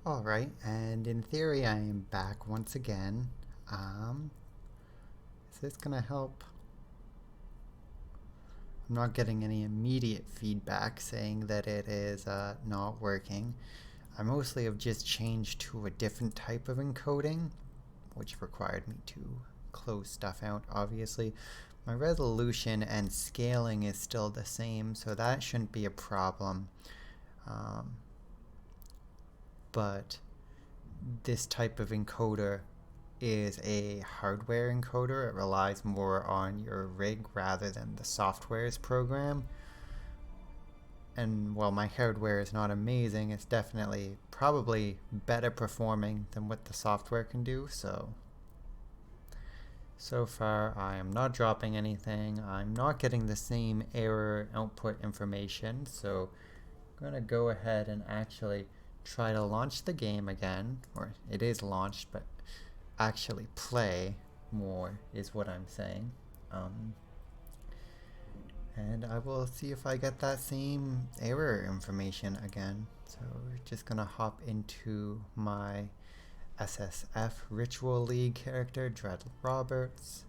Alright, and in theory I am back once again. Is this gonna help? I'm not getting any immediate feedback saying that it is not working. I mostly have just changed to a different type of encoding, which required me to close stuff out, obviously. My resolution and scaling is still the same, so that shouldn't be a problem. Um, but this type of encoder is a hardware encoder. It relies more on your rig rather than the software's program. And while my hardware is not amazing, it's definitely probably better performing than what the software can do. So far I am not dropping anything. I'm not getting the same error output information. So I'm going to go ahead and actually try to launch the game again. Or it is launched, but actually play more is what I'm saying. And I will see if I get that same error information again. So we're just gonna hop into my SSF Ritual League character, Dread Roberts.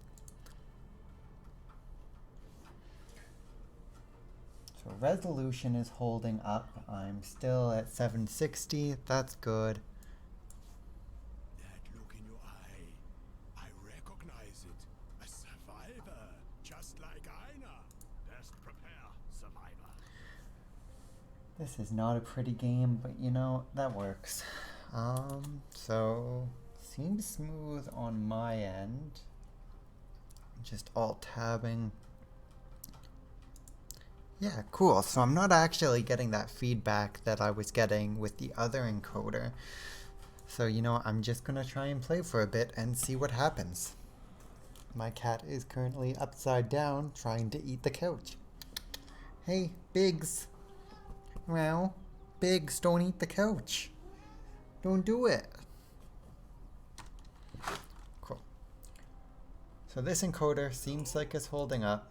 So resolution is holding up. I'm still at 760. That's good. That look in your eye, I recognize it. A survivor, just like Einer. Best prepare, survivor. This is not a pretty game, but you know, that works. So seems smooth on my end. Just alt tabbing. Yeah, cool. So I'm not actually getting that feedback that I was getting with the other encoder. So you know, I'm just gonna try and play for a bit and see what happens. My cat is currently upside down trying to eat the couch. Hey, Biggs. Well, Biggs, don't eat the couch. Don't do it. Cool. So this encoder seems like it's holding up.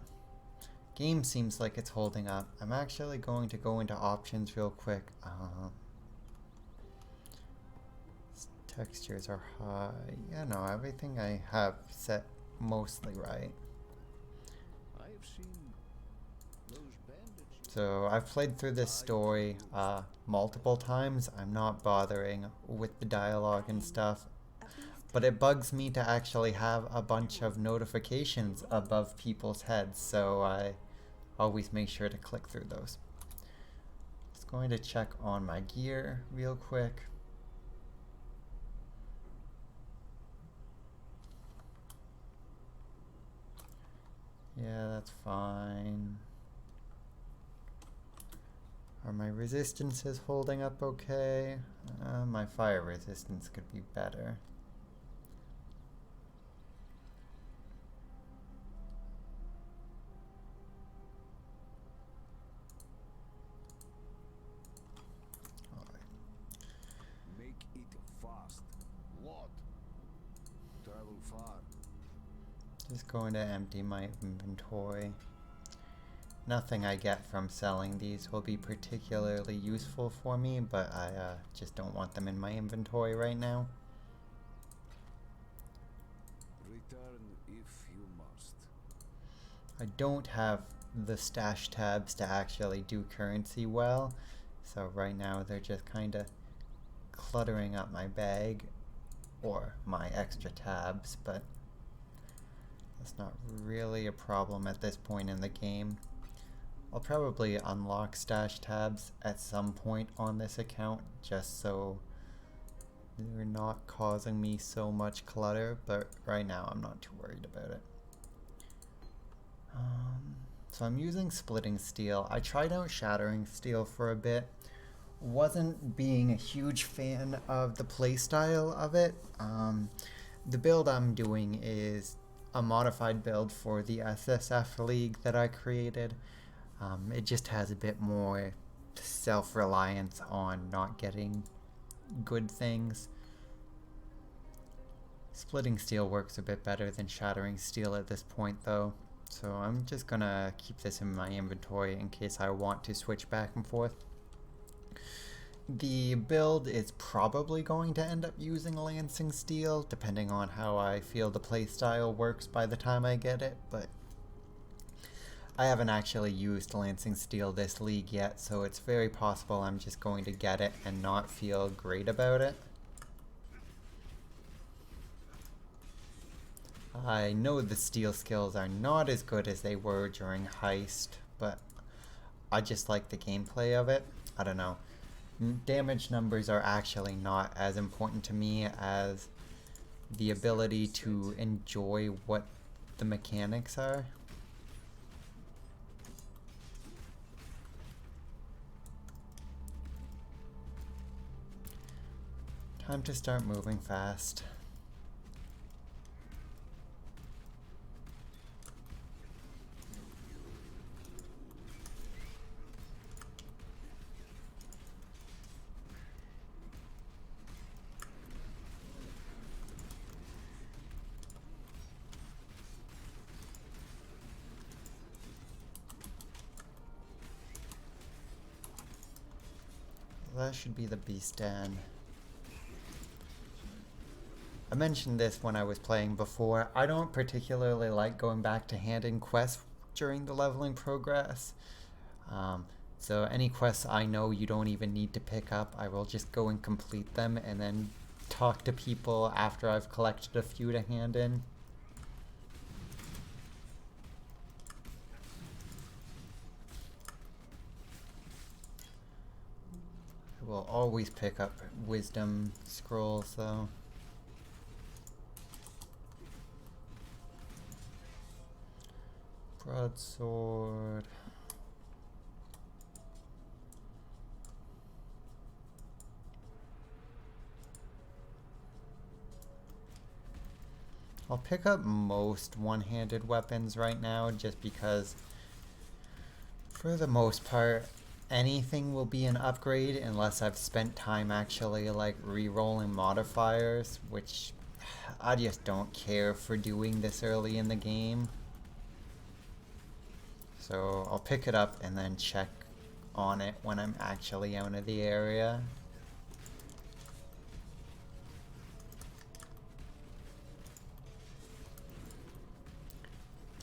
Game seems like it's holding up. I'm actually going to go into options real quick. Textures are high. Yeah, no, everything I have set mostly right. I've seen those bandages. So I've played through this story multiple times. I'm not bothering with the dialogue and stuff. But it bugs me to actually have a bunch of notifications above people's heads, so I always make sure to click through those. Just going to check on my gear real quick. Yeah, that's fine. Are my resistances holding up okay? My fire resistance could be better. Make it fast. What? Travel far. Just going to empty my inventory. Nothing I get from selling these will be particularly useful for me, but I just don't want them in my inventory right now. Return if you must. I don't have the stash tabs to actually do currency well, so right now they're just kind of cluttering up my bag or my extra tabs, but that's not really a problem at this point in the game. I'll probably unlock stash tabs at some point on this account just so they're not causing me so much clutter, but right now I'm not too worried about it. So I'm using splitting steel. I tried out shattering steel for a bit. Wasn't being a huge fan of the playstyle of it. The build I'm doing is a modified build for the SSF league that I created. It just has a bit more self-reliance on not getting good things. Splitting steel works a bit better than shattering steel at this point though, so I'm just gonna keep this in my inventory in case I want to switch back and forth. The build is probably going to end up using Lancing Steel, depending on how I feel the playstyle works by the time I get it, but I haven't actually used Lancing Steel this league yet, so it's very possible I'm just going to get it and not feel great about it. I know the steel skills are not as good as they were during Heist, but I just like the gameplay of it. I don't know. Damage numbers are actually not as important to me as the ability to enjoy what the mechanics are. Time to start moving fast. That should be the Beast Den. I mentioned this when I was playing before. I don't particularly like going back to hand-in quests during the leveling progress. So any quests I know you don't even need to pick up, I will just go and complete them and then talk to people after I've collected a few to hand in. I will always pick up wisdom scrolls though. Broadsword. I'll pick up most one-handed weapons right now just because for the most part anything will be an upgrade unless I've spent time actually like re-rolling modifiers, which I just don't care for doing this early in the game. So I'll pick it up and then check on it when I'm actually out of the area.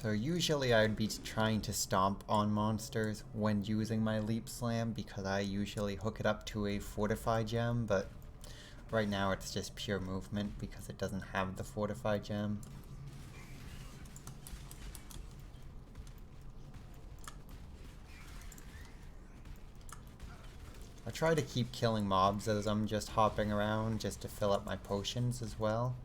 So usually I'd be trying to stomp on monsters when using my Leap Slam because I usually hook it up to a Fortify gem, but right now it's just pure movement because it doesn't have the Fortify gem. I try to keep killing mobs as I'm just hopping around just to fill up my potions as well.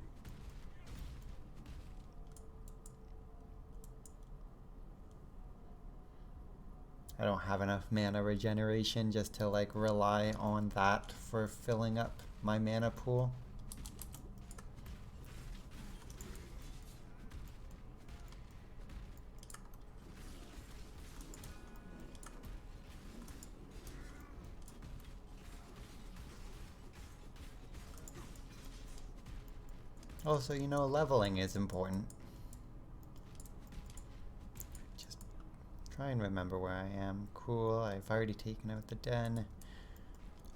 I don't have enough mana regeneration just to like rely on that for filling up my mana pool. Also, you know, leveling is important. Just try and remember where I am. Cool, I've already taken out the den.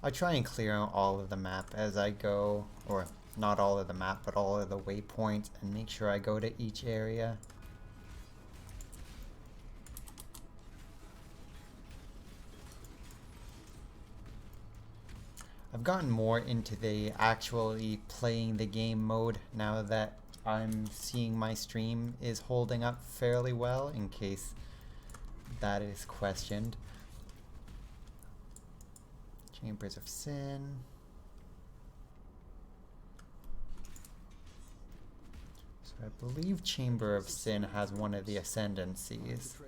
I try and clear out all of the map as I go, or not all of the map, but all of the waypoints, and make sure I go to each area. I've gotten more into the actually playing the game mode now that I'm seeing my stream is holding up fairly well, in case that is questioned. Chambers of Sin. So I believe Chamber of Sin has one of the ascendancies.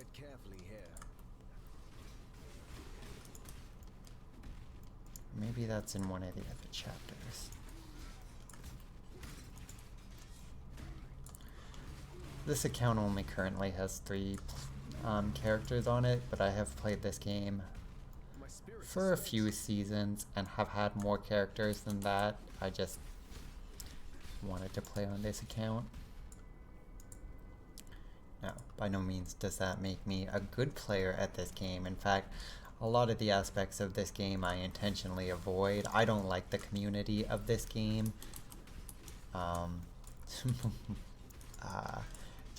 Maybe that's in one of the other chapters. This account only currently has 3 characters on it, but I have played this game for a few seasons and have had more characters than that. I just wanted to play on this account. Now, by no means does that make me a good player at this game. In fact, a lot of the aspects of this game I intentionally avoid. I don't like the community of this game.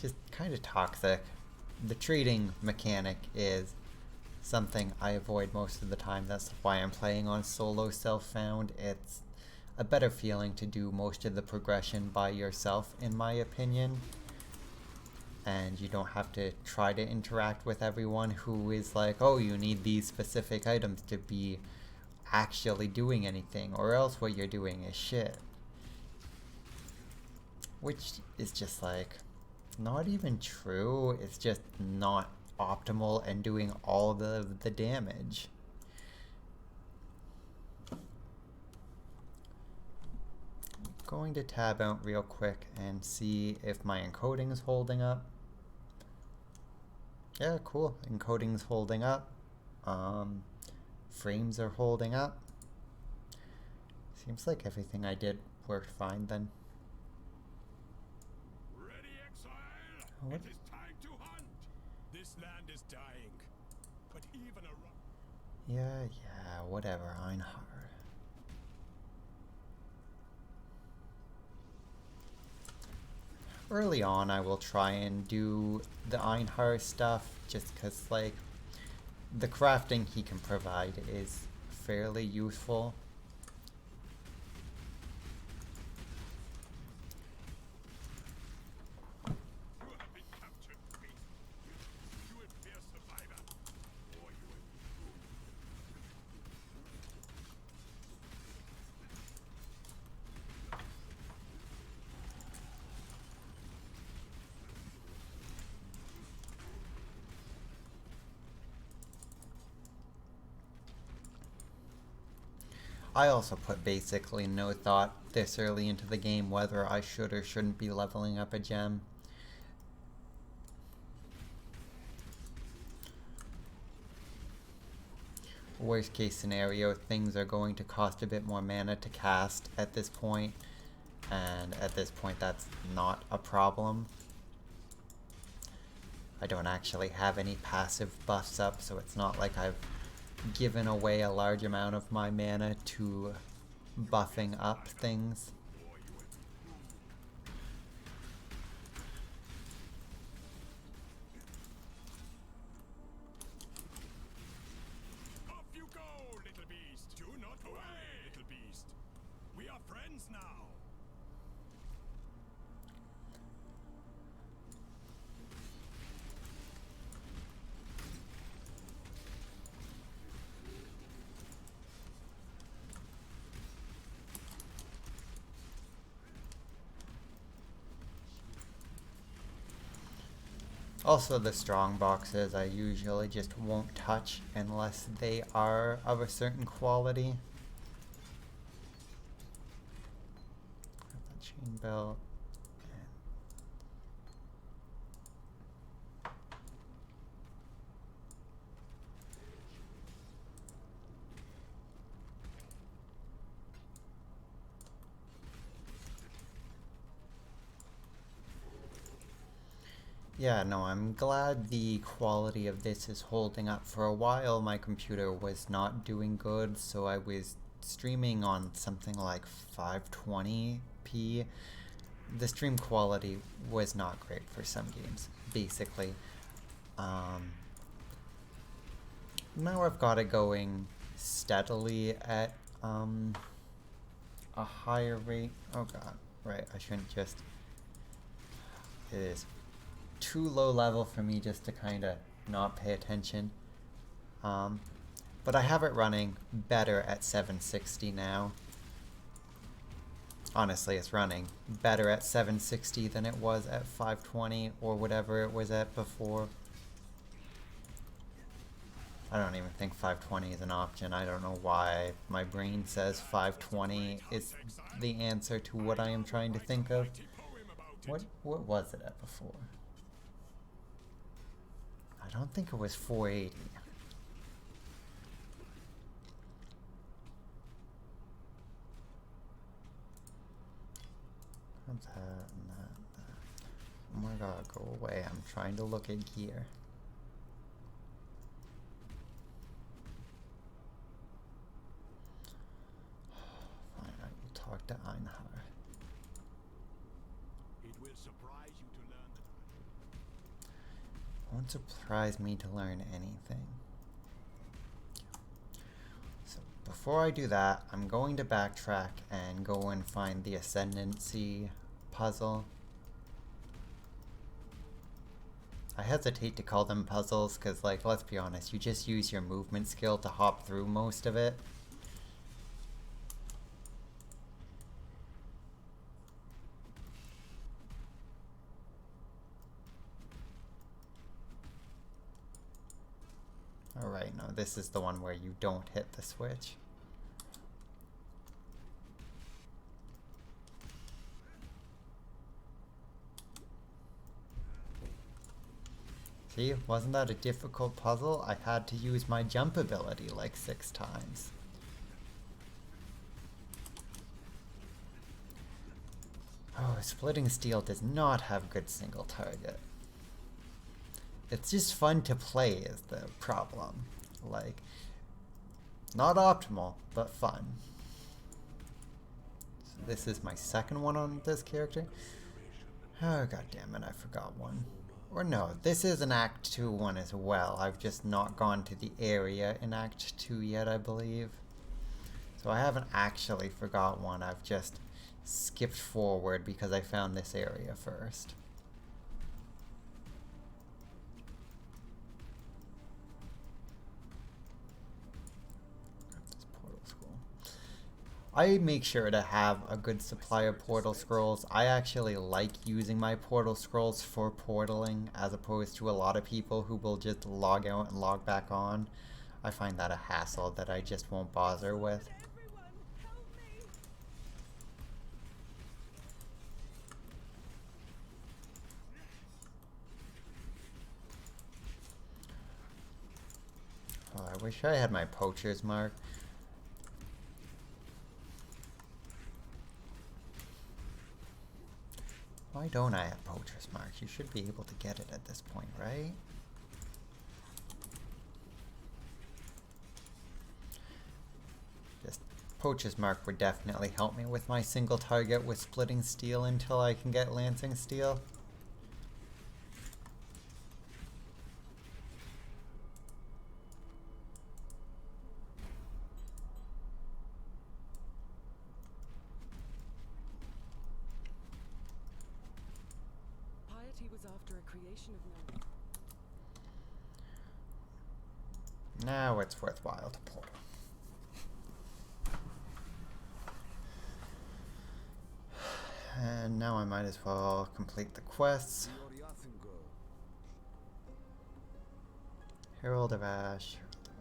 Just kind of toxic. The trading mechanic is something I avoid most of the time. That's why I'm playing on solo self-found. It's a better feeling to do most of the progression by yourself, in my opinion. And you don't have to try to interact with everyone who is like, oh, you need these specific items to be actually doing anything, or else what you're doing is shit. Which is just like, not even true. It's just not optimal and doing all the damage. Going to tab out real quick and see if my encoding is holding up. Yeah, cool. Encoding's holding up. Frames are holding up. Seems like everything I did worked fine then. Ready, Exile? What? It is time to hunt. This land is dying, but even a Yeah, whatever, Einhar. Early on, I will try and do the Einhar stuff, just because, like, the crafting he can provide is fairly useful. You have been captured, beast. You will be a survivor, or you will be doomed. I also put basically no thought this early into the game whether I should or shouldn't be leveling up a gem. Worst case scenario, things are going to cost a bit more mana to cast at this point, and at this point that's not a problem. I don't actually have any passive buffs up, so it's not like I've given away a large amount of my mana to buffing up things. Off you go, little beast. Do not away, little beast. We are friends now. Also, the strong boxes I usually just won't touch unless they are of a certain quality. The chain belt. Yeah, no, I'm glad the quality of this is holding up. For a while, my computer was not doing good, so I was streaming on something like 520p. The stream quality was not great for some games, basically. Now I've got it going steadily at a higher rate. Oh god, right, I shouldn't just... It is too low level for me just to kind of not pay attention. But I have it running better at 760 now. Honestly, it's running better at 760 than it was at 520 or whatever it was at before. I don't even think 520 is an option. I don't know why my brain says 520 is the answer to what I am trying to think of. What was it at before? I don't think it was 480. What's that and that? Oh my god, go away. I'm trying to look at gear. to Einhar. It will surprise you to learn that Won't surprise me to learn anything. So before I do that, I'm going to backtrack and go and find the Ascendancy puzzle. I hesitate to call them puzzles because, like, let's be honest, you just use your movement skill to hop through most of it. Alright, no, this is the one where you don't hit the switch. See, wasn't that a difficult puzzle? I had to use my jump ability like 6 times. Oh, Splitting Steel does not have good single target. It's just fun to play is the problem. Like, not optimal, but fun. So this is my second one on this character. Oh, god damn it, I forgot one. Or no, this is an Act 2 one as well. I've just not gone to the area in Act 2 yet, I believe. So I haven't actually forgot one, I've just skipped forward because I found this area first. This portal scroll. I make sure to have a good supply of portal scrolls. I actually like using my portal scrolls for portaling as opposed to a lot of people who will just log out and log back on. I find that a hassle that I just won't bother with. Oh, I wish I had my poacher's mark. Why don't I have poacher's mark? You should be able to get it at this point, right? Just poacher's mark would definitely help me with my single target with Splitting Steel until I can get Lancing Steel. Was after a creation of knowledge. Now it's worthwhile to portal. And now I might as well complete the quests. Herald of Ash,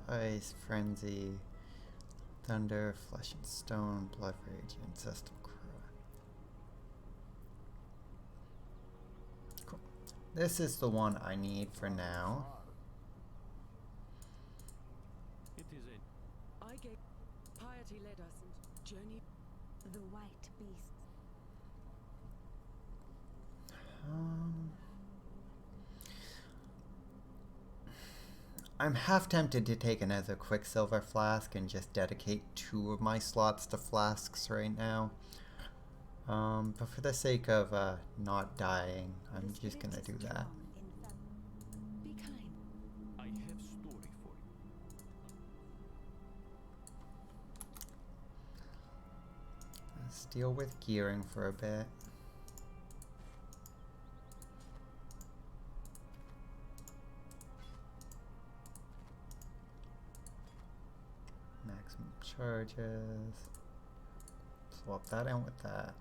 Ice, Frenzy, Thunder, Flesh and Stone, Blood Rage, Ancestral Cry. Cool. This is the one I need for now. It is a. I gave. Piety led us and journeyed. The white beasts. I'm half tempted to take another Quicksilver Flask and just dedicate 2 of my slots to flasks right now. But for the sake of not dying, I'm just gonna do that. Be kind. I have story for you. Let's deal with gearing for a bit. Maximum charges. Swap that in with that.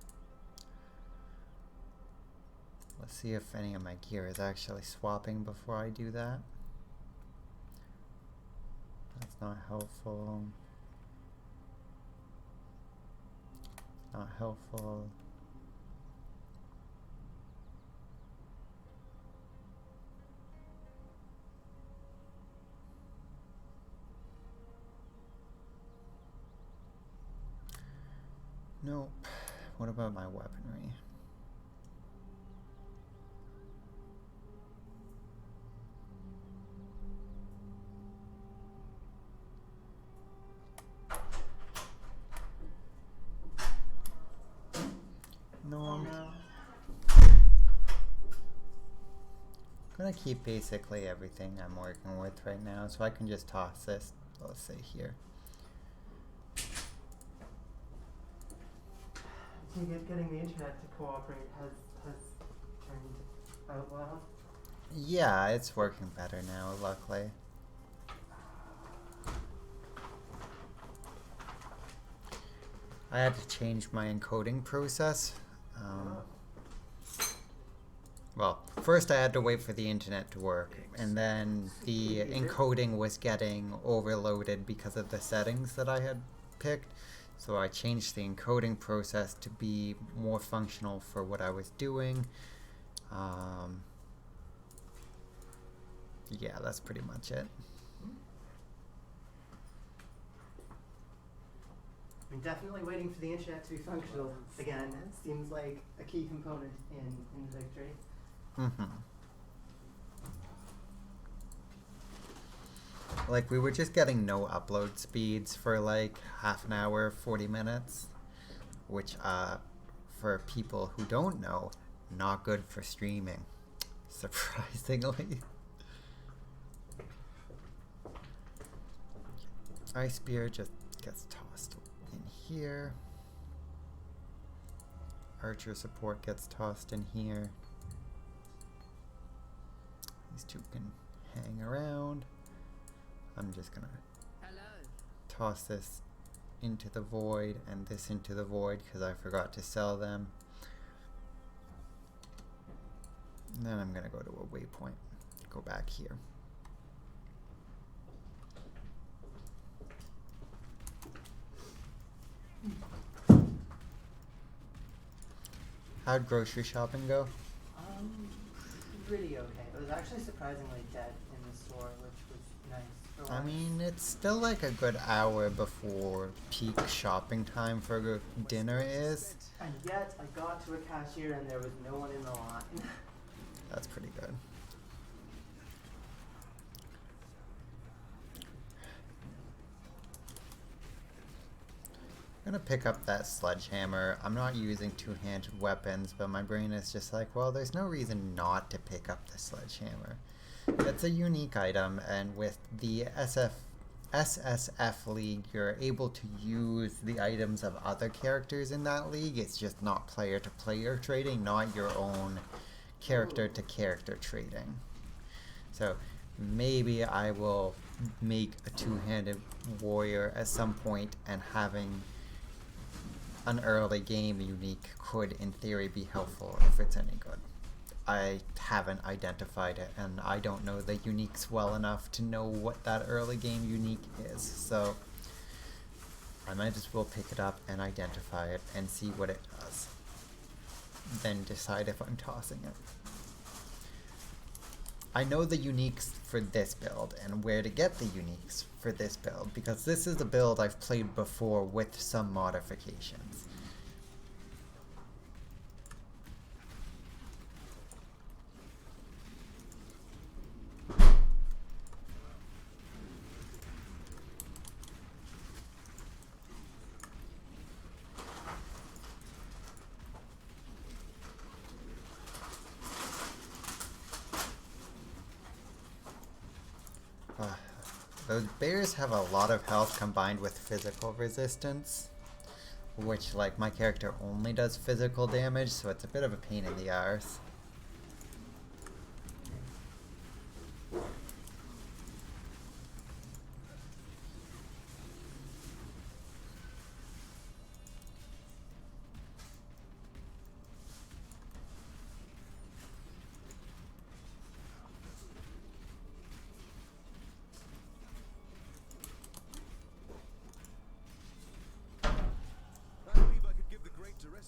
Let's see if any of my gear is actually swapping before I do that. That's not helpful. Not helpful. Nope. What about my weaponry? gonna keep basically everything I'm working with right now, so I can just toss this, let's say here. Do you get getting the internet to cooperate has turned out well? Yeah, it's working better now, luckily. I had to change my encoding process. Well, first I had to wait for the internet to work, and then the encoding was getting overloaded because of the settings that I had picked. So I changed the encoding process to be more functional for what I was doing. Yeah, that's pretty much it. I mean, definitely waiting for the internet to be functional again seems like a key component in victory. Like, we were just getting no upload speeds for like half an hour, 40 minutes, which, for people who don't know, not good for streaming, surprisingly. Ice Spear just gets tossed in here. Archer support gets tossed in here. These two can hang around. I'm just gonna toss this into the void and this into the void because I forgot to sell them. And then I'm gonna go to a waypoint. Go back here. How'd grocery shopping go? Pretty okay. It was actually surprisingly dead in the store, which was nice. For I once. mean, it's still like a good hour before peak shopping time for dinner is. And yet, I got to a cashier and there was no one in the line. That's pretty good. I'm gonna pick up that sledgehammer. I'm not using two-handed weapons, but my brain is just like, well, there's no reason not to pick up the sledgehammer. It's a unique item, and with the SSF league, you're able to use the items of other characters in that league. It's just not player-to-player trading, not your own character-to-character trading. So maybe I will make a two-handed warrior at some point, and having an early game unique could in theory be helpful if it's any good. I haven't identified it, and I don't know the uniques well enough to know what that early game unique is, so I might as well pick it up and identify it and see what it does, then decide if I'm tossing it. I know the uniques for this build and where to get the uniques for this build, because this is a build I've played before with some modifications. Those bears have a lot of health combined with physical resistance, which, like, my character only does physical damage, so it's a bit of a pain in the arse.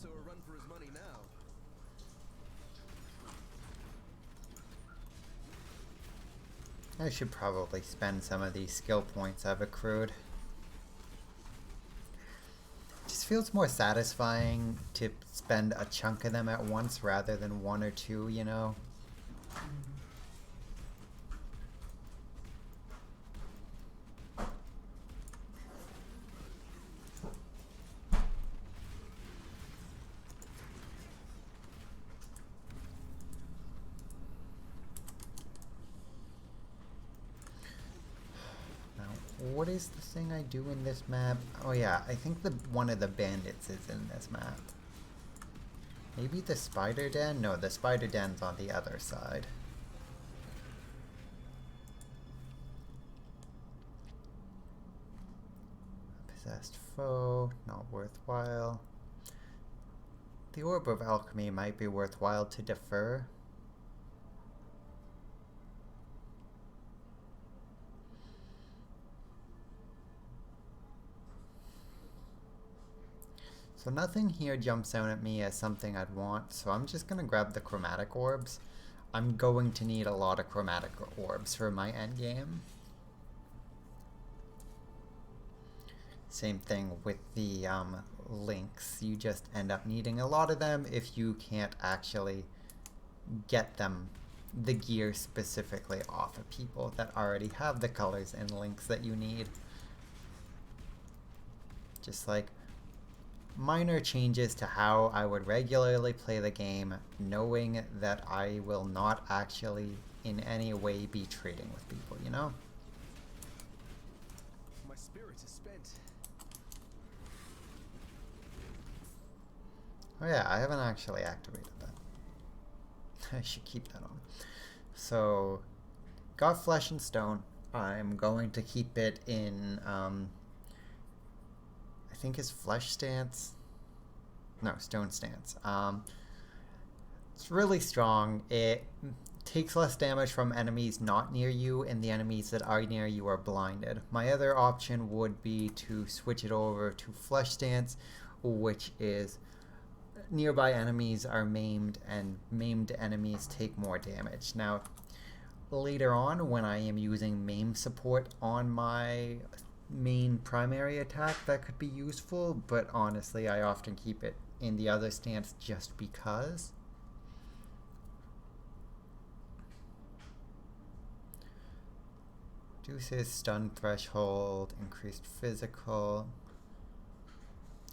A run for his money now. I should probably spend some of these skill points I've accrued. It just feels more satisfying to spend a chunk of them at once rather than one or two, you know? what is the thing I do in this map? Oh yeah, I think one of the bandits is in this map. Maybe the spider den? No, the spider den's on the other side. Possessed foe, not worthwhile. The Orb of Alchemy might be worthwhile to defer. So nothing here jumps out at me as something I'd want, so I'm just gonna grab the chromatic orbs. I'm going to need a lot of chromatic orbs for my endgame. Same thing with the links. You just end up needing a lot of them if you can't actually get them, the gear specifically, off of people that already have the colors and links that you need. Just like minor changes to how I would regularly play the game, knowing that I will not actually in any way be trading with people, you know? My spirit is spent. Oh yeah, I haven't actually activated that. I should keep that on. So, got Flesh and Stone. I'm going to keep it in, I think it's Flesh Stance. No, Stone Stance. It's really strong. It takes less damage from enemies not near you, and the enemies that are near you are blinded. My other option would be to switch it over to Flesh Stance, which is nearby enemies are maimed, and maimed enemies take more damage. Now, later on, when I am using maim support on my main primary attack, that could be useful, but honestly, I often keep it in the other stance just because. Reduces stun threshold, increased physical,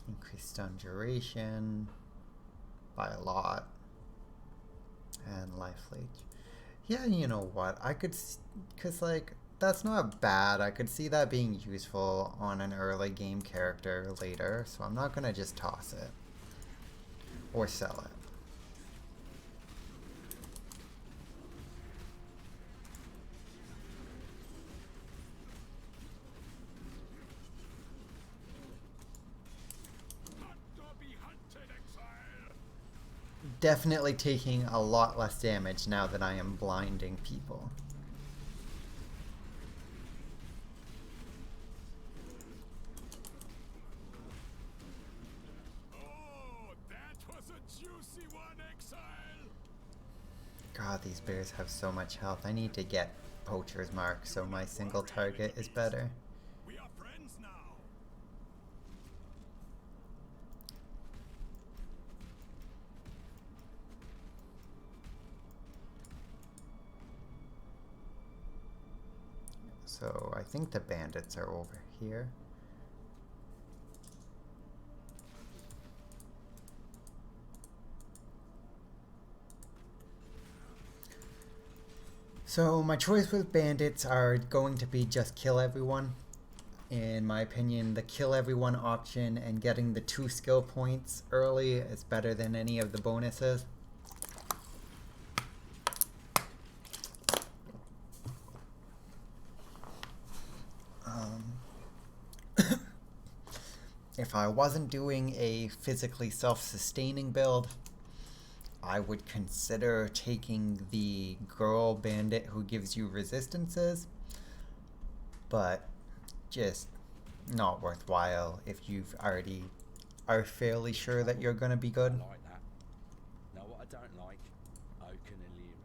increased stun duration by a lot, and life leech. Yeah, you know what, I could, because like, that's not bad. I could see that being useful on an early game character later, so I'm not gonna just toss it or sell it. Definitely taking a lot less damage now that I am blinding people. Oh, that was a juicy one, Exile. God, these bears have so much health. I need to get Poacher's Mark so my single target is better. We are friends now. So I think the bandits are over here. So my choice with bandits are going to be just kill everyone. In my opinion, the kill everyone option and getting the 2 skill points early is better than any of the bonuses. If I wasn't doing a physically self-sustaining build, I would consider taking the girl bandit who gives you resistances, but just not worthwhile if you've already are fairly sure that you're going to be good. I like that. Know what I don't like? Oak and Illyria.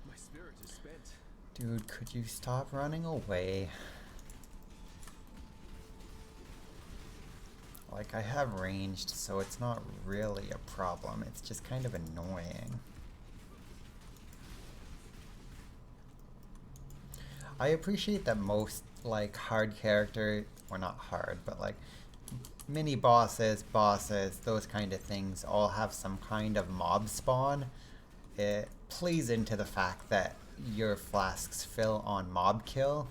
My spirit is spent. Dude, could you stop running away? Like, I have ranged, so it's not really a problem. It's just kind of annoying. I appreciate that most, like, hard character, or not hard, but like, mini bosses, bosses, those kind of things all have some kind of mob spawn. It plays into the fact that your flasks fill on mob kill.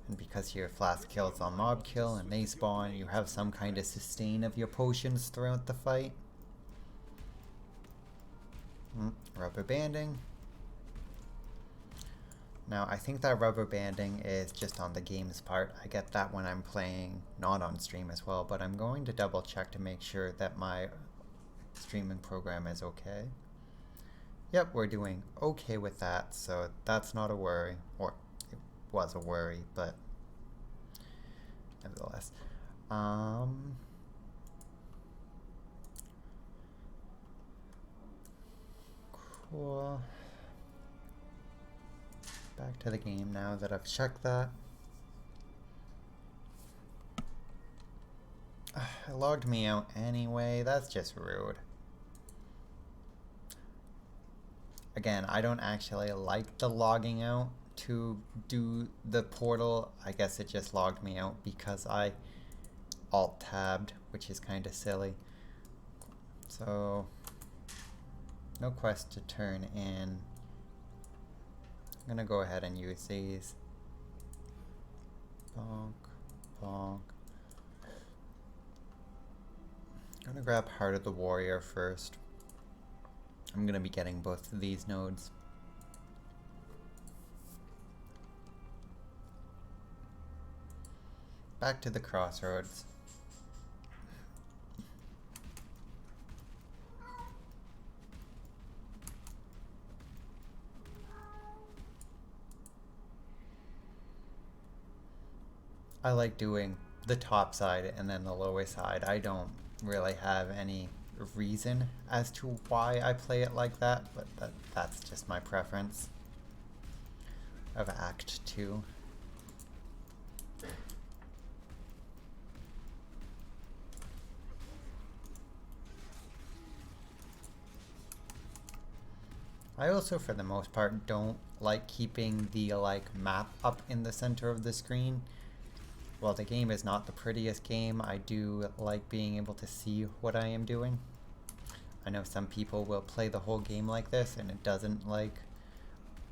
And because your flask kills on mob kill and they spawn, you have some kind of sustain of your potions throughout the fight. Rubber banding. Now, I think that rubber banding is just on the game's part. I get that when I'm playing, not on stream as well, but I'm going to double check to make sure that my streaming program is okay. Yep, we're doing okay with that, so that's not a worry. Or, it was a worry, but nevertheless. Cool. Back to the game now that I've checked that. It logged me out anyway. That's just rude. Again, I don't actually like the logging out to do the portal. I guess it just logged me out because I alt-tabbed, which is kind of silly. So, no quest to turn in. I'm gonna go ahead and use these. Bonk, bonk. I'm gonna grab Heart of the Warrior first. I'm gonna be getting both of these nodes. Back to the crossroads. I like doing the top side and then the lower side. I don't really have any reason as to why I play it like that, but that's just my preference of Act 2. I also, for the most part, don't like keeping the map up in the center of the screen. While the game is not the prettiest game, I do like being able to see what I am doing. I know some people will play the whole game like this and it doesn't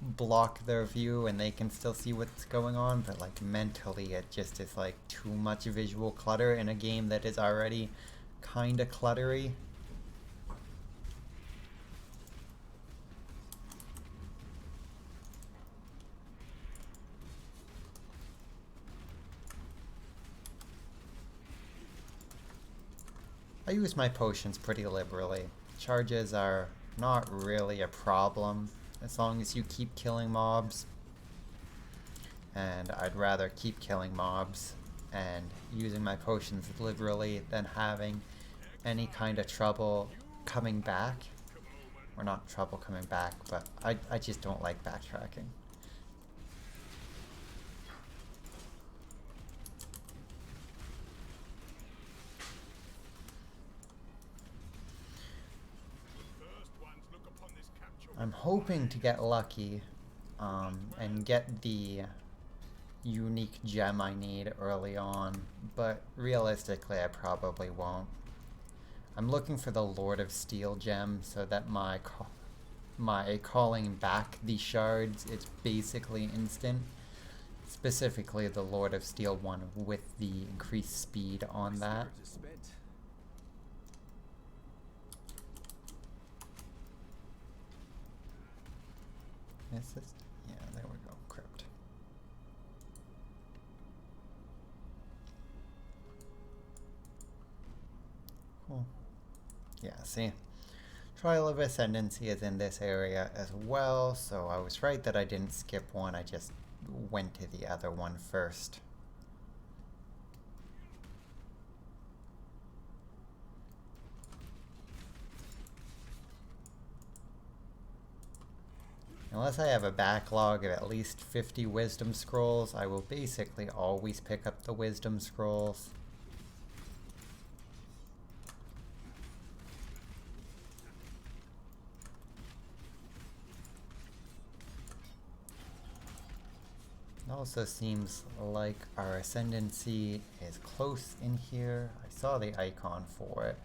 block their view and they can still see what's going on, but mentally it just is too much visual clutter in a game that is already kinda cluttery. I use my potions pretty liberally. Charges are not really a problem as long as you keep killing mobs. And I'd rather keep killing mobs and using my potions liberally than having any kind of trouble coming back. Or not trouble coming back, but I just don't like backtracking. I'm hoping to get lucky and get the unique gem I need early on, but realistically I probably won't. I'm looking for the Lord of Steel gem so that my calling back the shards, it's basically instant. Specifically the Lord of Steel one with the increased speed on that. Is this? Yeah, there we go. Crypt. Cool. Yeah, see? Trial of Ascendancy is in this area as well, so I was right that I didn't skip one, I just went to the other one first. Unless I have a backlog of at least 50 wisdom scrolls, I will basically always pick up the wisdom scrolls. Also seems like our ascendancy is close in here. I saw the icon for it.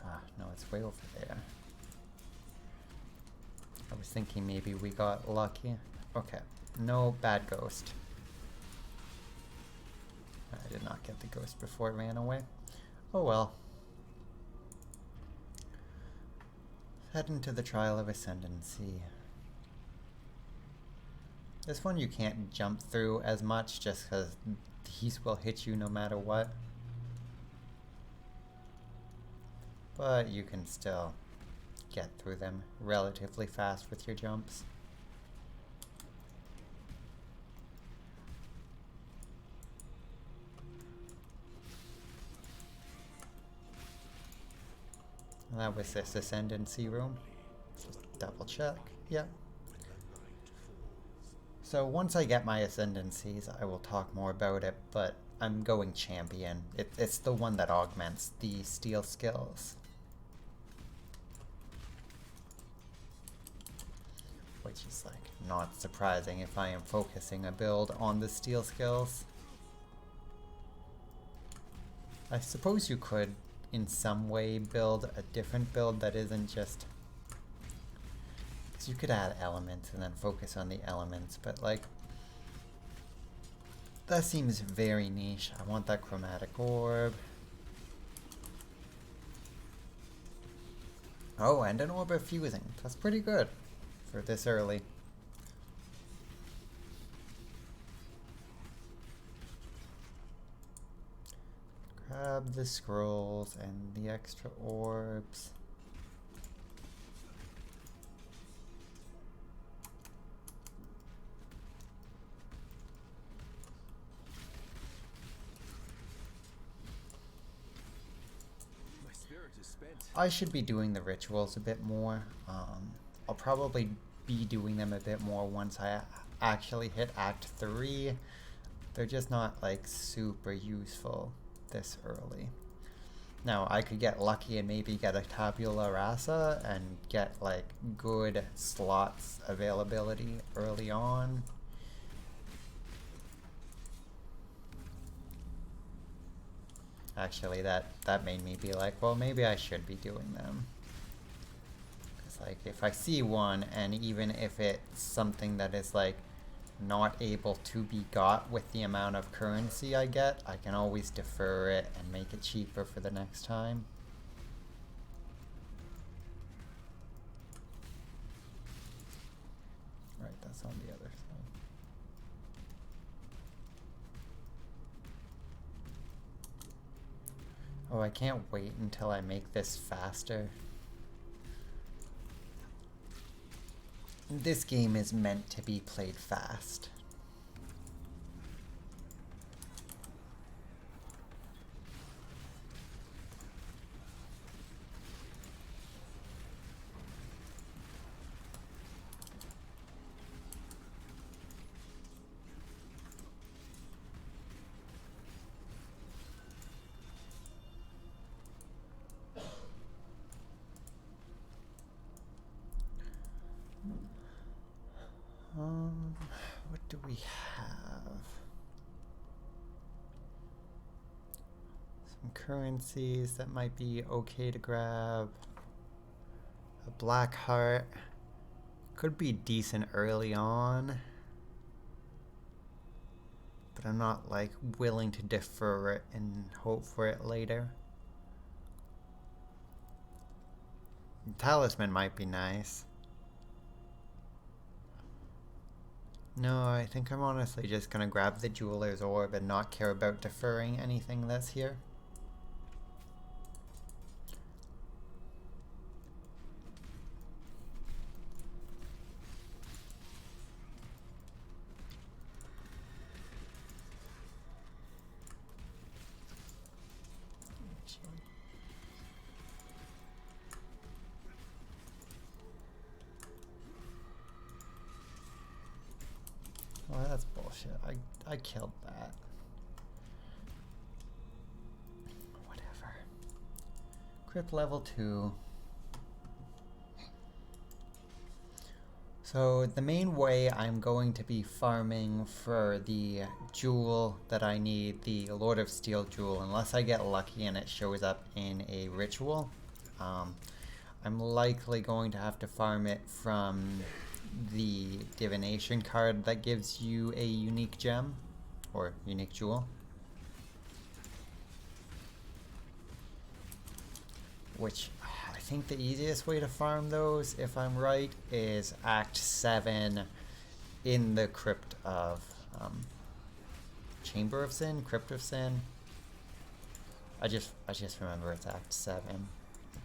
Ah, no, it's way over there. I was thinking maybe we got lucky. Okay, no bad ghost. I did not get the ghost before it ran away. Oh well. Head into the Trial of Ascendancy. This one you can't jump through as much just because these will hit you no matter what. But you can still get through them relatively fast with your jumps. And that was this Ascendancy room. Just double check. Yep. So once I get my Ascendancies, I will talk more about it, but I'm going Champion. It's the one that augments the steel skills. Which is like not surprising if I am focusing a build on the steel skills. I suppose you could in some way build a different build that isn't just... You could add elements and then focus on the elements, but like that seems very niche. I want that chromatic orb. Oh, and an orb of fusing. That's pretty good for this early. Grab the scrolls and the extra orbs. I should be doing the rituals a bit more. I'll probably be doing them a bit more once I actually hit Act 3. They're just not like super useful this early. Now I could get lucky and maybe get a tabula rasa and get like good slots availability early on. Actually, that made me be like, well, maybe I should be doing them. Because, like, if I see one, and even if it's something that is, like, not able to be got with the amount of currency I get, I can always defer it and make it cheaper for the next time. Right, that's on the other side. Oh, I can't wait until I make this faster. This game is meant to be played fast. What do we have? Some currencies that might be okay to grab. A black heart. Could be decent early on. But I'm not like willing to defer it and hope for it later. Talisman might be nice. No, I think I'm honestly just gonna grab the Jeweler's Orb and not care about deferring anything that's here. Oh, that's bullshit. I killed that. Whatever. Crypt level 2. So the main way I'm going to be farming for the jewel that I need, the Lord of Steel jewel, unless I get lucky and it shows up in a ritual, I'm likely going to have to farm it from the divination card that gives you a unique gem, or unique jewel. Which I think the easiest way to farm those, if I'm right, is Act 7 in the Crypt of Chamber of Sin, Crypt of Sin. I just remember it's Act 7.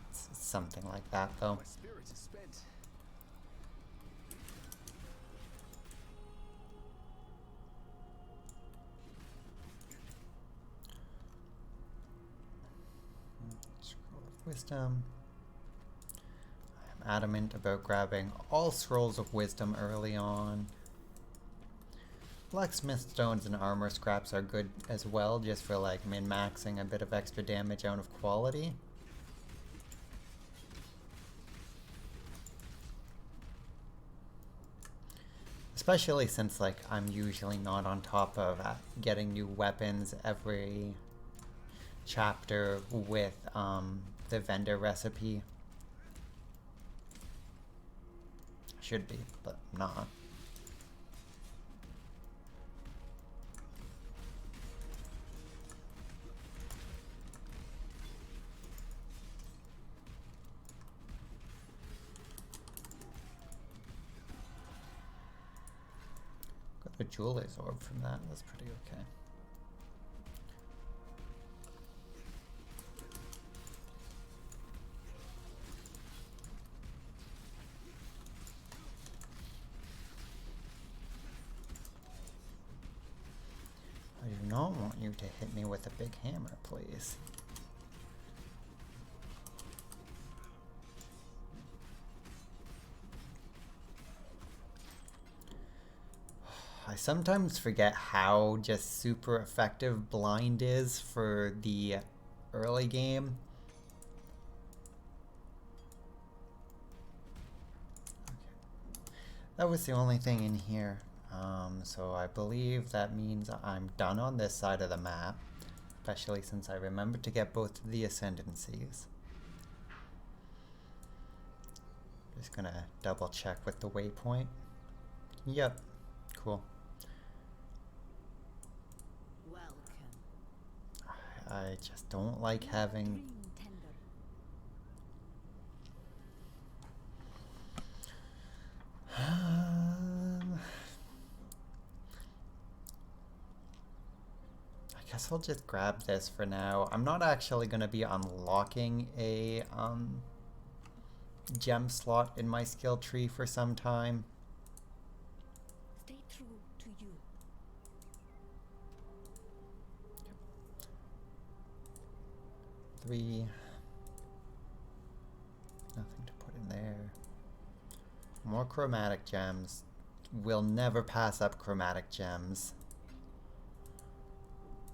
It's something like that though. My spirit is spent. Scroll of Wisdom. I'm adamant about grabbing all scrolls of wisdom early on. Blacksmith stones and armor scraps are good as well, just for like min-maxing a bit of extra damage out of quality. Especially since like I'm usually not on top of getting new weapons every chapter with the vendor recipe. Should be, but not. Got the jeweler's orb from that. That's pretty okay. I do not want you to hit me with a big hammer, please. I sometimes forget how just super effective blind is for the early game. Okay. That was the only thing in here. So I believe that means I'm done on this side of the map, especially since I remembered to get both of the ascendancies. Just gonna double check with the waypoint. Yep, cool. I just don't like having... I guess I'll just grab this for now. I'm not actually going to be unlocking a gem slot in my skill tree for some time. Stay true to you. Three. Nothing to put in there. More chromatic gems. We'll never pass up chromatic gems.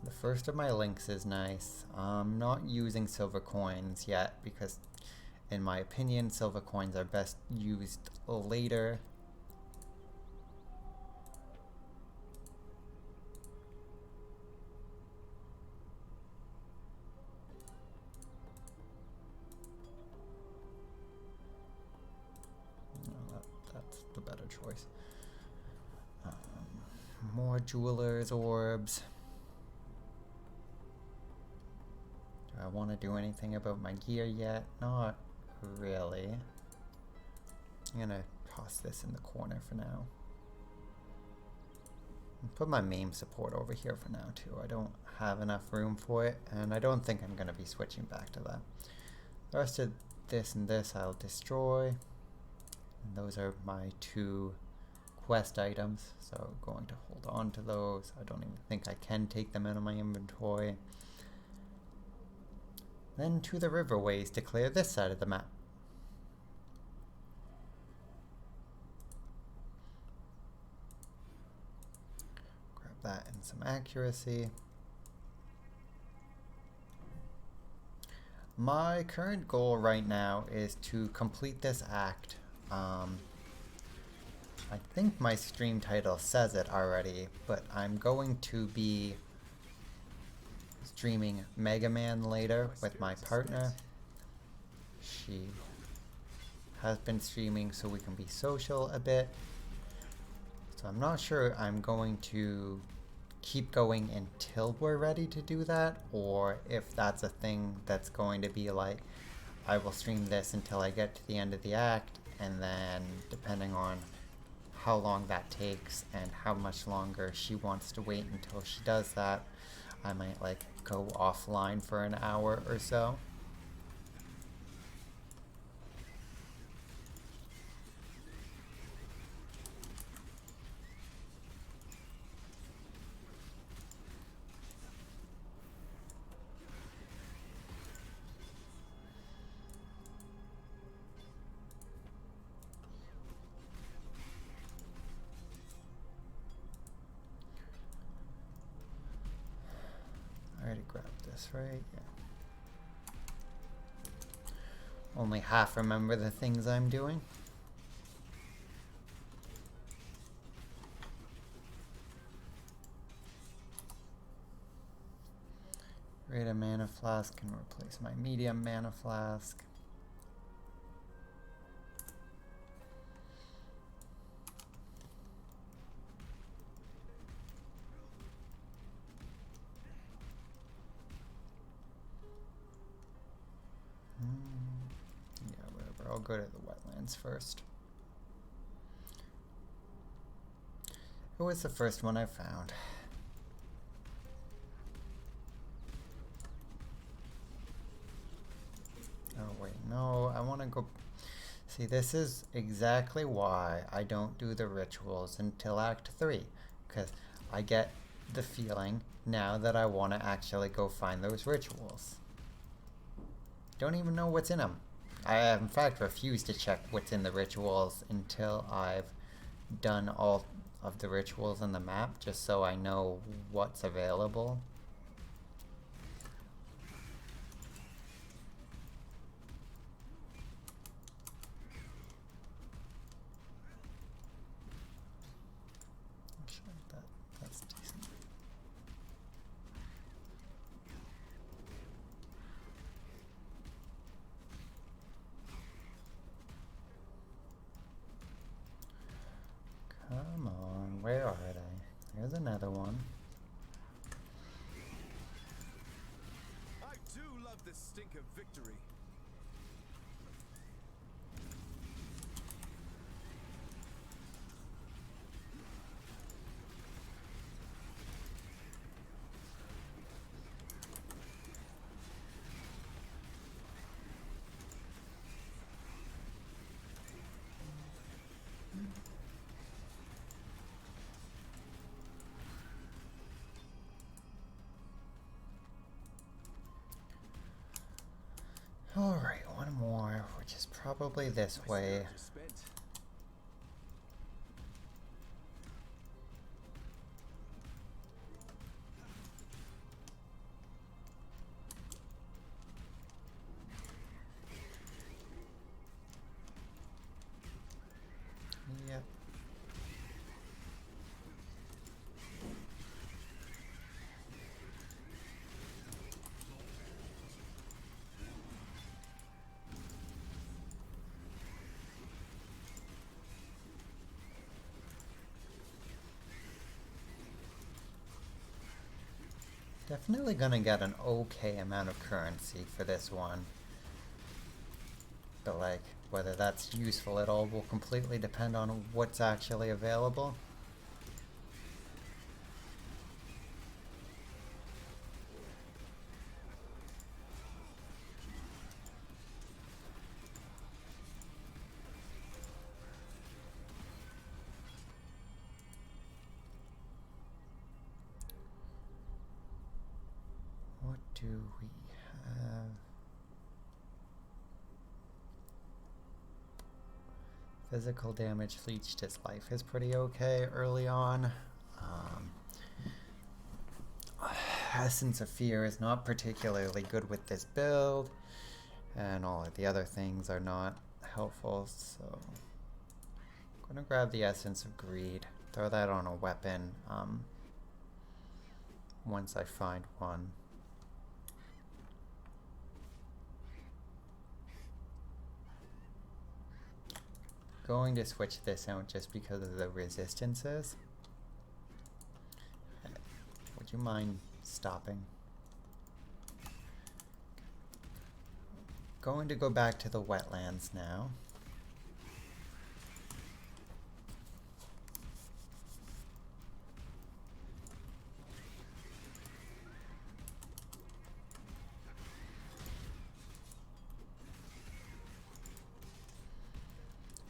The first of my links is nice. I'm not using silver coins yet because, in my opinion, silver coins are best used later. No, that's the better choice. More jeweler's orbs. Do I want to do anything about my gear yet? Not really. I'm gonna toss this in the corner for now. I'll put my MAME support over here for now too. I don't have enough room for it, and I don't think I'm gonna be switching back to that. The rest of this and this I'll destroy. And those are my two quest items, so I'm going to hold on to those. I don't even think I can take them out of my inventory. Then to the riverways to clear this side of the map. Grab that and some accuracy. My current goal right now is to complete this act I think my stream title says it already, but I'm going to be streaming Mega Man later with my partner. She has been streaming so we can be social a bit. So I'm not sure I'm going to keep going until we're ready to do that, or if that's a thing that's going to be like, I will stream this until I get to the end of the act, and then depending on how long that takes and how much longer she wants to wait until she does that, I might like go offline for an hour or so. I already grabbed this, right? Yeah. Only half remember the things I'm doing. Greater mana flask can replace my medium mana flask. Yeah, whatever. I'll go to the wetlands first. It was the first one I found. Oh wait, no, I want to go... See, this is exactly why I don't do the rituals until Act 3. Because I get the feeling now that I want to actually go find those rituals. Don't even know what's in them. I, in fact, refuse to check what's in the rituals until I've done all of the rituals in the map, just so I know what's available. Actually, that's decent. Come on, where are they? There's another one. I do love the stink of victory. Alright, one more, which is probably this My way. spirit is spent. Yep. Definitely gonna get an okay amount of currency for this one. But like, whether that's useful at all will completely depend on what's actually available. What do we have? Physical damage leached his life is pretty okay early on. Essence of Fear is not particularly good with this build, and all of the other things are not helpful, so gonna grab the Essence of Greed, throw that on a weapon once I find one. Going to switch this out just because of the resistances. Would you mind stopping? Going to go back to the wetlands now.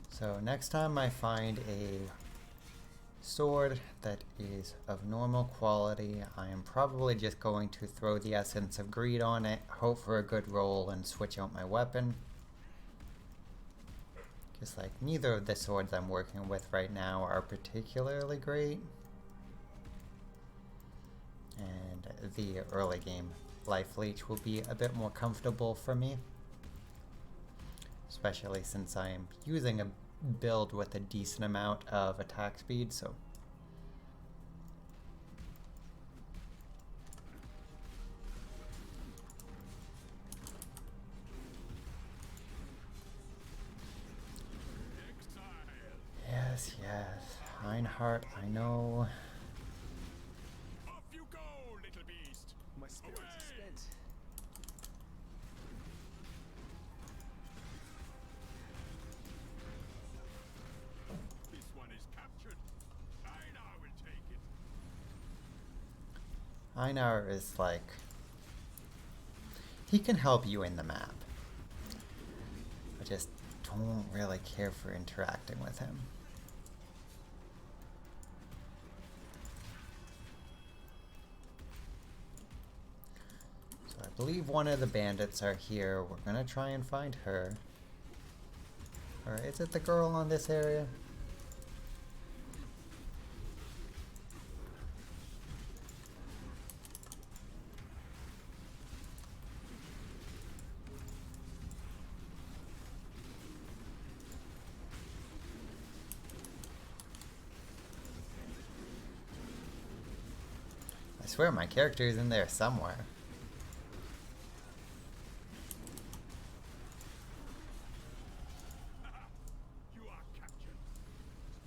So next time I find a sword that is of normal quality, I am probably just going to throw the Essence of Greed on it, hope for a good roll, and switch out my weapon. Just like neither of the swords I'm working with right now are particularly great. And the early game life leech will be a bit more comfortable for me. Especially since I am using a build with a decent amount of attack speed, so yes, Einhart, I know. Off you go, little beast. My spirits are spent. This one is captured. Einar will take it. Einar is like, he can help you in the map. I just don't really care for interacting with him. So I believe one of the bandits are here. We're gonna try and find her. Or is it the girl on this area? I swear my character is in there somewhere. You are captured.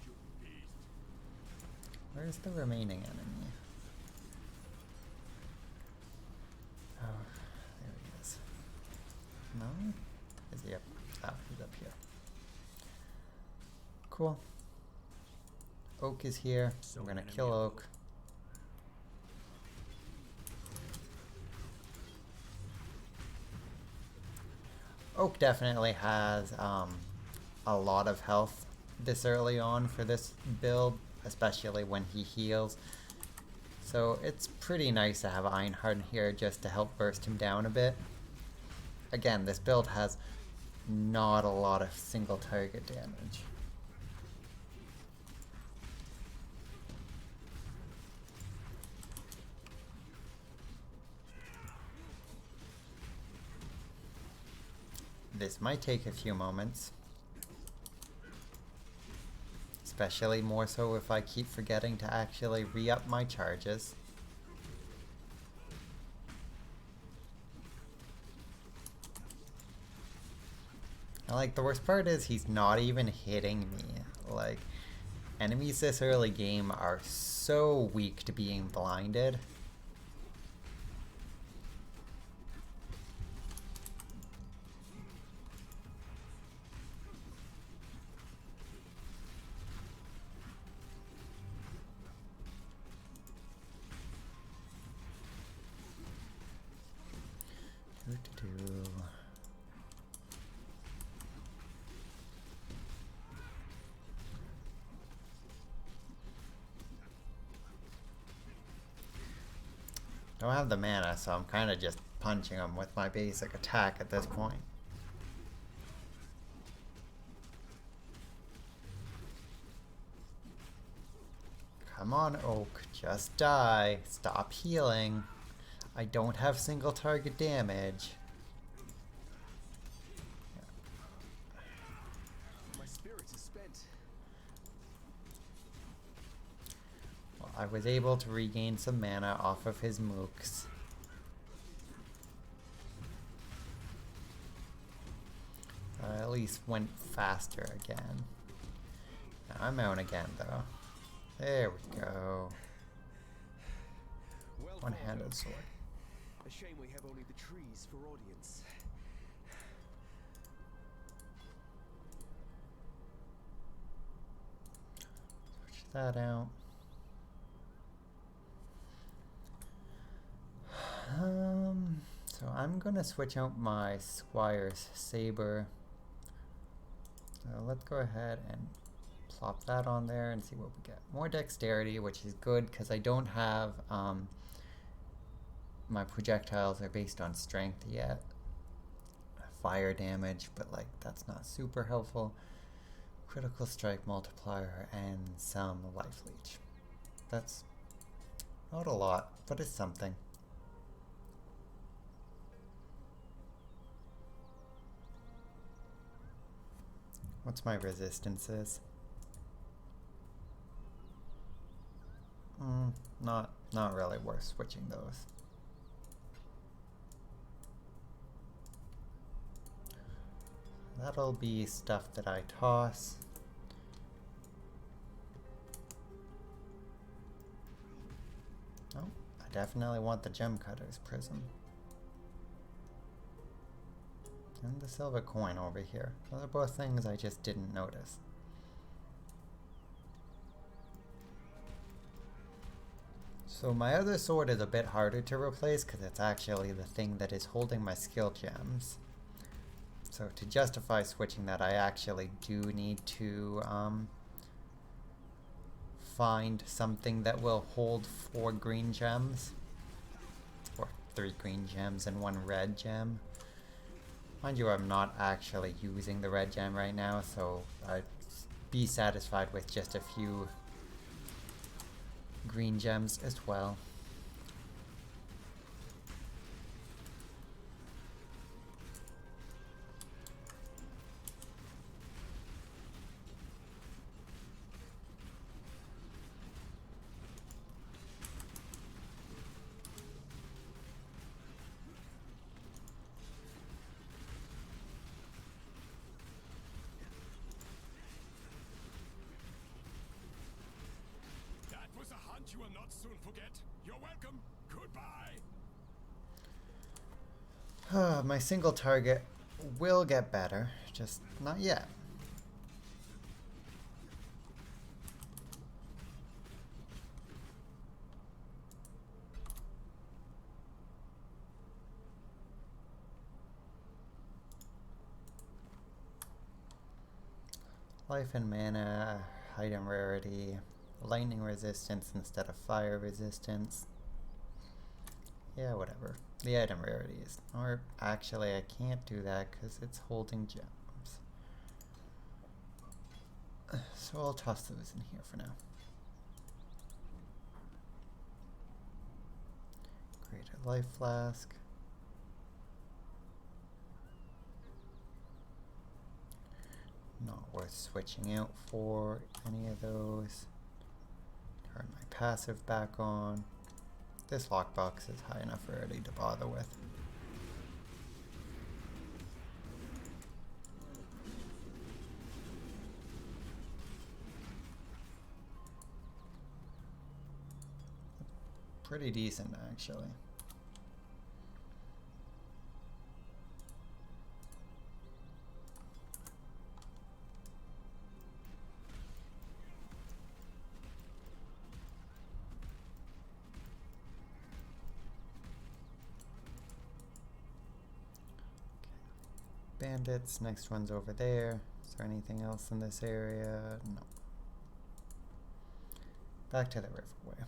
Stupid beast. Where's the remaining enemy? Oh, there he is. No? Is he up? Oh, he's up here. Cool. Oak is here. We're gonna kill Oak. Oak definitely has a lot of health this early on for this build, especially when he heals. So it's pretty nice to have Einhard here just to help burst him down a bit. Again, this build has not a lot of single target damage. This might take a few moments. Especially more so if I keep forgetting to actually re-up my charges. And like, the worst part is he's not even hitting me. Like, enemies this early game are so weak to being blinded. Don't have the mana, so I'm kind of just punching him with my basic attack at this point. Come on, Oak, just die. Stop healing. I don't have single target damage. My spirits are spent. I was able to regain some mana off of his mooks. I at least went faster again. Now I'm out again though. There we go. Well One-handed sword. A shame we have only the trees for audience. Switch that out. So I'm gonna switch out my Squire's Saber. So let's go ahead and plop that on there and see what we get. More dexterity, which is good because I don't have my projectiles are based on strength yet. Fire damage, but like that's not super helpful. Critical strike multiplier and some life leech. That's not a lot, but it's something. What's my resistances? Not really worth switching those. That'll be stuff that I toss. Oh, I definitely want the Gem Cutter's Prism. And the silver coin over here. Those are both things I just didn't notice. So my other sword is a bit harder to replace because it's actually the thing that is holding my skill gems. So to justify switching that, I actually do need to find something that will hold 4 green gems. Or 3 green gems and 1 red gem. Mind you, I'm not actually using the red gem right now, so I'd be satisfied with just a few green gems as well. That was a hunt you will not soon forget. You're welcome. Goodbye. My single target will get better, just not yet. Life and mana, item rarity, lightning resistance instead of fire resistance. Yeah, whatever. The item rarity is. Or actually, I can't do that because it's holding gems. So I'll toss those in here for now. Create a life flask. Not worth switching out for any of those. Turn my passive back on. This lockbox is high enough already to bother with. Pretty decent, actually. Bandits, next one's over there. Is there anything else in this area? No. Back to the riverway.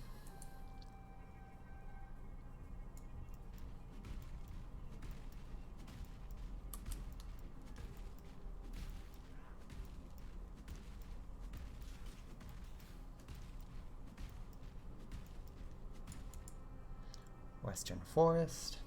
Western Forest.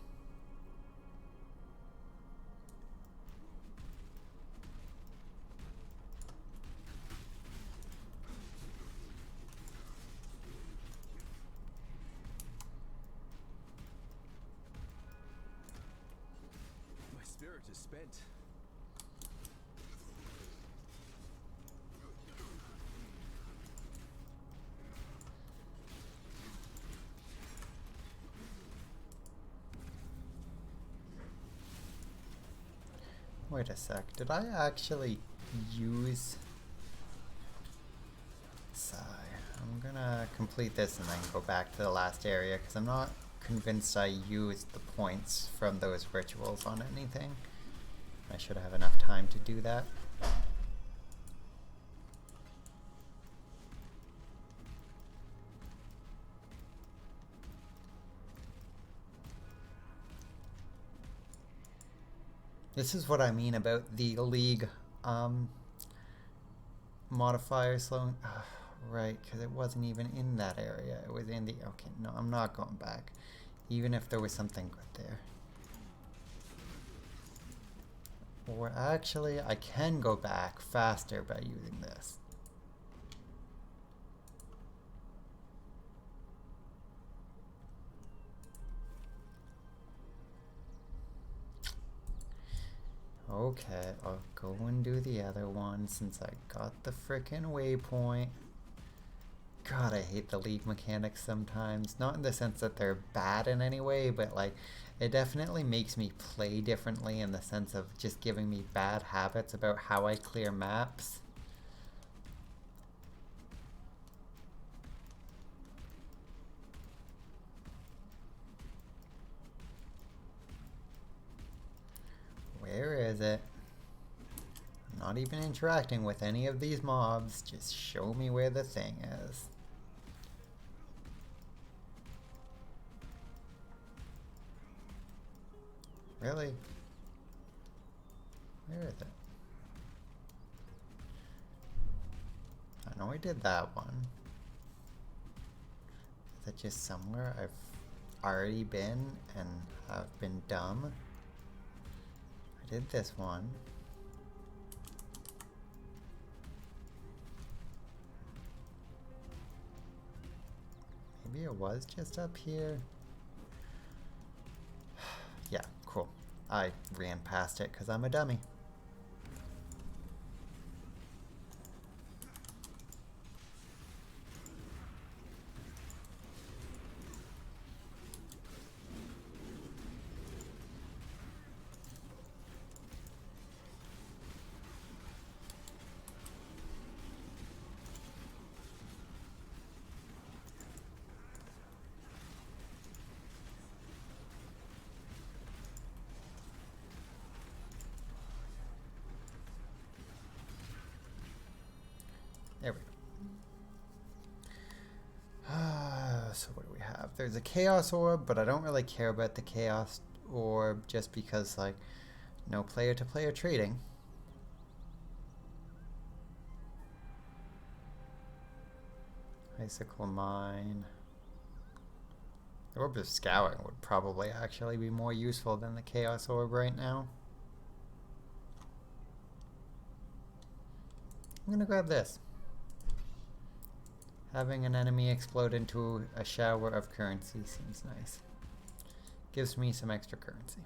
spirit is spent. Wait a sec, did I actually use Sigh? I'm gonna complete this and then go back to the last area because I'm not convinced I used the points from those rituals on anything. I should have enough time to do that. This is what I mean about the League modifier slowing. Right, because it wasn't even in that area. It was in the... Okay, no, I'm not going back. Even if there was something good there. Or actually, I can go back faster by using this. Okay, I'll go and do the other one since I got the frickin' waypoint. God, I hate the League mechanics sometimes. Not in the sense that they're bad in any way, but like, it definitely makes me play differently in the sense of just giving me bad habits about how I clear maps. Where is it? I'm not even interacting with any of these mobs. Just show me where the thing is. Really? Where is it? I know I did that one. Is it just somewhere I've already been and have been dumb? I did this one. Maybe it was just up here. Yeah, cool. I ran past it because I'm a dummy. There we go. So what do we have? There's a Chaos Orb, but I don't really care about the Chaos Orb just because, like, no player-to-player trading. Icicle Mine. The Orb of Scouring would probably actually be more useful than the Chaos Orb right now. I'm gonna grab this. Having an enemy explode into a shower of currency seems nice. Gives me some extra currency.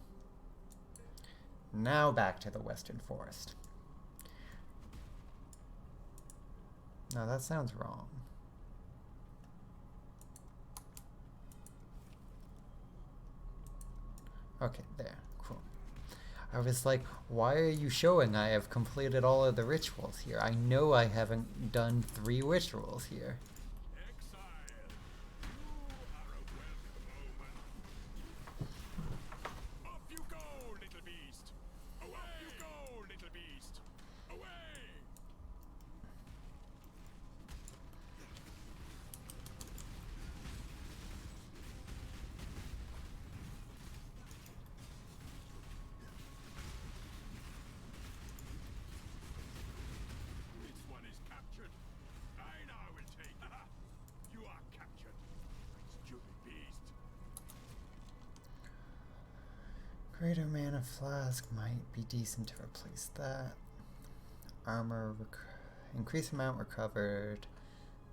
Now back to the Western Forest. No, that sounds wrong. Okay, there. Cool. I was like, why are you showing I have completed all of the rituals here? I know I haven't done 3 rituals here. Exile, you are a welcome omen. Off you go, little beast. Away. Off you go, little beast. Away. This one is captured. I now will take it. You are captured. Stupid beast. Greater Mana Flask might be decent to replace that. Armor, increase amount recovered,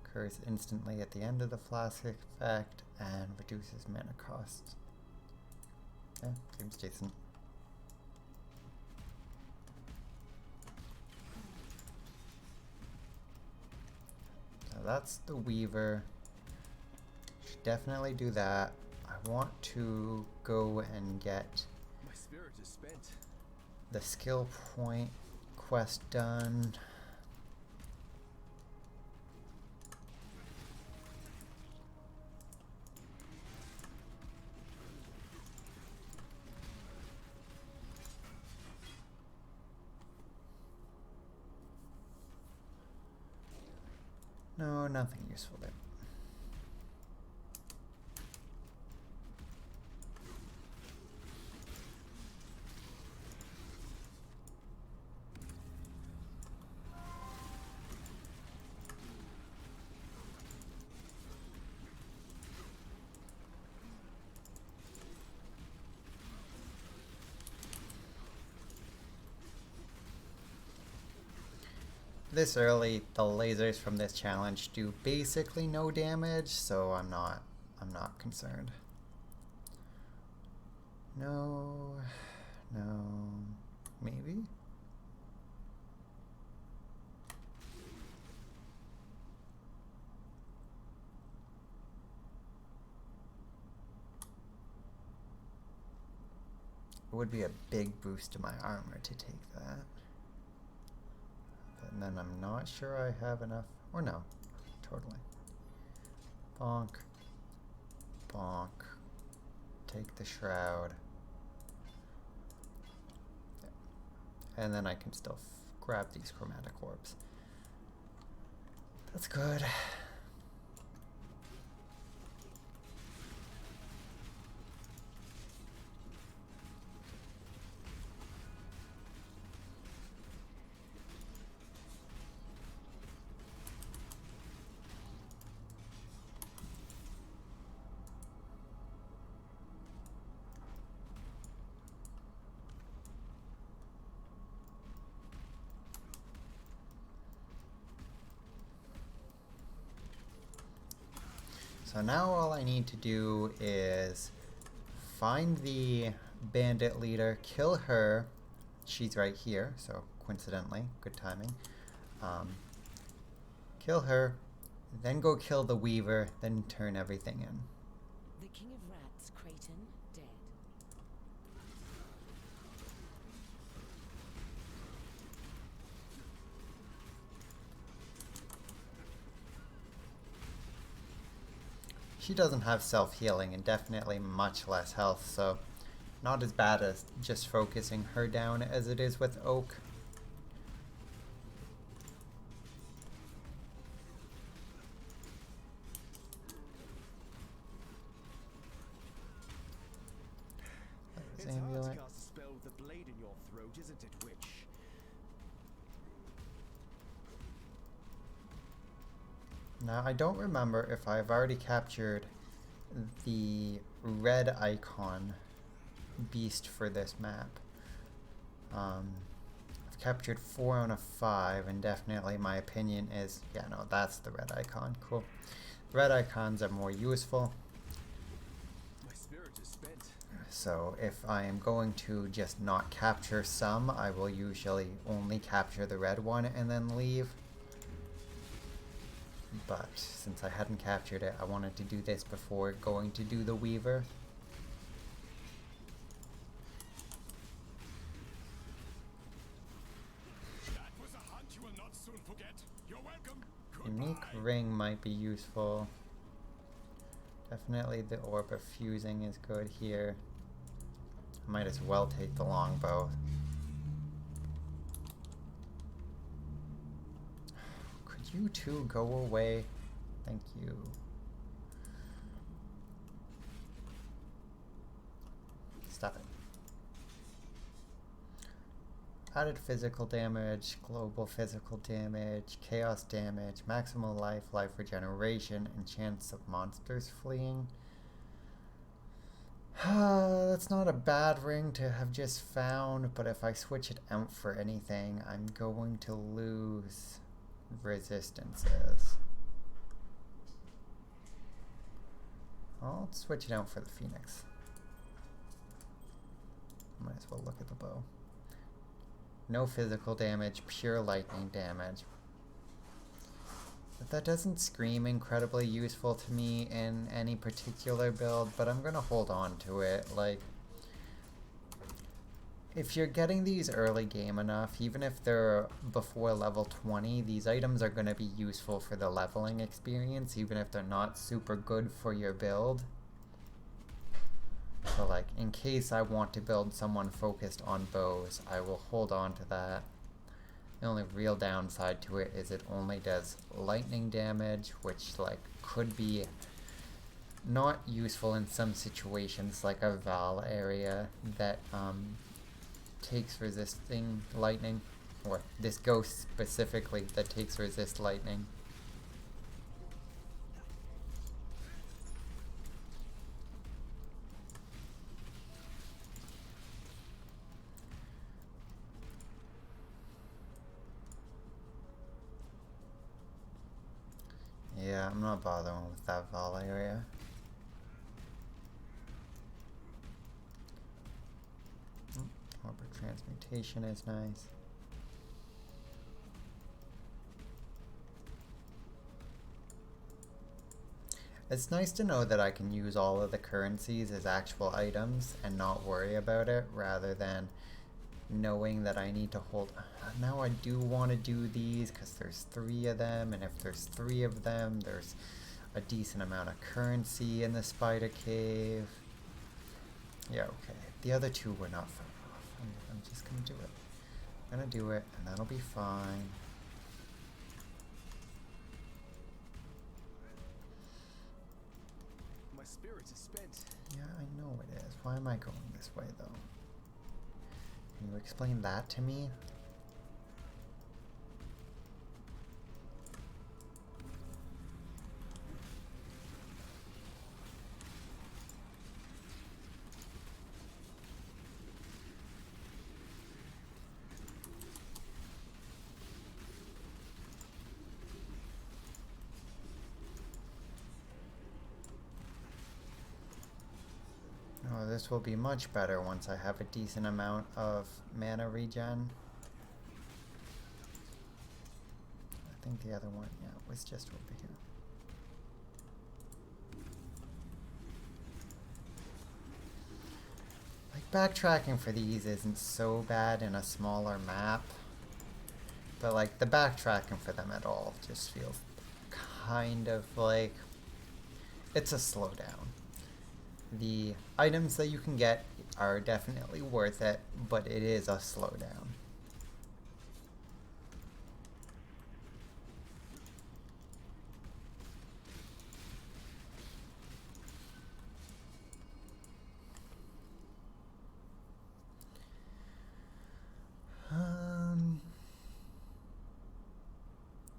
occurs instantly at the end of the flask effect, and reduces mana cost. Yeah, seems decent. So that's the Weaver. Should definitely do that. I want to go and get My spirit is spent. the skill point quest done. No, nothing useful there. This early, the lasers from this challenge do basically no damage, so I'm not concerned. No, no, maybe? It would be a big boost to my armor to take that. And then I'm not sure I have enough, or no, totally. Bonk, bonk, take the shroud. And then I can still grab these chromatic orbs. That's good. So now all I need to do is find the bandit leader, kill her. She's right here, so coincidentally, good timing. Kill her, then go kill the Weaver, then turn everything in. The King of Rats, Creighton, dead. She doesn't have self-healing and definitely much less health, so not as bad as just focusing her down as it is with Oak. It's hard to cast a spell with a blade in your throat, isn't it, witch? Now, I don't remember if I've already captured the red icon beast for this map. I've captured 4 out of 5, and definitely my opinion is, yeah, no, that's the red icon. Cool. Red icons are more useful. My spirit is spent. So if I am going to just not capture some, I will usually only capture the red one and then leave. But since I hadn't captured it, I wanted to do this before going to do the Weaver. That was a hunt you will not soon forget. You're welcome. Unique Goodbye. ring might be useful. Definitely the orb of fusing is good here. I might as well take the longbow. Could you two go away? Thank you. Stop it. Added physical damage, global physical damage, chaos damage, maximal life, life regeneration, and chance of monsters fleeing. That's not a bad ring to have just found, but if I switch it out for anything, I'm going to lose resistances. I'll switch it out for the Phoenix. Might as well look at the bow. No physical damage, pure lightning damage. But that doesn't scream incredibly useful to me in any particular build, but I'm gonna hold on to it. Like, if you're getting these early game enough, even if they're before level 20, these items are gonna be useful for the leveling experience, even if they're not super good for your build. So like, in case I want to build someone focused on bows, I will hold on to that. The only real downside to it is it only does lightning damage, which like could be not useful in some situations, like a Val area that takes resisting lightning, or this ghost specifically that takes resist lightning. Yeah, I'm not bothering with that Val area. Harbor transmutation is nice. It's nice to know that I can use all of the currencies as actual items and not worry about it, rather than knowing that I need to hold. Now I do want to do these because there's 3 of them, and if there's 3 of them, there's a decent amount of currency in the spider cave. Yeah, okay. The other 2 were not far off. I'm just gonna do it. I'm gonna do it, and that'll be fine. My spirit is spent. Yeah, I know it is. Why am I going this way, though? Can you explain that to me? Oh, this will be much better once I have a decent amount of mana regen. I think the other one, yeah, was just over here. Like, backtracking for these isn't so bad in a smaller map, but like the backtracking for them at all just feels kind of like it's a slowdown. The items that you can get are definitely worth it, but it is a slowdown.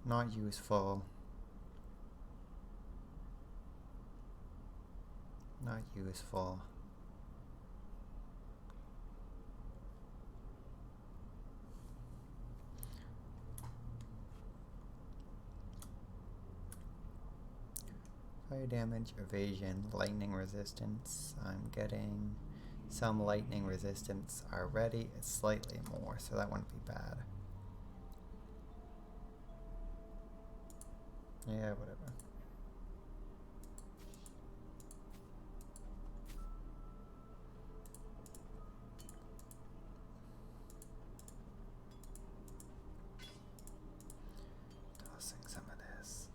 Not useful. Not useful. Fire damage, evasion, lightning resistance. I'm getting some lightning resistance already. It's slightly more, so that wouldn't be bad. Yeah, whatever. Tossing some of this.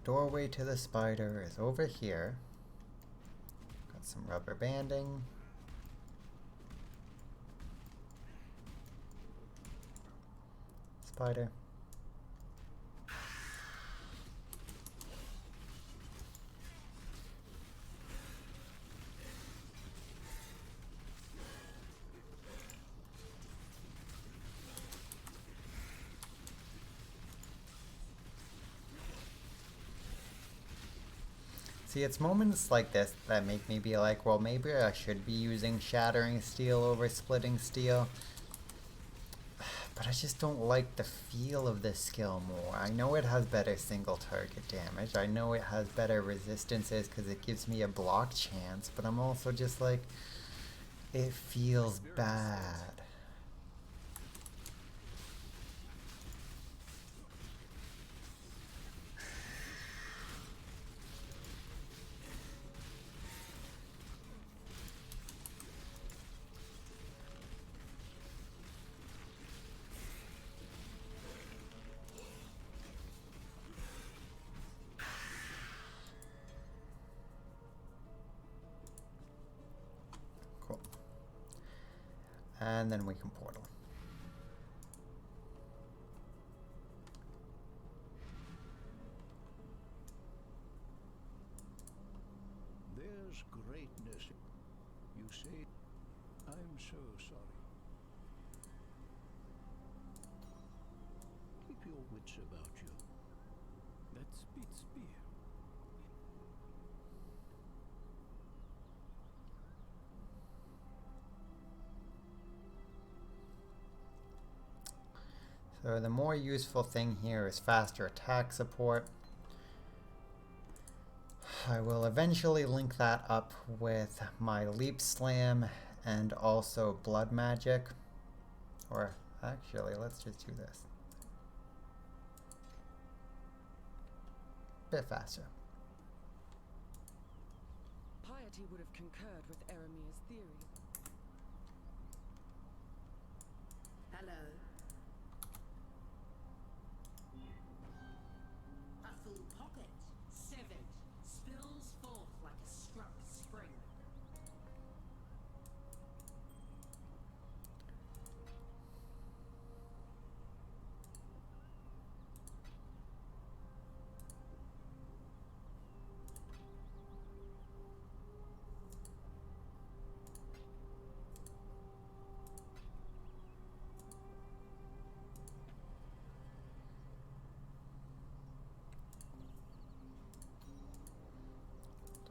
Doorway to the spider is over here. Got some rubber banding. Spider. See, it's moments like this that make me be like, well, maybe I should be using Shattering Steel over Splitting Steel. But I just don't like the feel of this skill more. I know it has better single target damage. I know it has better resistances because it gives me a block chance. But I'm also just like, it feels bad. Cool. And then we can portal. There's greatness. You say, I'm so sorry. Keep your wits about you. That's Pete Spear. So the more useful thing here is faster attack support. I will eventually link that up with my Leap Slam and also Blood Magic. Or actually, let's just do this. Bit faster. Piety would have concurred with Eramir's theory. Hello. A full pocket, severed, spills forth like a struck spring.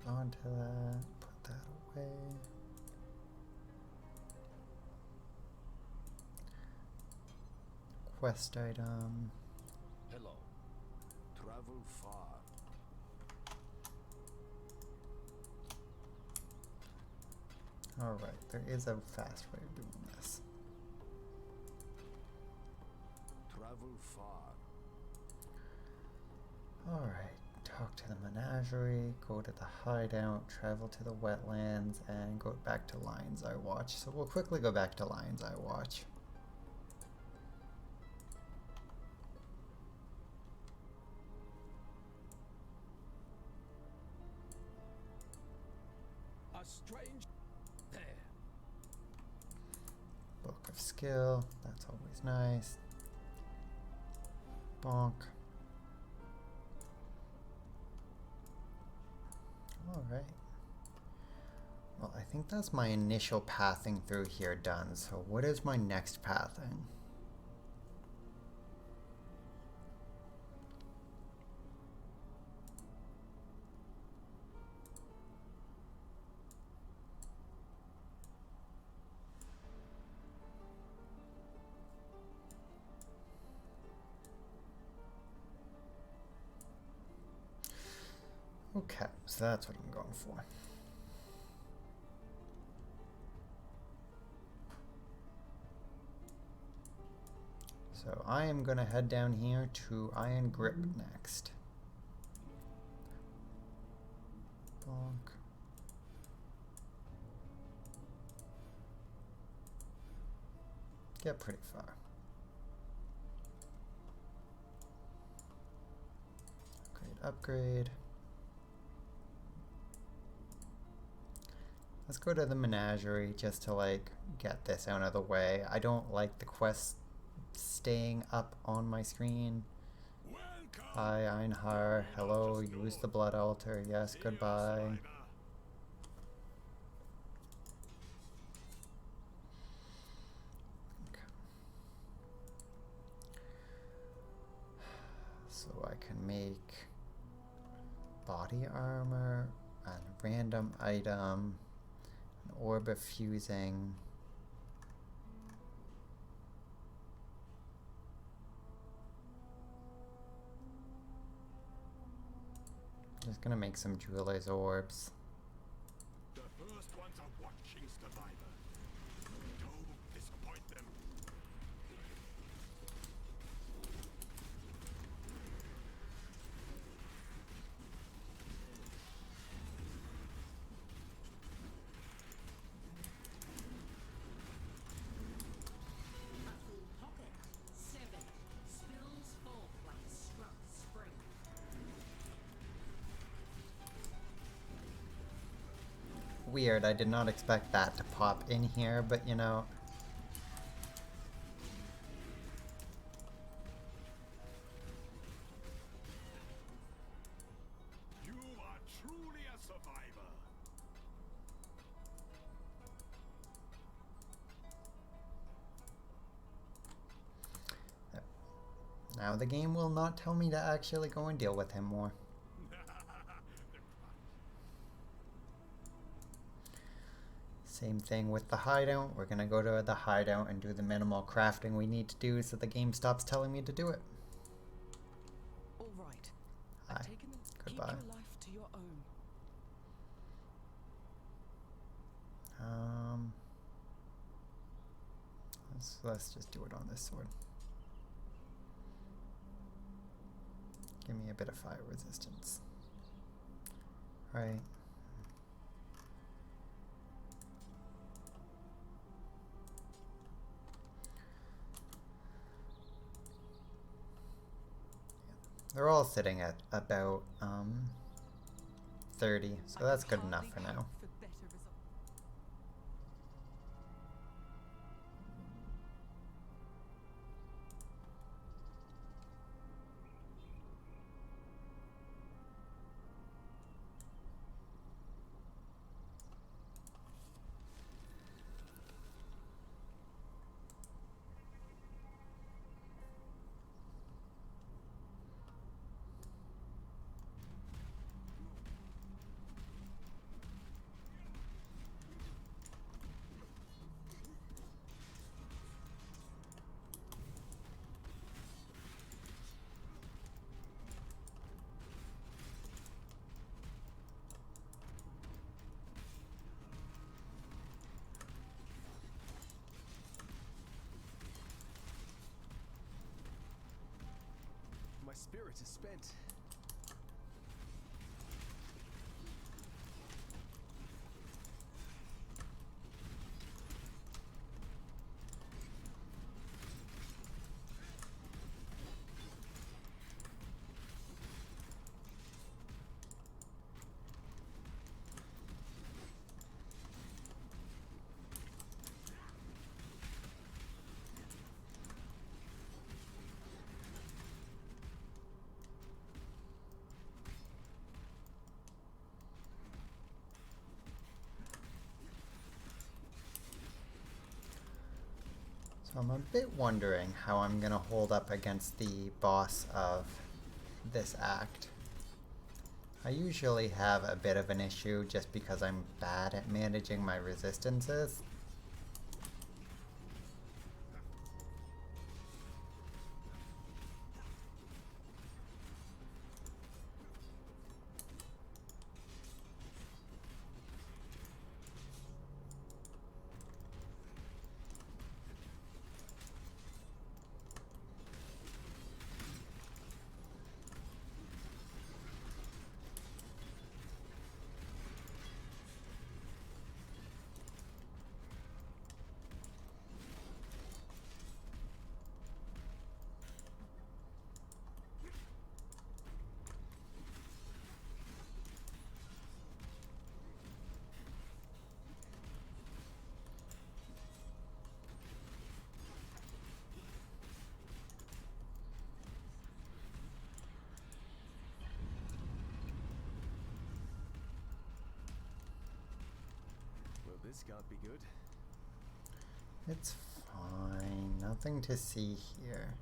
Onto that, put that away. Quest item. Hello. Travel far. Alright, there is a fast way of doing this. Travel far. Alright, talk to the menagerie, go to the hideout, travel to the wetlands, and go back to Lion's Eye Watch. So we'll quickly go back to Lion's Eye Watch. A strange. There. Book of Skill, that's always nice. Bonk. Alright. Well, I think that's my initial pathing through here done, so what is my next pathing? Okay, so that's what I'm going for. So I am going to head down here to Iron Grip next. Bonk. Get pretty far. Upgrade. Let's go to the menagerie just to like get this out of the way. I don't like the quest staying up on my screen. Welcome. Hi Einhar, hello, use the blood altar, yes, goodbye. Survivor. Okay. So I can make body armor, a random item, an orb of fusing. Just gonna make some jeweler's orbs. The first ones are watching Survivor. Don't disappoint them. A full pocket. 7. Spills forth like a struck spring. Weird, I did not expect that to pop in here, but you know. You are truly a survivor. Now the game will not tell me to actually go and deal with him more. Same thing with the hideout. We're gonna go to the hideout and do the minimal crafting we need to do so the game stops telling me to do it. All right. Hi. I've taken them. Goodbye. Keep your life to your own. Let's just do it on this sword. Give me a bit of fire resistance. Right. They're all sitting at about 30, so that's good enough for now. For better results. My spirit is spent. So I'm a bit wondering how I'm gonna hold up against the boss of this act. I usually have a bit of an issue just because I'm bad at managing my resistances. Well, this can't be good. It's fine, nothing to see here.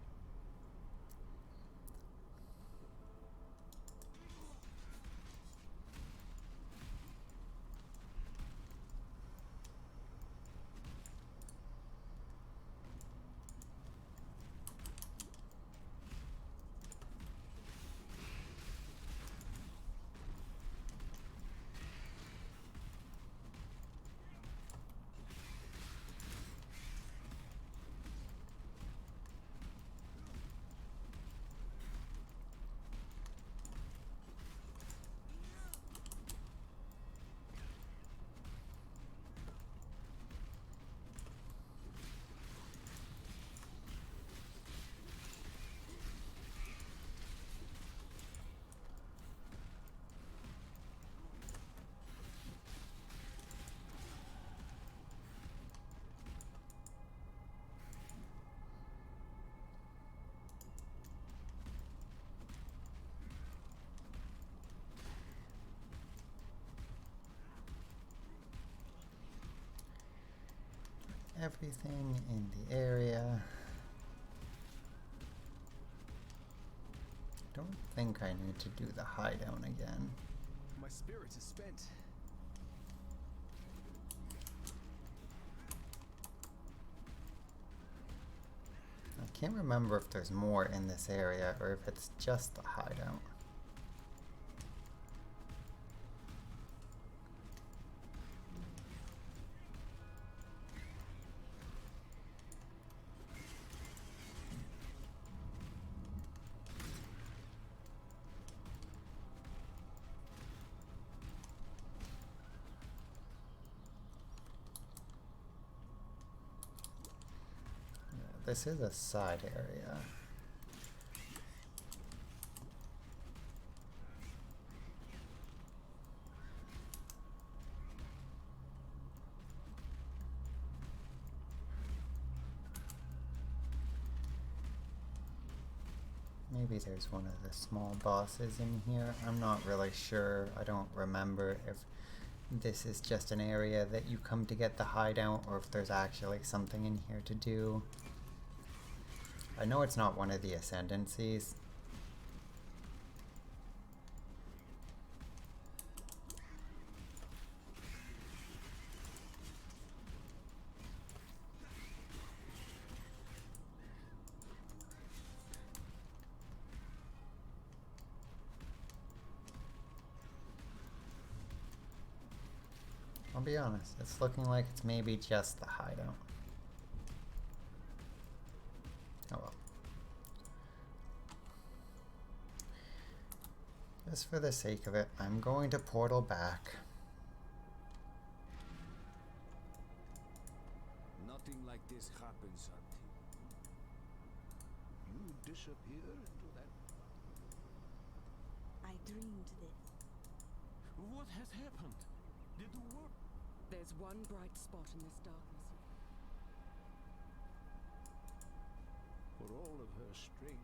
everything in the area. Don't think I need to do the hideout again. My spirit is spent. I can't remember if there's more in this area or if it's just the hideout. This is a side area. Maybe there's one of the small bosses in here. I'm not really sure. I don't remember if this is just an area that you come to get the hideout or if there's actually something in here to do. I know it's not one of the ascendancies. I'll be honest, it's looking like it's maybe just the hideout. Oh well. Just for the sake of it, I'm going to portal back. Nothing like this happens until You disappear into that. I dreamed this. What has happened? Did the world... There's one bright spot in this darkness. For all of her strange ways.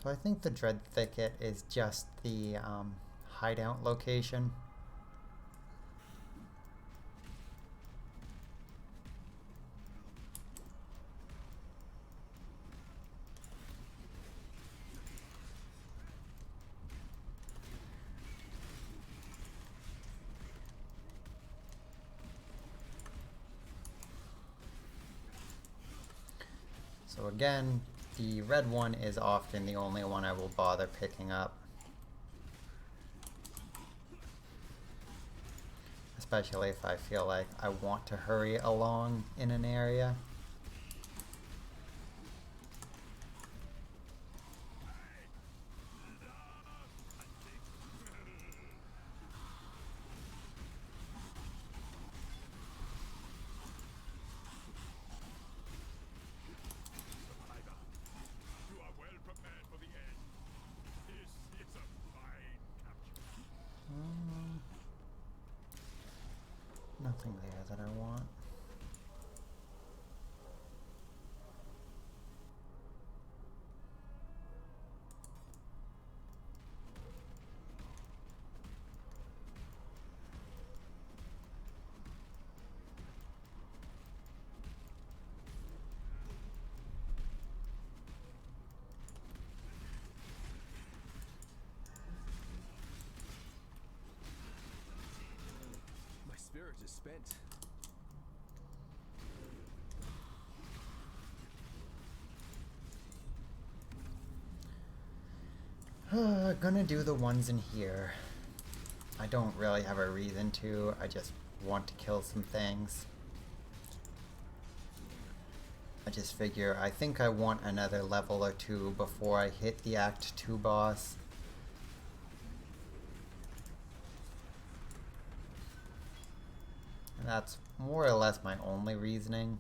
So I think the Dread Thicket is just the hideout location. So again, the red one is often the only one I will bother picking up. Especially if I feel like I want to hurry along in an area. You are well prepared for the end. This is a fine capture. Nothing there that I want. my spirit is spent. Gonna do the ones in here. I don't really have a reason to. I just want to kill some things. I just figure I think I want another level or two before I hit the Act 2 boss. And that's more or less my only reasoning.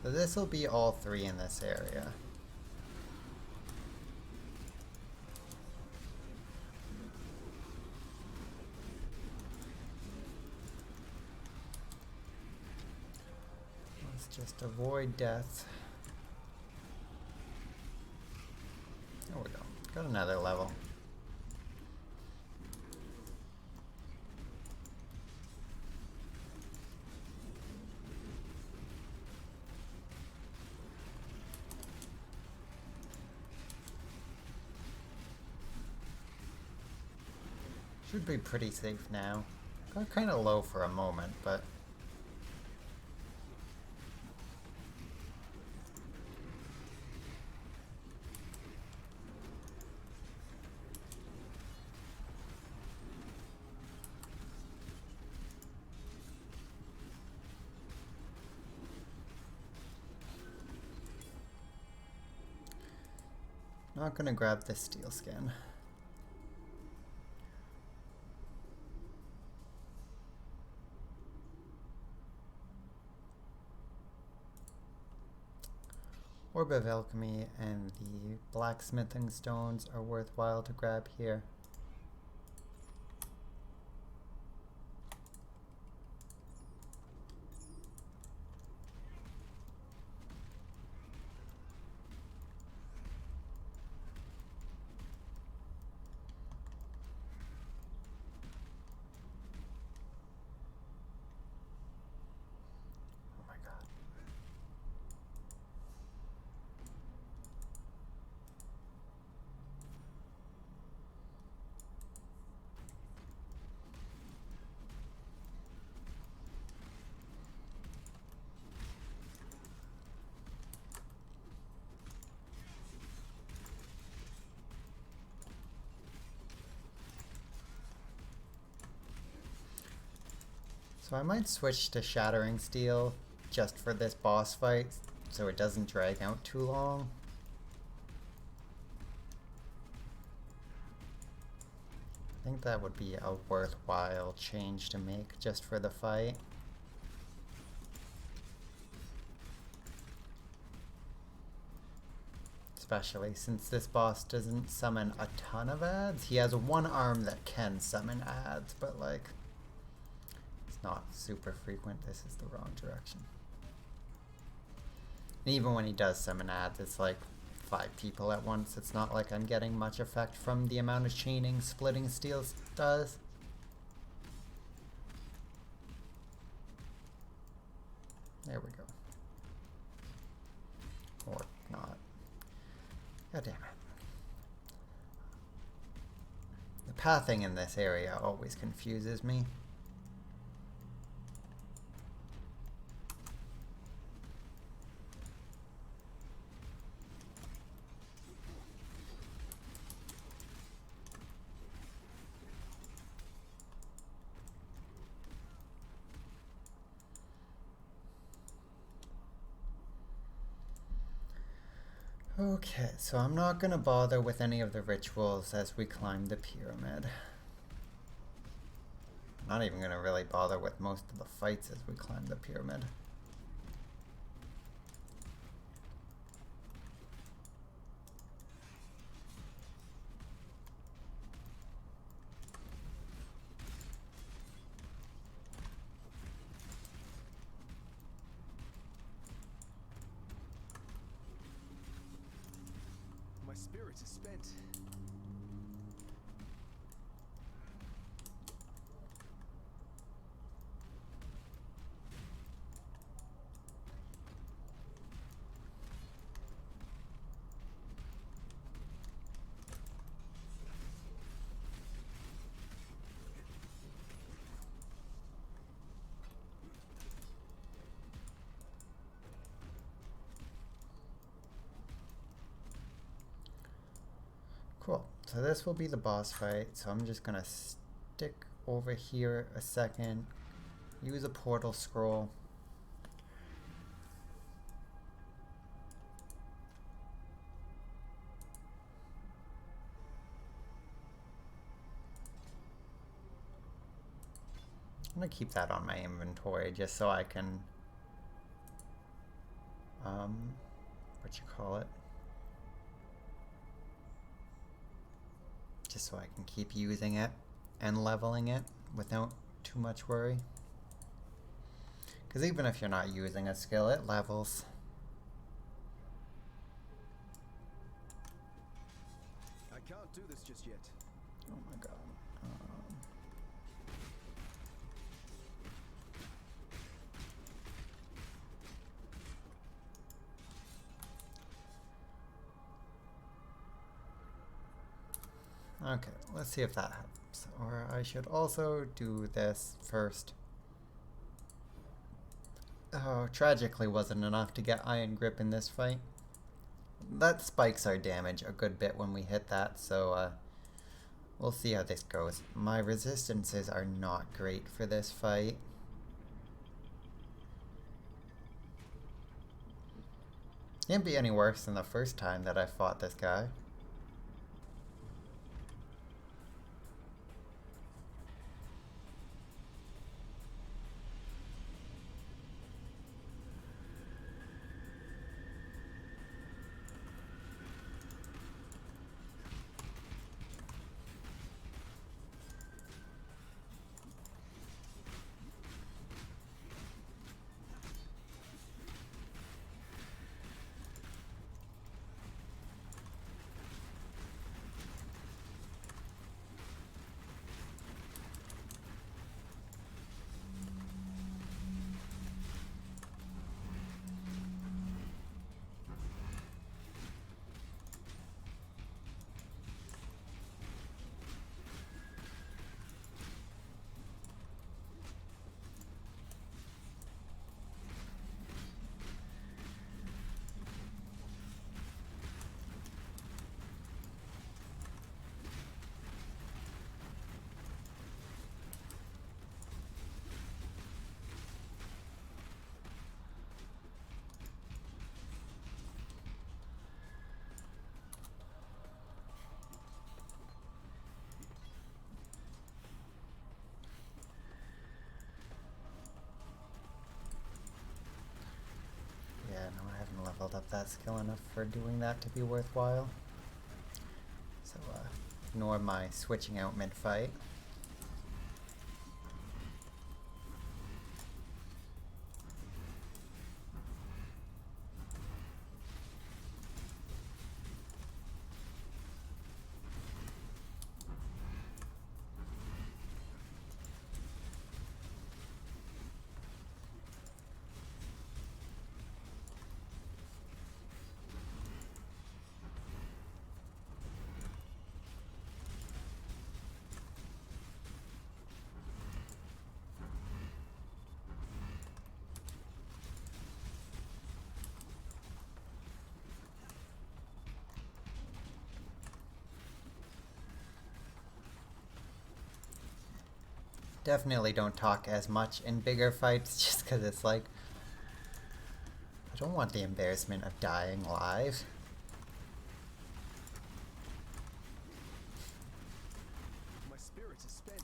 So this will be all 3 in this area. Let's just avoid death. There we go. Got another level. Should be pretty safe now. Got kind of low for a moment, but not gonna grab this steel skin. Orb of Alchemy and the blacksmithing stones are worthwhile to grab here. Oh my god. So I might switch to Shattering Steel just for this boss fight so it doesn't drag out too long. I think that would be a worthwhile change to make just for the fight. Especially since this boss doesn't summon a ton of ads. He has one arm that can summon ads, but like, it's not super frequent. This is the wrong direction. And even when he does summon ads, it's like 5 people at once. It's not like I'm getting much effect from the amount of chaining splitting steel does. There we go. Or not. God damn it. The pathing in this area always confuses me. Okay, so I'm not going to bother with any of the rituals as we climb the pyramid. I'm not even going to really bother with most of the fights as we climb the pyramid. My spirit is spent. Cool. So this will be the boss fight. So I'm just going to stick over here a second, use a portal scroll. I'm going to keep that on my inventory just so I can what you call it, just so I can keep using it and leveling it without too much worry. Because even if you're not using a skill, it levels. I can't do this just yet. Oh my god. Okay, let's see if that helps. Or I should also do this first. Oh, tragically wasn't enough to get Iron Grip in this fight. That spikes our damage a good bit when we hit that, so we'll see how this goes. My resistances are not great for this fight. Can't be any worse than the first time that I fought this guy. Yeah, no, I haven't leveled up that skill enough for doing that to be worthwhile. So, ignore my switching out mid-fight. Definitely don't talk as much in bigger fights just because it's like, I don't want the embarrassment of dying live. My spirit is spent.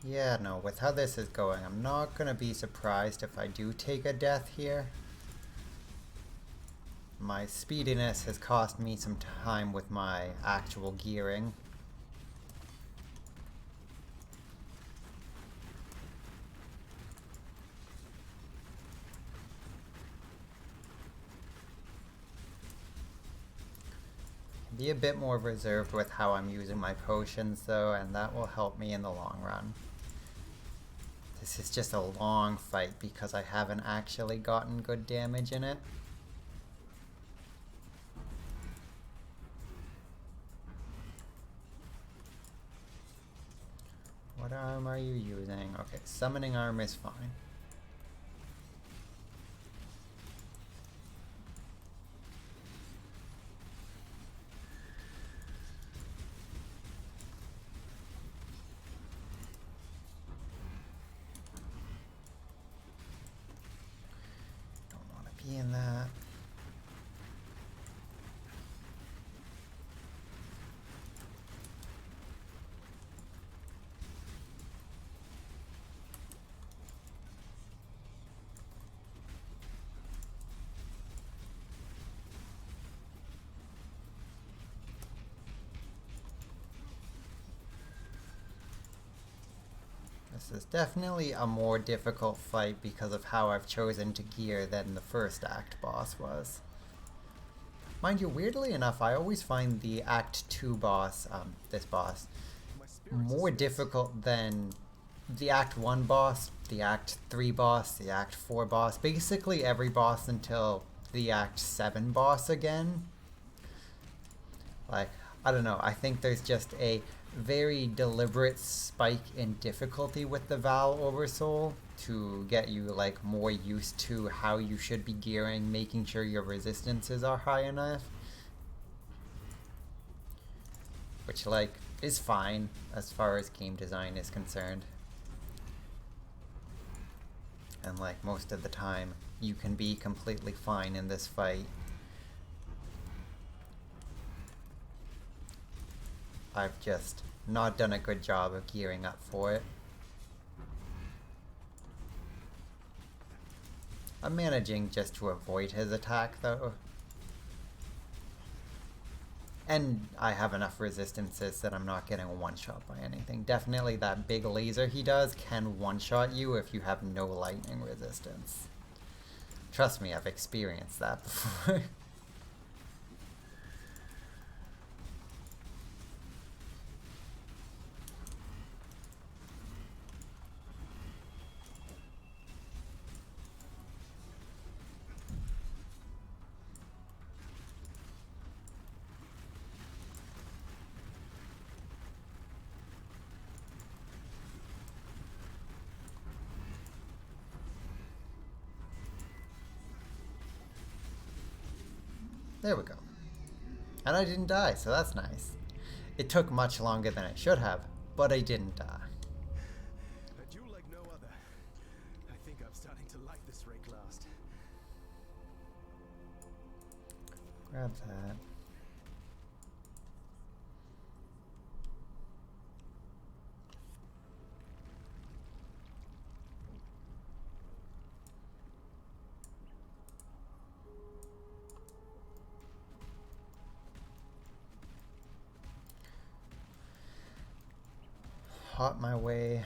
Yeah, no, with how this is going, I'm not gonna be surprised if I do take a death here. My speediness has cost me some time with my actual gearing. Be a bit more reserved with how I'm using my potions though, and that will help me in the long run. This is just a long fight because I haven't actually gotten good damage in it. What arm are you using? Okay, summoning arm is fine. Don't want to be in that. This is definitely a more difficult fight because of how I've chosen to gear than the first act boss was. Mind you, weirdly enough, I always find the Act 2 boss, this boss, more difficult than the Act 1 boss, the Act 3 boss, the Act 4 boss, basically every boss until the Act 7 boss again. Like, I don't know, I think there's just a very deliberate spike in difficulty with the Val Oversoul to get you like more used to how you should be gearing, making sure your resistances are high enough. Which like is fine as far as game design is concerned. And like most of the time you can be completely fine in this fight. I've just not done a good job of gearing up for it. I'm managing just to avoid his attack though. And I have enough resistances that I'm not getting one-shot by anything. Definitely that big laser he does can one-shot you if you have no lightning resistance. Trust me, I've experienced that before. There we go. And I didn't die, so that's nice. It took much longer than it should have, but I didn't die. A duel like no other. I think I'm starting to like this ray last. Grab that. Hop my way.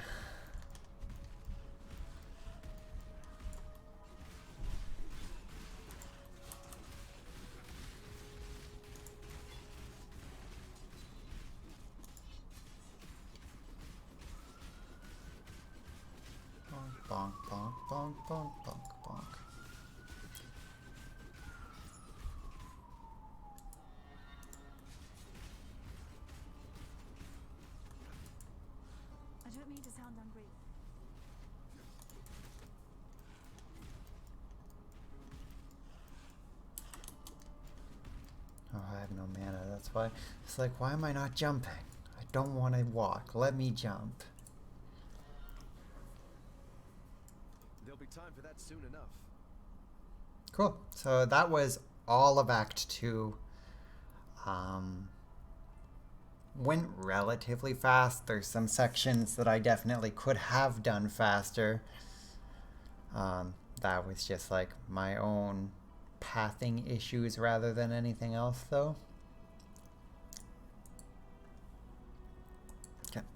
Bonk, bonk, bonk, bonk, bonk, bonk. I don't mean to sound ungrateful. Oh, I have no mana, that's why. It's like, why am I not jumping? I don't want to walk. Let me jump. There'll be time for that soon enough. Cool. So that was all of Act 2. went relatively fast. There's some sections that I definitely could have done faster. That was just like my own pathing issues rather than anything else, though. Okay.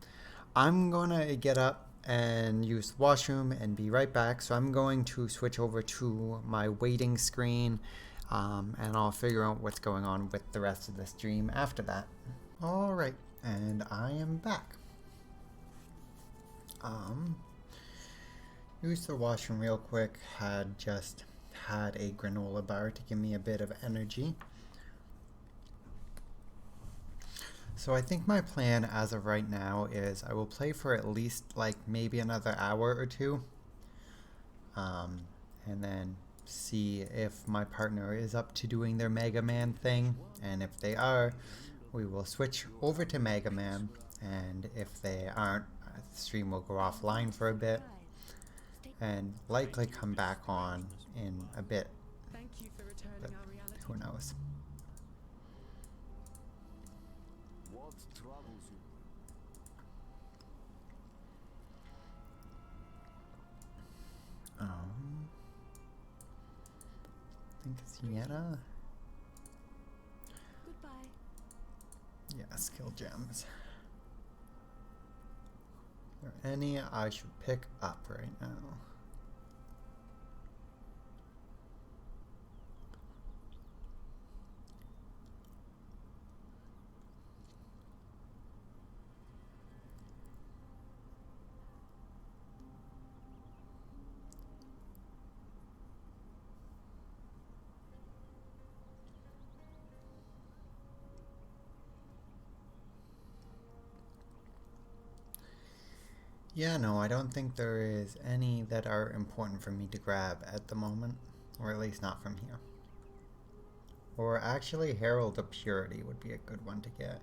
I'm gonna get up and use the washroom and be right back. So I'm going to switch over to my waiting screen, and I'll figure out what's going on with the rest of the stream after that. Alright, and I am back. Used the washroom real quick, had just had a granola bar to give me a bit of energy. So I think my plan as of right now is I will play for at least like maybe another hour or two, and then see if my partner is up to doing their Mega Man thing, and if they are, we will switch over to Mega Man, and if they aren't, the stream will go offline for a bit and likely come back on in a bit, Thank you for returning but our reality. who knows. What troubles you? I think Sienna. Goodbye. Yeah, skill gems. Are there any I should pick up right now? Yeah, no, I don't think there is any that are important for me to grab at the moment, or at least not from here. Or actually, Herald of Purity would be a good one to get.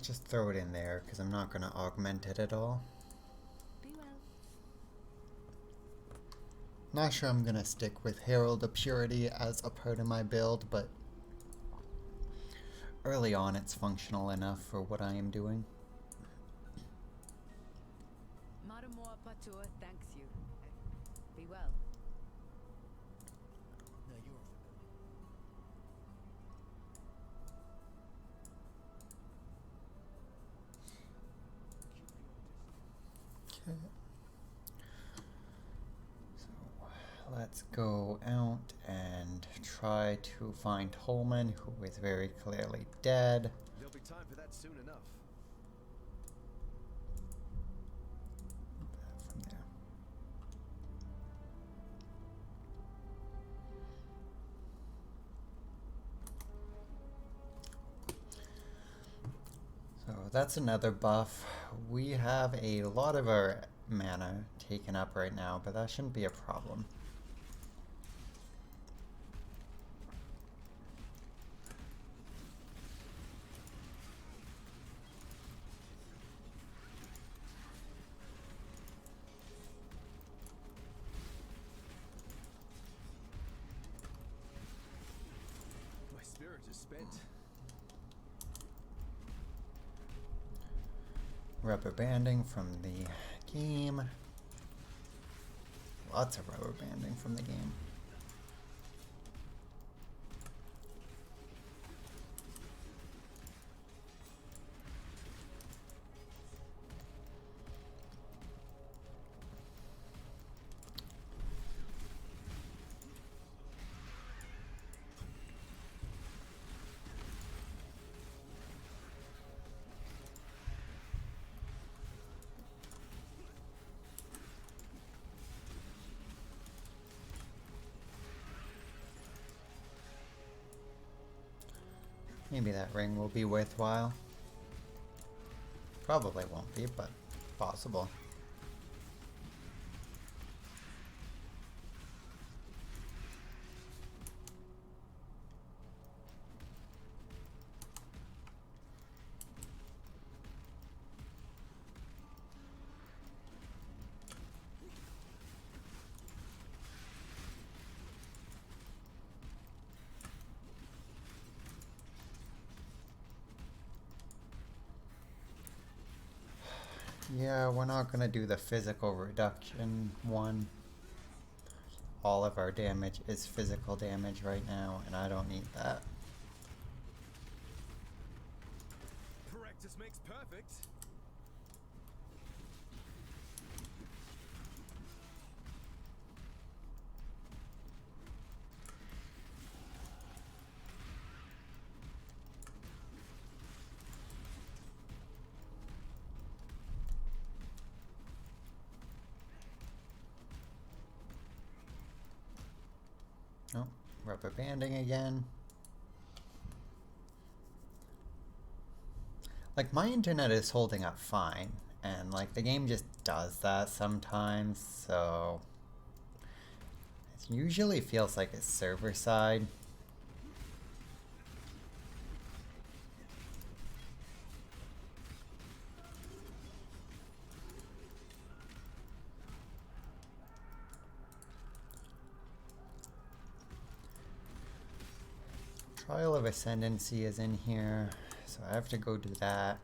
Just throw it in there, because I'm not going to augment it at all. Be well. Not sure I'm going to stick with Herald of Purity as a part of my build, but early on it's functional enough for what I am doing. Pt.2 thanks you. Be well. Now you're Okay. So let's go out and try to find Holman, who is very clearly dead. There'll be time for that soon enough. From there. So that's another buff. We have a lot of our mana taken up right now, but that shouldn't be a problem. My spirit is spent. Rubber banding from the game. Lots of rubber banding from the game. Maybe that ring will be worthwhile. Probably won't be, but possible. Yeah, we're not gonna do the physical reduction one. All of our damage is physical damage right now, and I don't need that. Practice makes perfect. Oh, rubber banding again. Like, my internet is holding up fine, and like the game just does that sometimes, so it usually feels like it's server side. Trial of Ascendancy is in here, so I have to go do that.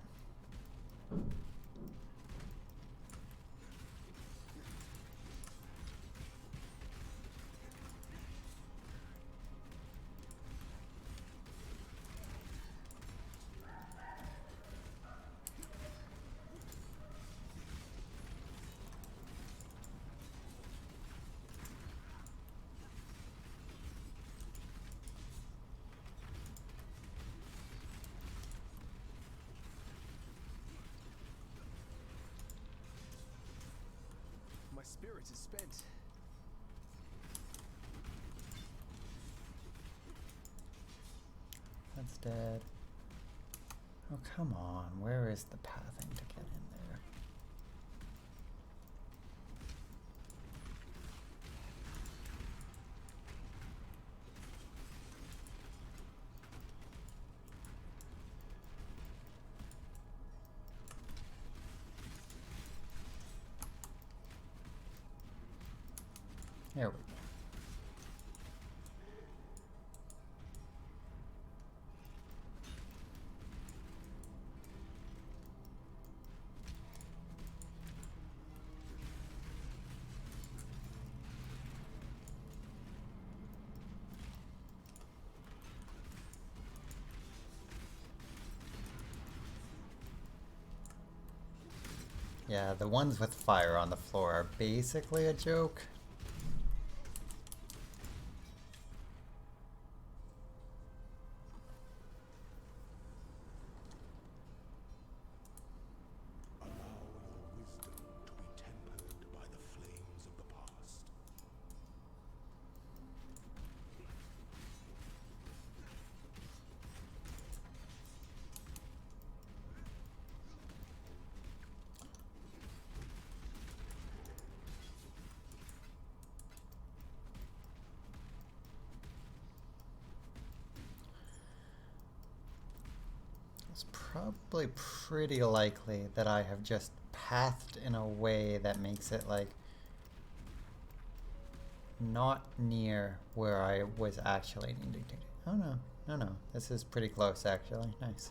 My spirit is spent. That's dead. Oh, come on. Where is the pathing to get in there? There we go. Yeah, the ones with fire on the floor are basically a joke. Allow your wisdom to be tempered by the flames of the past. It's probably pretty likely that I have just pathed in a way that makes it like not near where I was actually needing to. Oh no, no. This is pretty close actually. Nice.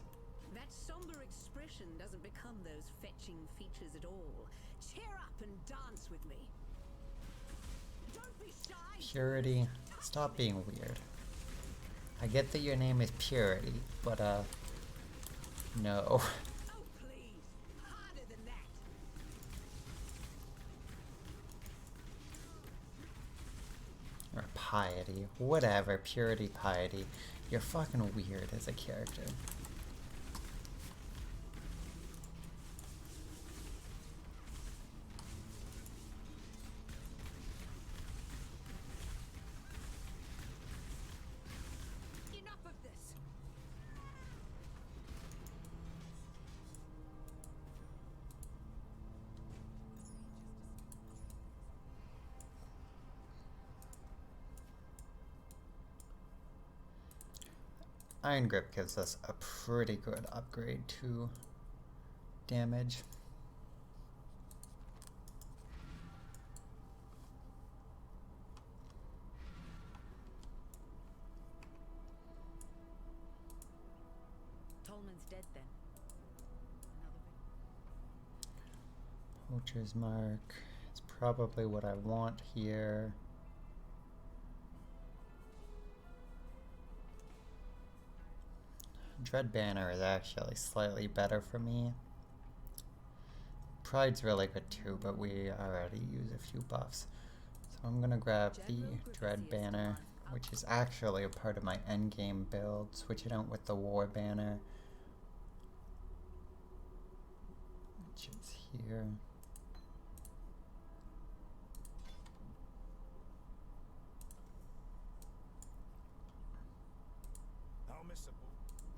That somber expression doesn't become those fetching features at all. Cheer up and dance with me. Don't be shy. Purity, stop being weird. I get that your name is Purity, but no. Oh, please. Harder than that. Or piety, whatever, purity, piety. You're fucking weird as a character. Enough of this. Iron Grip gives us a pretty good upgrade to damage. Tolman's dead then. Poacher's Mark. It's probably what I want here. Dread Banner is actually slightly better for me. Pride's really good too, but we already use a few buffs. So I'm gonna grab the Dread Banner, which is actually a part of my endgame build. Switch it out with the War Banner, which is here.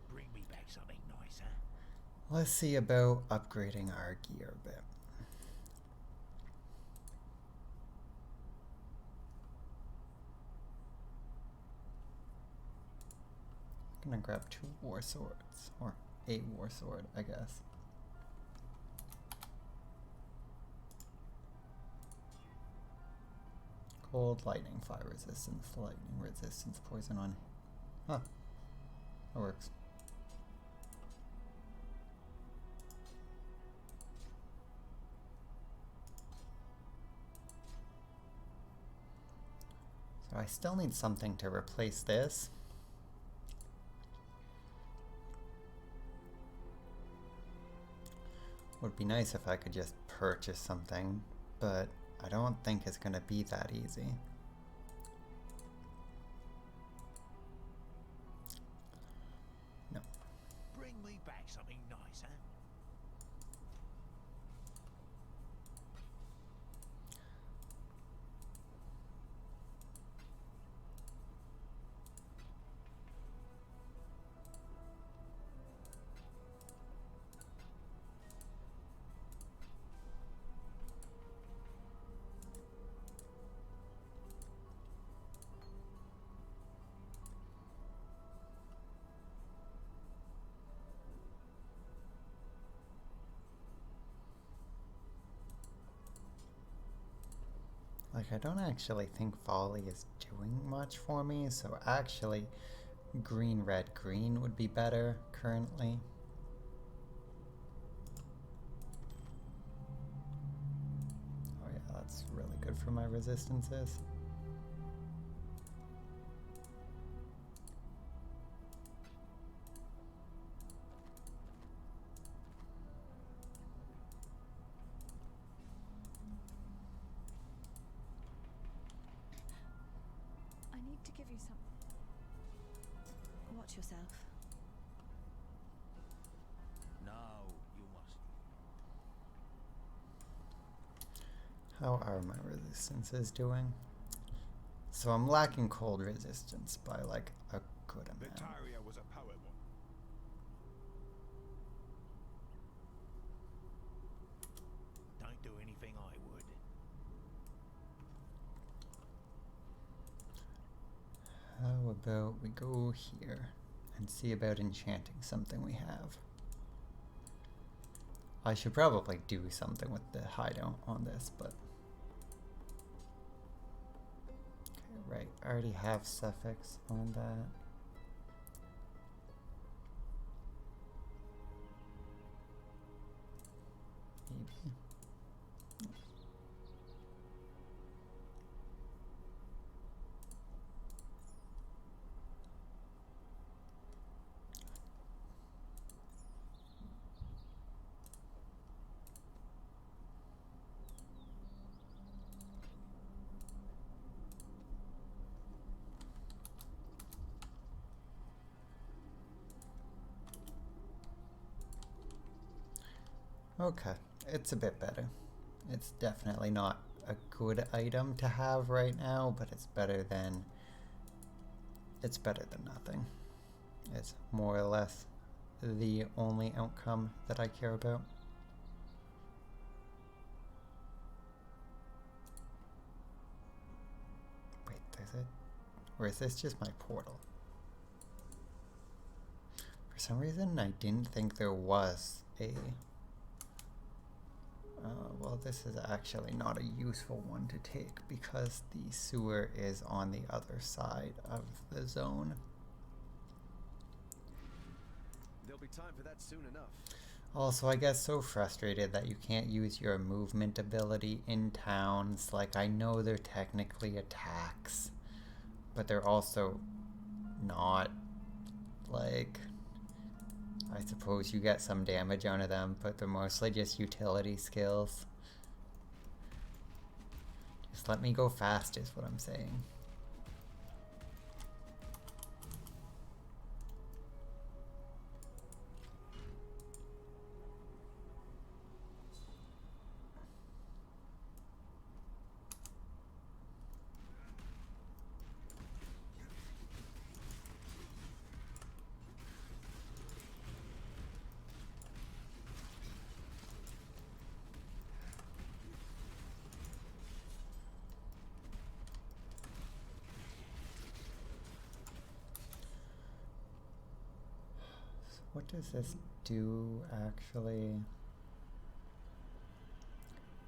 Bring me back something nice, huh? Let's see about upgrading our gear a bit. I'm gonna grab 2 war swords, or a war sword, I guess. Cold, lightning, fire resistance, lightning resistance, poison on. Huh. That works. So I still need something to replace this. Would be nice if I could just purchase something, but I don't think it's gonna be that easy. No. Bring me back something nice, huh? Like, I don't actually think volley is doing much for me, so actually green, red, green would be better currently. Oh yeah, that's really good for my resistances. I need to give you some. Watch yourself. No, you must. How are my resistances doing? So I'm lacking cold resistance by like a good amount. Vitaria was a poet one. Don't do anything I would. How about we go here and see about enchanting something we have. I should probably do something with the hideout on this, but okay, right, I already have suffix on that. Maybe. Okay, it's a bit better. It's definitely not a good item to have right now, but it's better than nothing. It's more or less the only outcome that I care about. Wait, there's it? Or is this just my portal? For some reason, I didn't think there was a... well, this is actually not a useful one to take because the sewer is on the other side of the zone. There'll be time for that soon enough. Also, I get so frustrated that you can't use your movement ability in towns. Like, I know they're technically attacks, but they're also not. Like, I suppose you get some damage out of them, but they're mostly just utility skills. Just let me go fast is what I'm saying. What does this do, actually?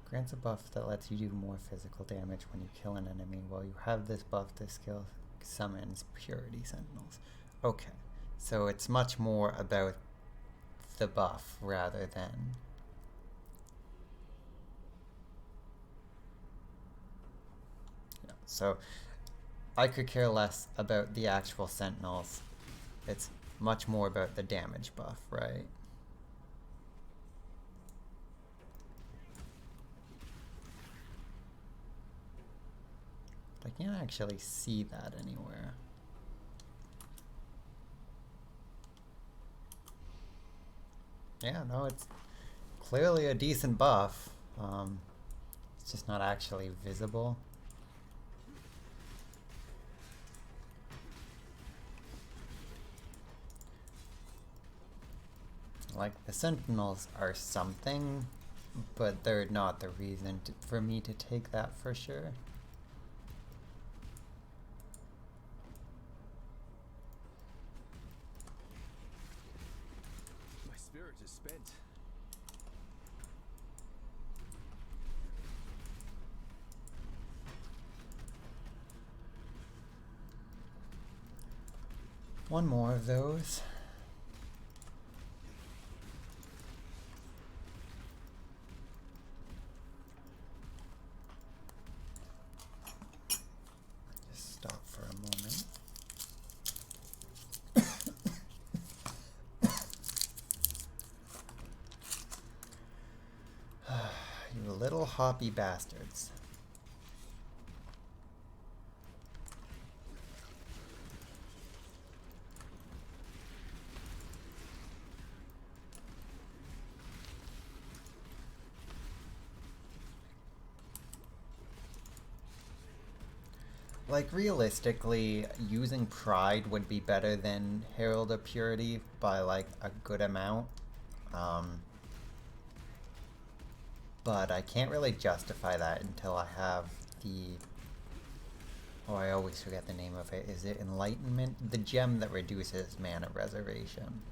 Grants a buff that lets you do more physical damage when you kill an enemy. While you have this buff, this skill summons Purity Sentinels. Okay, so it's much more about the buff rather than... Yeah, so I could care less about the actual Sentinels. It's much more about the damage buff, right? I can't actually see that anywhere. Yeah, no, it's clearly a decent buff. It's just not actually visible. Like, the Sentinels are something, but they're not the reason for me to take that for sure. My spirit is spent. One more of those. Just stop for a moment. You little hoppy bastards. Like, realistically, using Pride would be better than Herald of Purity by, like, a good amount. But I can't really justify that until I have the... Oh, I always forget the name of it. Is it Enlightenment? The gem that reduces mana reservation.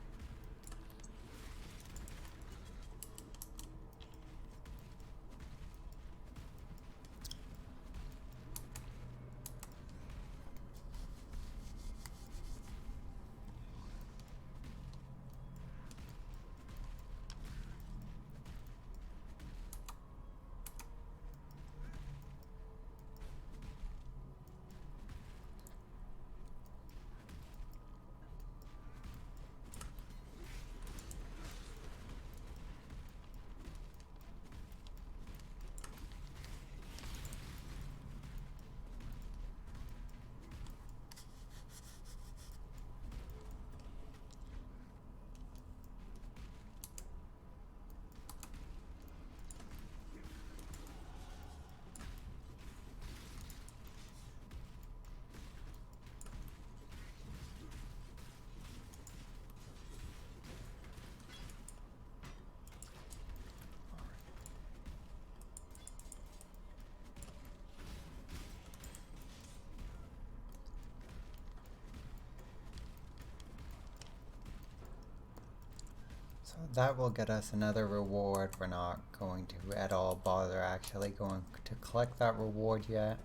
So that will get us another reward. We're not going to at all bother actually going to collect that reward yet.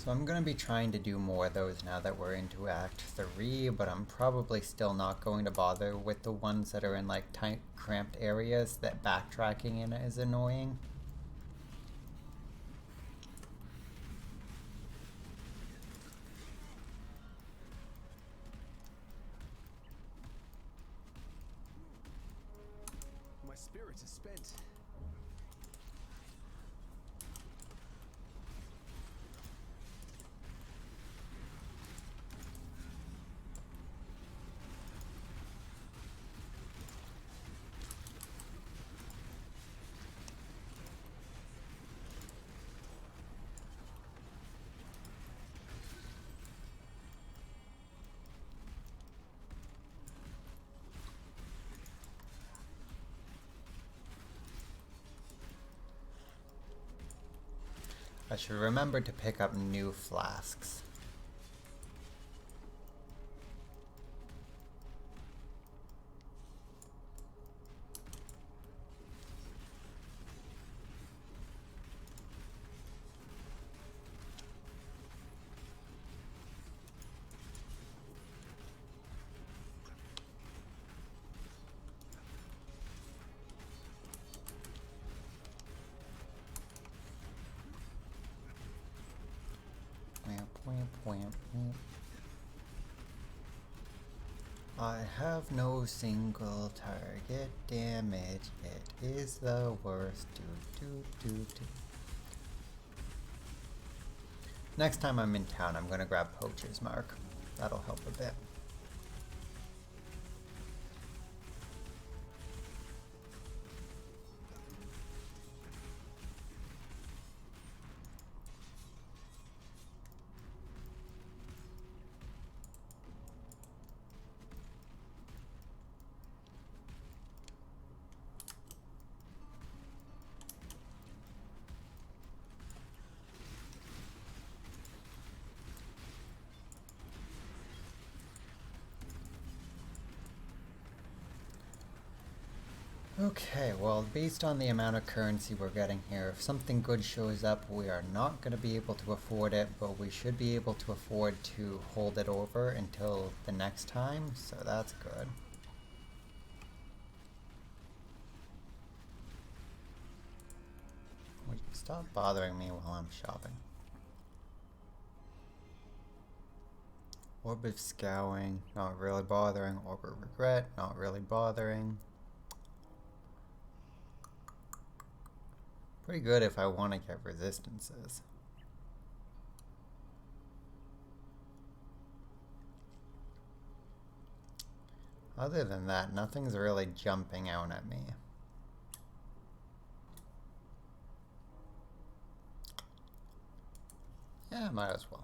So I'm going to be trying to do more of those now that we're into Act 3, but I'm probably still not going to bother with the ones that are in like tight, cramped areas that backtracking in is annoying. My spirit is spent. I should remember to pick up new flasks. I have no single target damage. It is the worst. Next time I'm in town, I'm gonna grab Poacher's Mark. That'll help a bit. Okay, well, based on the amount of currency we're getting here, if something good shows up, we are not going to be able to afford it, but we should be able to afford to hold it over until the next time, so that's good. Would you stop bothering me while I'm shopping? Orb of Scowling, not really bothering. Orb of Regret, not really bothering. Pretty good if I want to get resistances. Other than that, nothing's really jumping out at me. Yeah, might as well.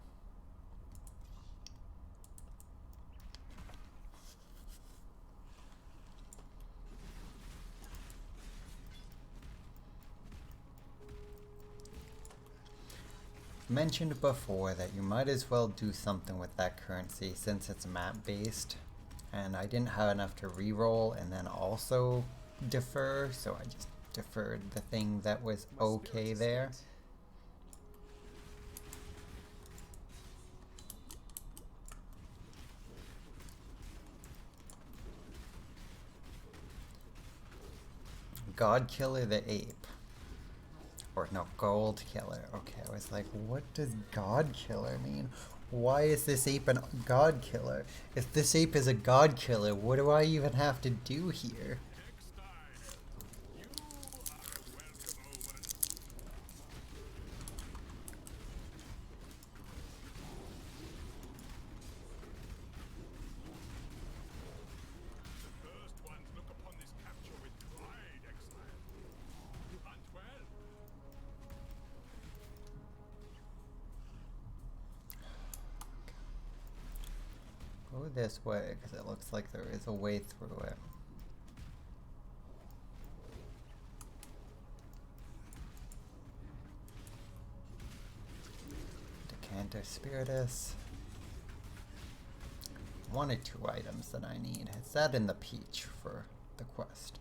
Mentioned before that you might as well do something with that currency since it's map based, and I didn't have enough to reroll and then also defer, so I just deferred the thing that was okay there. God Killer the Ape. Or no, Gold Killer. Okay, I was like, what does God Killer mean? Why is this ape a God Killer? If this ape is a God Killer, what do I even have to do here? First ones look upon this capture with pride, Exile. You hunt well. Go this way, because it looks like there is a way through it. Decanter Spiritus. One or two items that I need. It's that in the peach for the quest.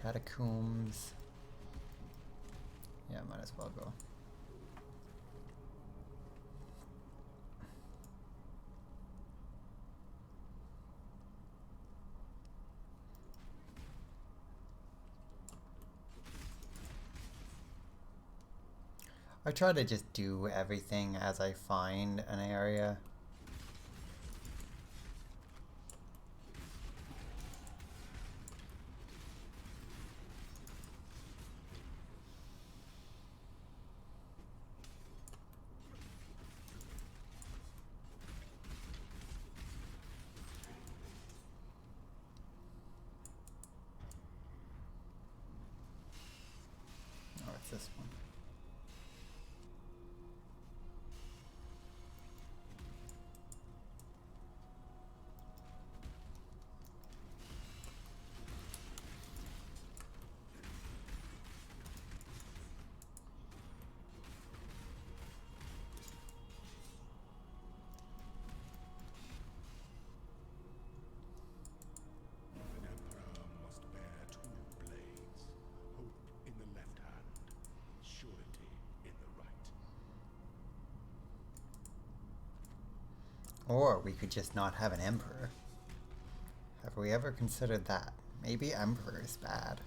Catacombs. Yeah, might as well go. I try to just do everything as I find an area. Oh, it's this one. An emperor must bear two blades, hope in the left hand, surety in the right. Or we could just not have an emperor. Have we ever considered that? Maybe emperor is bad.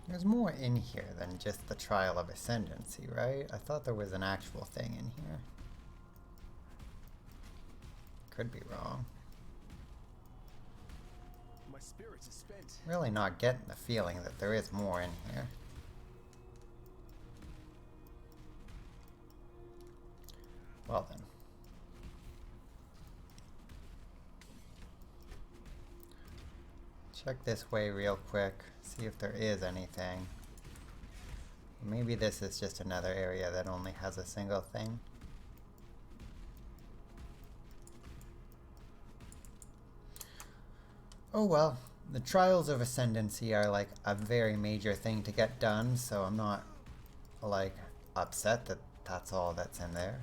There's more in here than just the trial of ascendancy, right? I thought there was an actual thing in here. Could be wrong. My spirits are spent. Really not getting the feeling that there is more in here. Well then. Check this way real quick, see if there is anything. Maybe this is just another area that only has a single thing. Oh well, the trials of ascendancy are like a very major thing to get done, so I'm not like upset that that's all that's in there.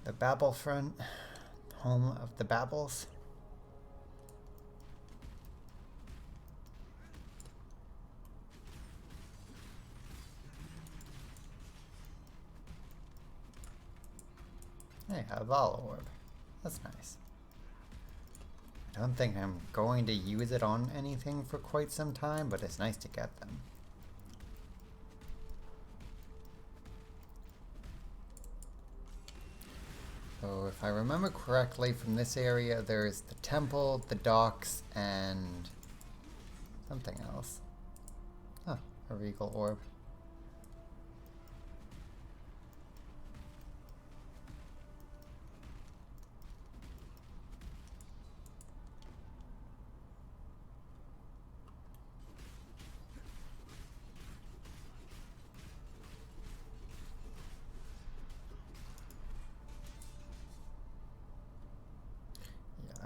The Babelfront, home of the Babels. Hey, a Val Orb. That's nice. I don't think I'm going to use it on anything for quite some time, but it's nice to get them. So if I remember correctly, from this area there's the temple, the docks, and something else. Oh, a regal orb.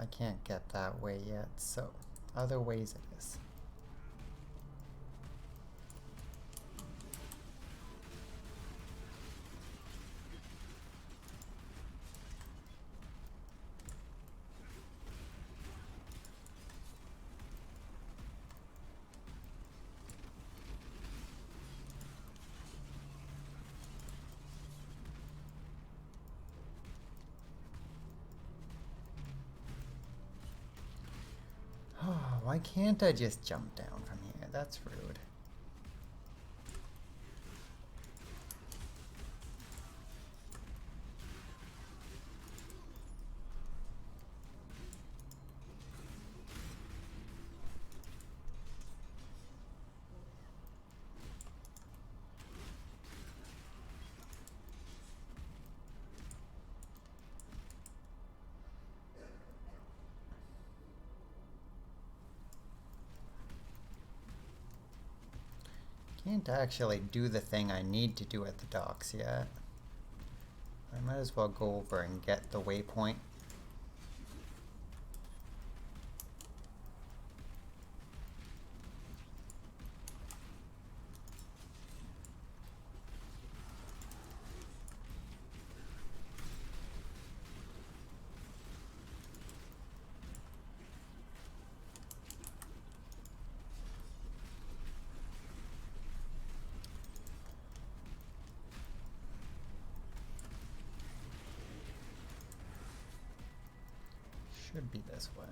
I can't get that way yet, so other ways it is. Why can't I just jump down from here? That's rude. Can't actually do the thing I need to do at the docks yet. I might as well go over and get the waypoint. Should be this way.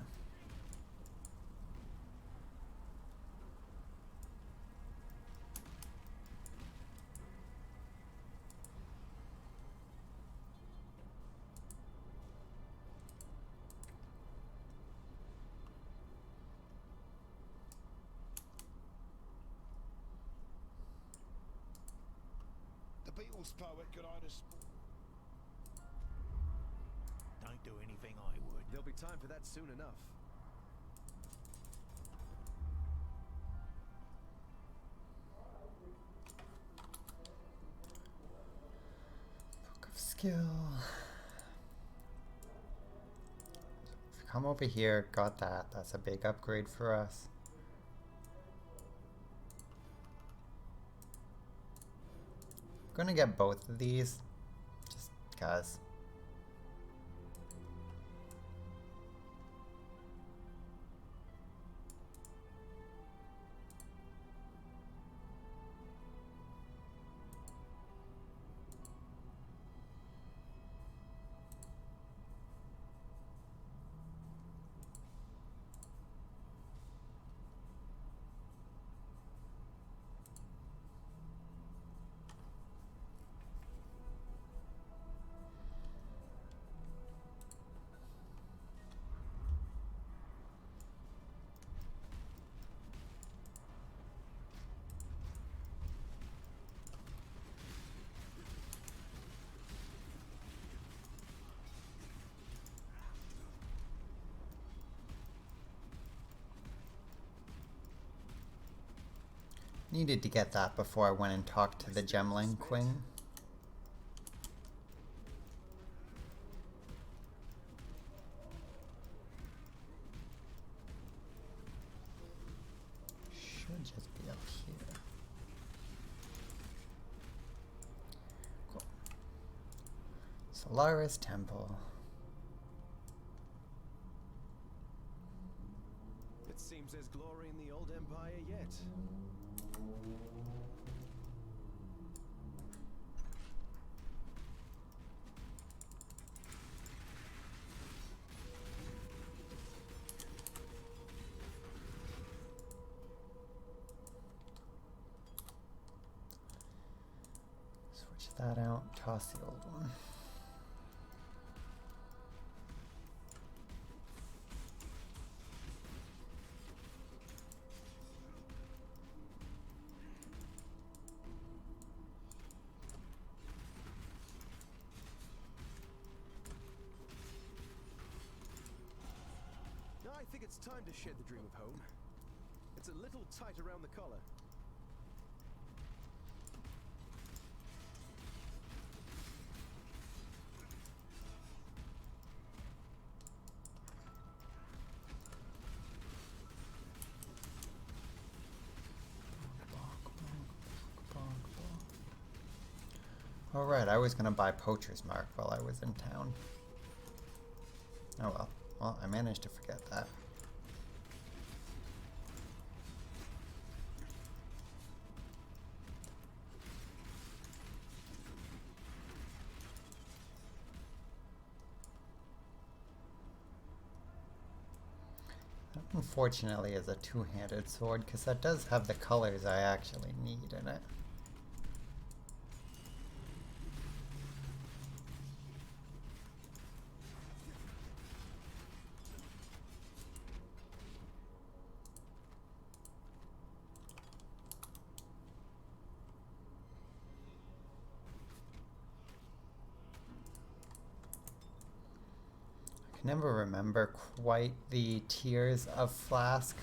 The Beatles poet could I just... Don't do anything I would. There'll be time for that soon enough. Book of Skill. Come over here, got that. That's a big upgrade for us. Gonna get both of these, just cause. Needed to get that before I went and talked to the Gemling Queen. Should just be up here. Cool. Solaris Temple. It seems there's glory in the old empire yet. Switch that out, toss the old one. I think it's time to shed the dream of home. It's a little tight around the collar. Alright, I was gonna buy Poacher's Mark while I was in town. Oh well. Well, I managed to forget that. That unfortunately is a two-handed sword, because that does have the colors I actually need in it. Never remember quite the tiers of Flask.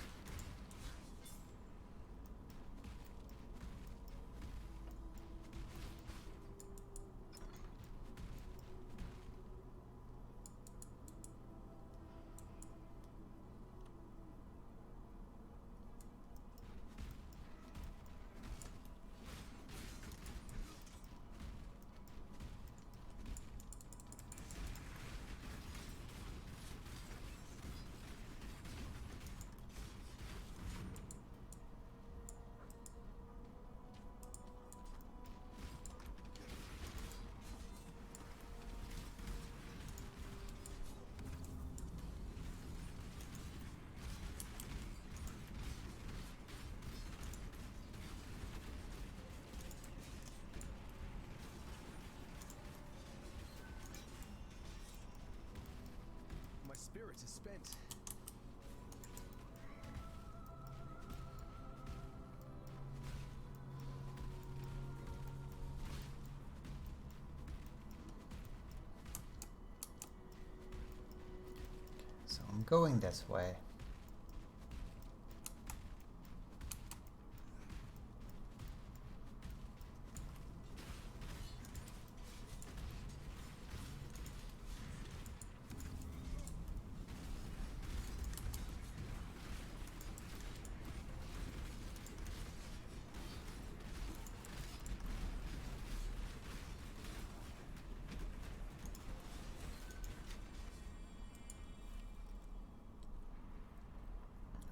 spirit is spent. So I'm going this way.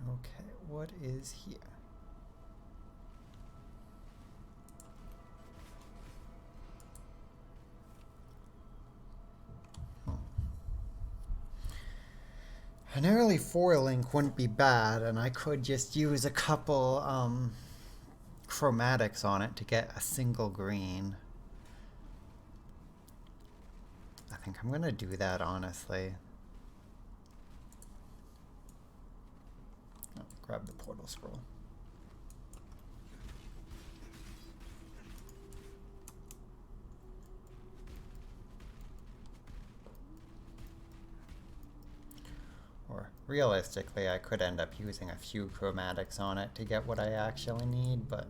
Okay, what is here? An early 4-link wouldn't be bad, and I could just use a couple chromatics on it to get a single green. I think I'm gonna do that, honestly. Oh, grab the portal scroll. Or realistically, I could end up using a few chromatics on it to get what I actually need, but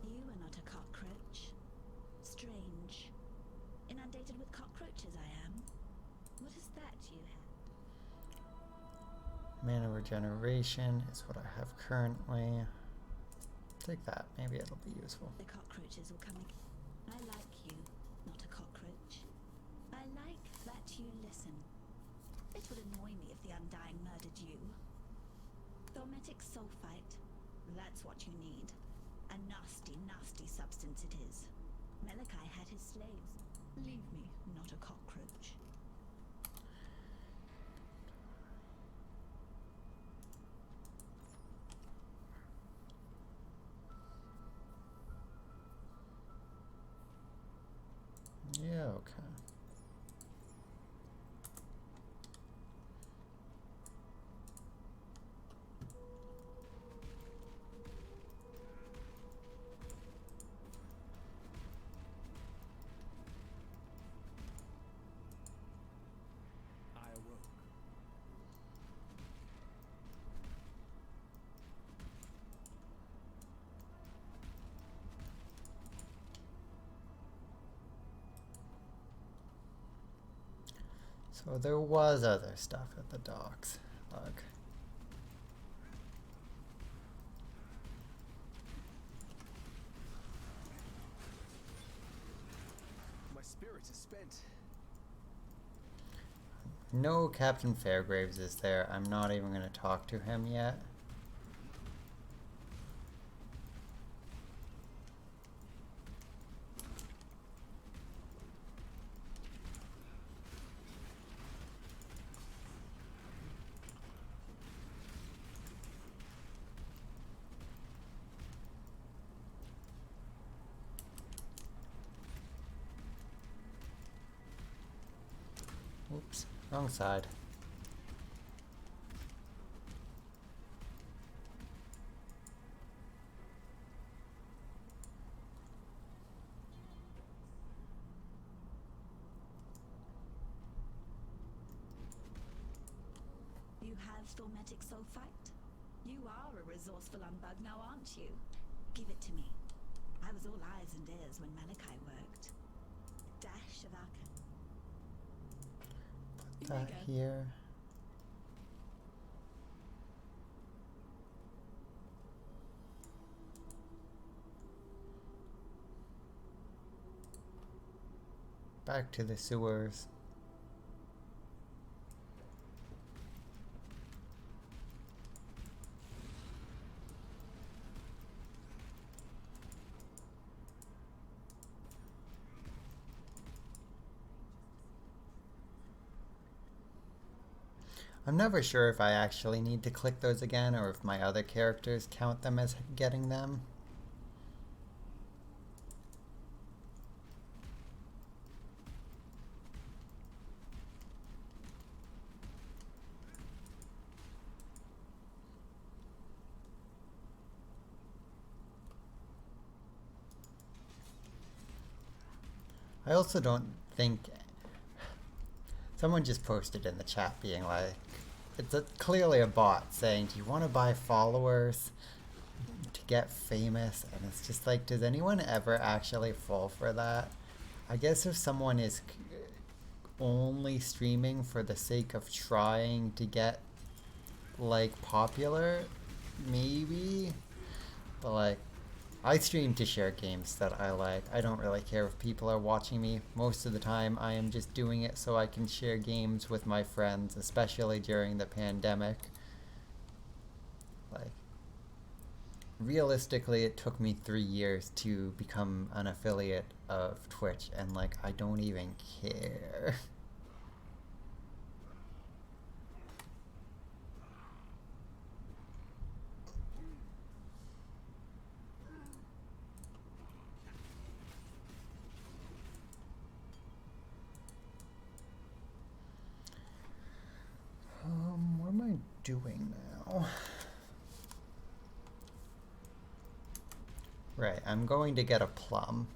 You are not a cockroach. Strange. Inundated with cockroaches I am. What is that you have? mana regeneration is what I have currently. Take that, maybe it'll be useful. The cockroaches will come again. I like you, not a cockroach. I like that you listen. It would annoy me if the Undying murdered you. Thaumatic sulfite. That's what you need. A nasty, nasty substance it is. Malachi had his slaves. Leave me, not a cockroach. Yeah, okay. I awoke. So there was other stuff at the docks. Look. My spirit is spent. No Captain Fairgraves is there. I'm not even going to talk to him yet. Oops, wrong side. You have thaumatic sulfite? You are a resourceful unbug now, aren't you? Give it to me. I was all eyes and ears when Malachi worked. Dash of Arcan. Put that here. Back to the sewers. I'm never sure if I actually need to click those again or if my other characters count them as getting them. I also don't think... Someone just posted in the chat being like, it's clearly a bot saying, do you want to buy followers to get famous? And it's just like, does anyone ever actually fall for that? I guess if someone is only streaming for the sake of trying to get, like, popular, maybe? But, like, I stream to share games that I like. I don't really care if people are watching me. Most of the time, I am just doing it so I can share games with my friends, especially during the pandemic. Like, realistically, it took me 3 years to become an affiliate of Twitch, and, like, I don't even care. What am I doing now? Right, I'm going to get a plum.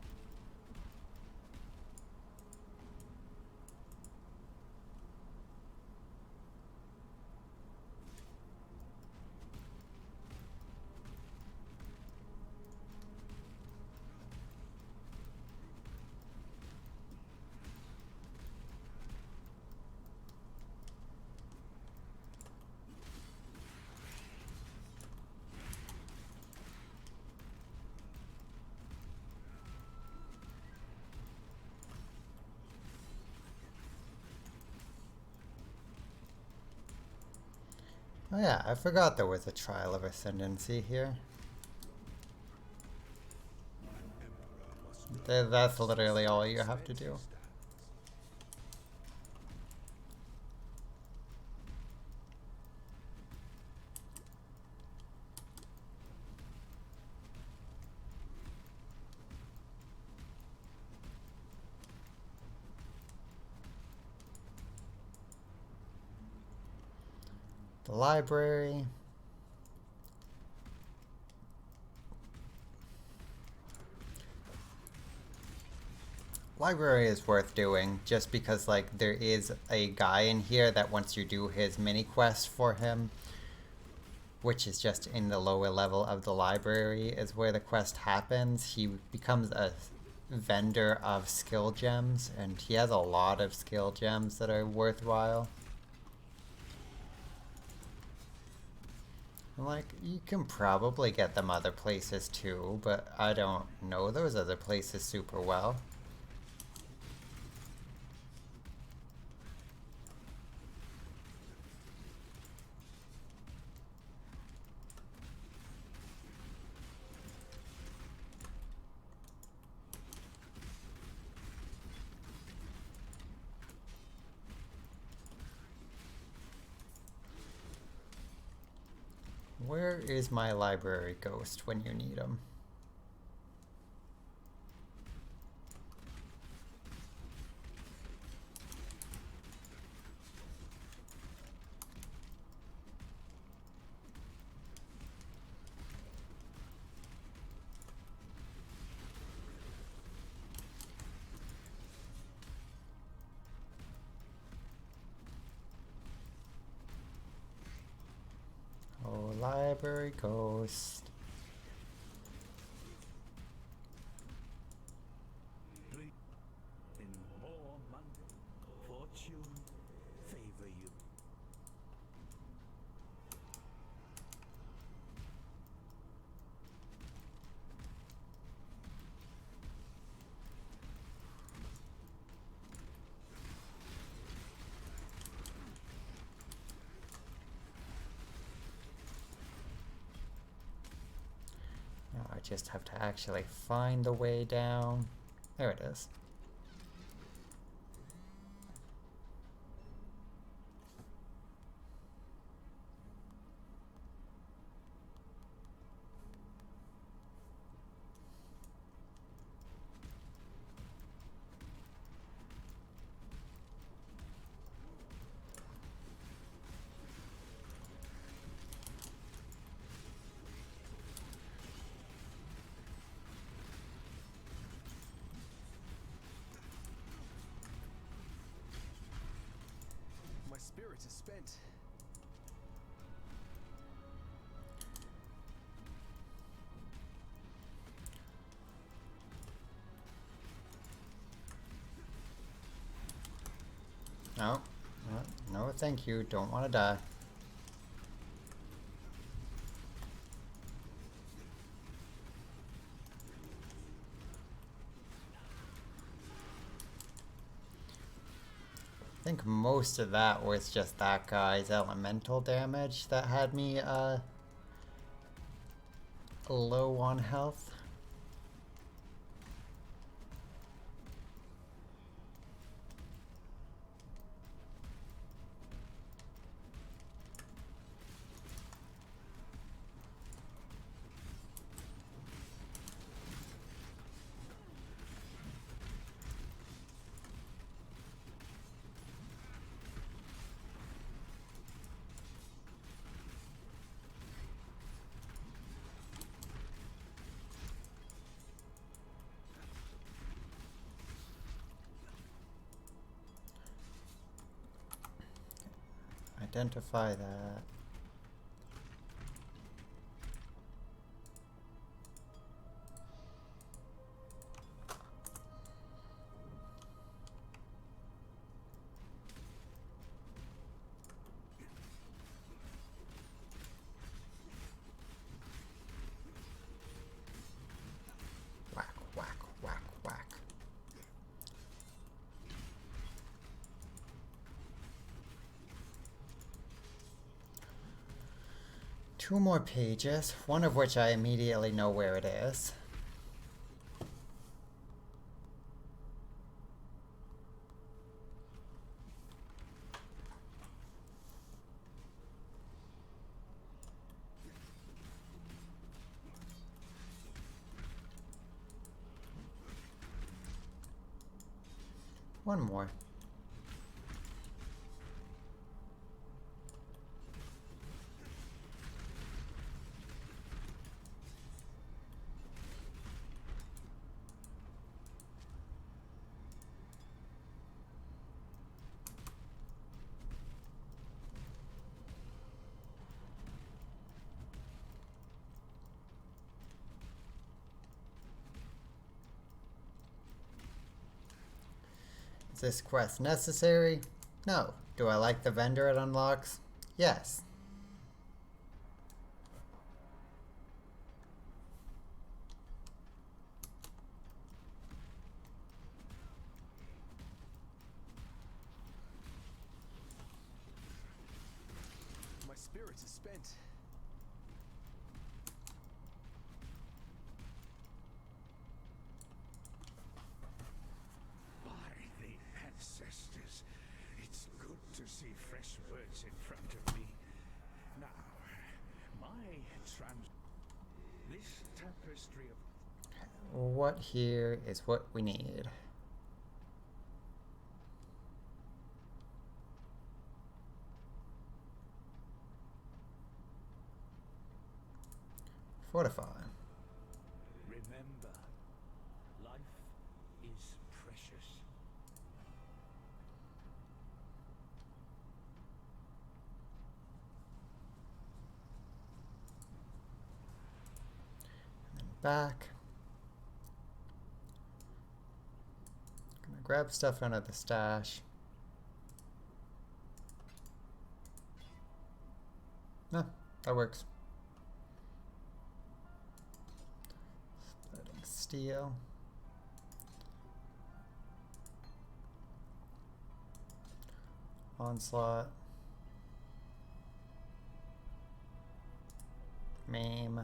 Oh yeah, I forgot there was a trial of ascendancy here. That's literally all you have to do. The library. Library is worth doing just because, like, there is a guy in here that once you do his mini quest for him, which is just in the lower level of the library, is where the quest happens. He becomes a vendor of skill gems, and he has a lot of skill gems that are worthwhile. Like, you can probably get them other places too, but I don't know those other places super well. Where is my library ghost when you need him? Oh, library ghost. In more Monday, fortune favor you. Now I just have to actually find the way down. There it is. spirit is spent. No, no, thank you. Don't want to die. I think most of that was just that guy's elemental damage that had me low on health. Identify that. Whack, whack, whack, whack. Two more pages, one of which I immediately know where it is. One more. Is this quest necessary? No. Do I like the vendor it unlocks? Yes. My spirit is spent. By the ancestors, it's good to see fresh words in front of me. Now, this tapestry of What here is what we need. Fortify. remember, life is precious. Back. Gonna grab stuff out of the stash. No, that works. Splitting steel. Onslaught. Maim.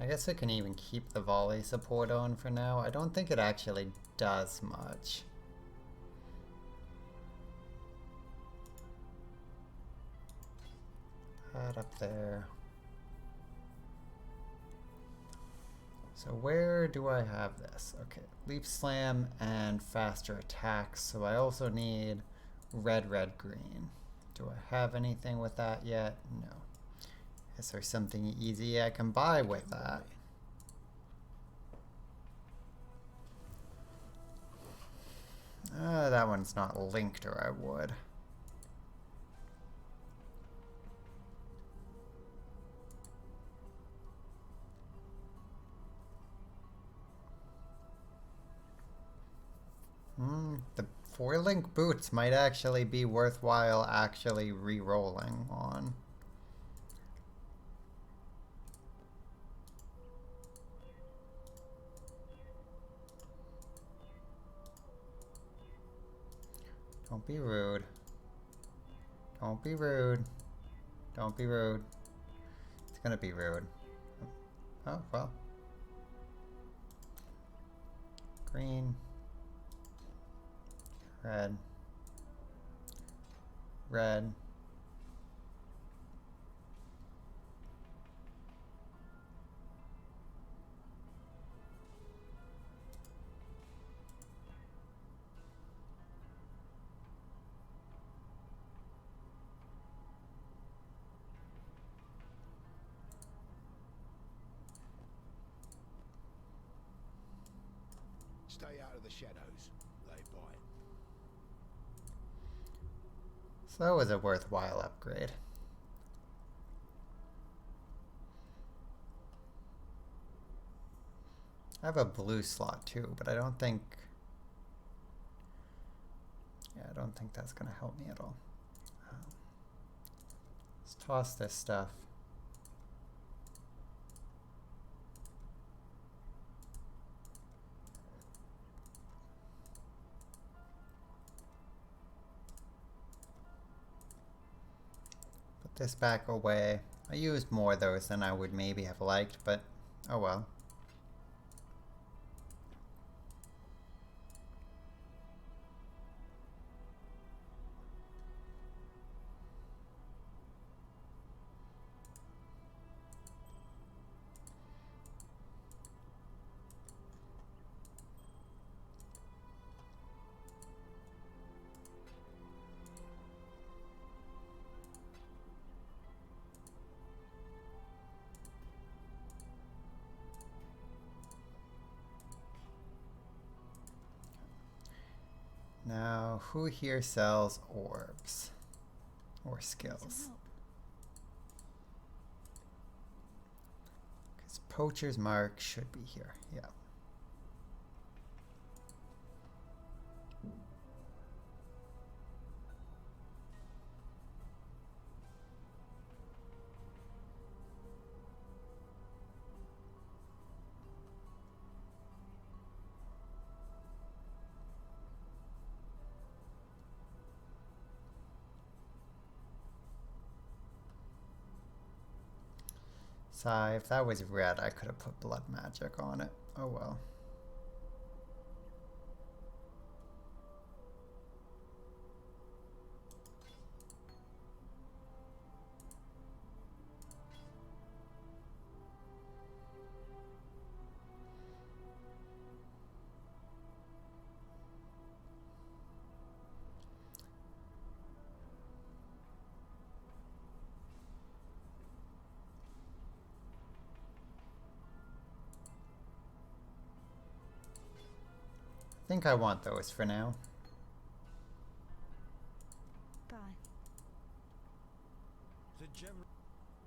I guess I can even keep the volley support on for now. I don't think it actually does much. That up there. So where do I have this? Okay, leap slam and faster attacks. So I also need red, red, green. Do I have anything with that yet? No. Is there something easy I can buy with that? That one's not linked, or I would. The 4-link boots might actually be worthwhile actually re-rolling on. Don't be rude. Don't be rude. Don't be rude. It's gonna be rude. Oh, well. Green. Red. Red. Stay out of the shadows. They bite. So that was a worthwhile upgrade. I have a blue slot too, but I don't think... Yeah, I don't think that's gonna help me at all. Let's toss this stuff. Put this back away. I used more of those than I would maybe have liked, but oh well. Now, who here sells orbs? Or skills? Because Poacher's Mark should be here, yeah. So if that was red, I could have put blood magic on it. Oh well. I think I want those for now. Bye. The general.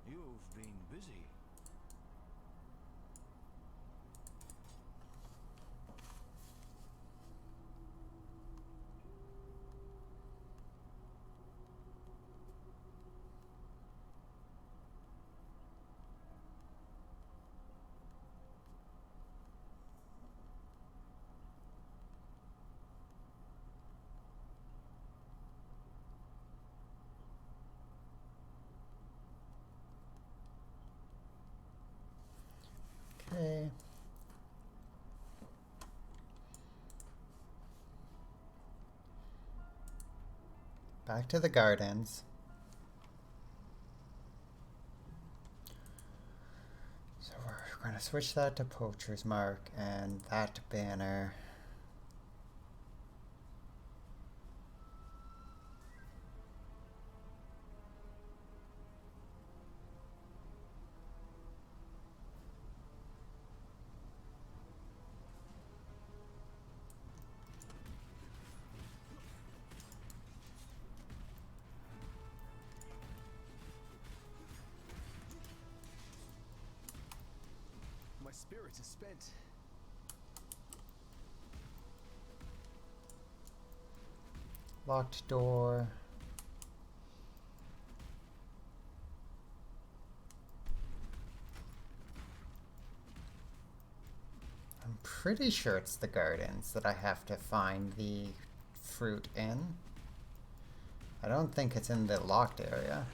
You've been busy. Okay. Back to the gardens. So we're going to switch that to Poacher's Mark and that banner. My spirit is spent. Locked door. I'm pretty sure it's the gardens that I have to find the fruit in. I don't think it's in the locked area.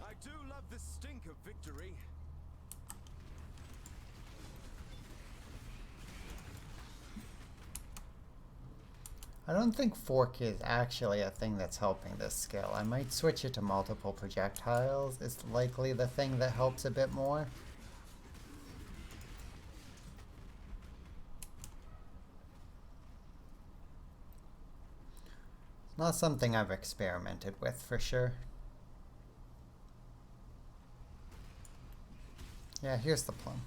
I do love the stink of victory. I don't think fork is actually a thing that's helping this skill. I might switch it to multiple projectiles. It's likely the thing that helps a bit more. It's not something I've experimented with for sure. Yeah, here's the plum.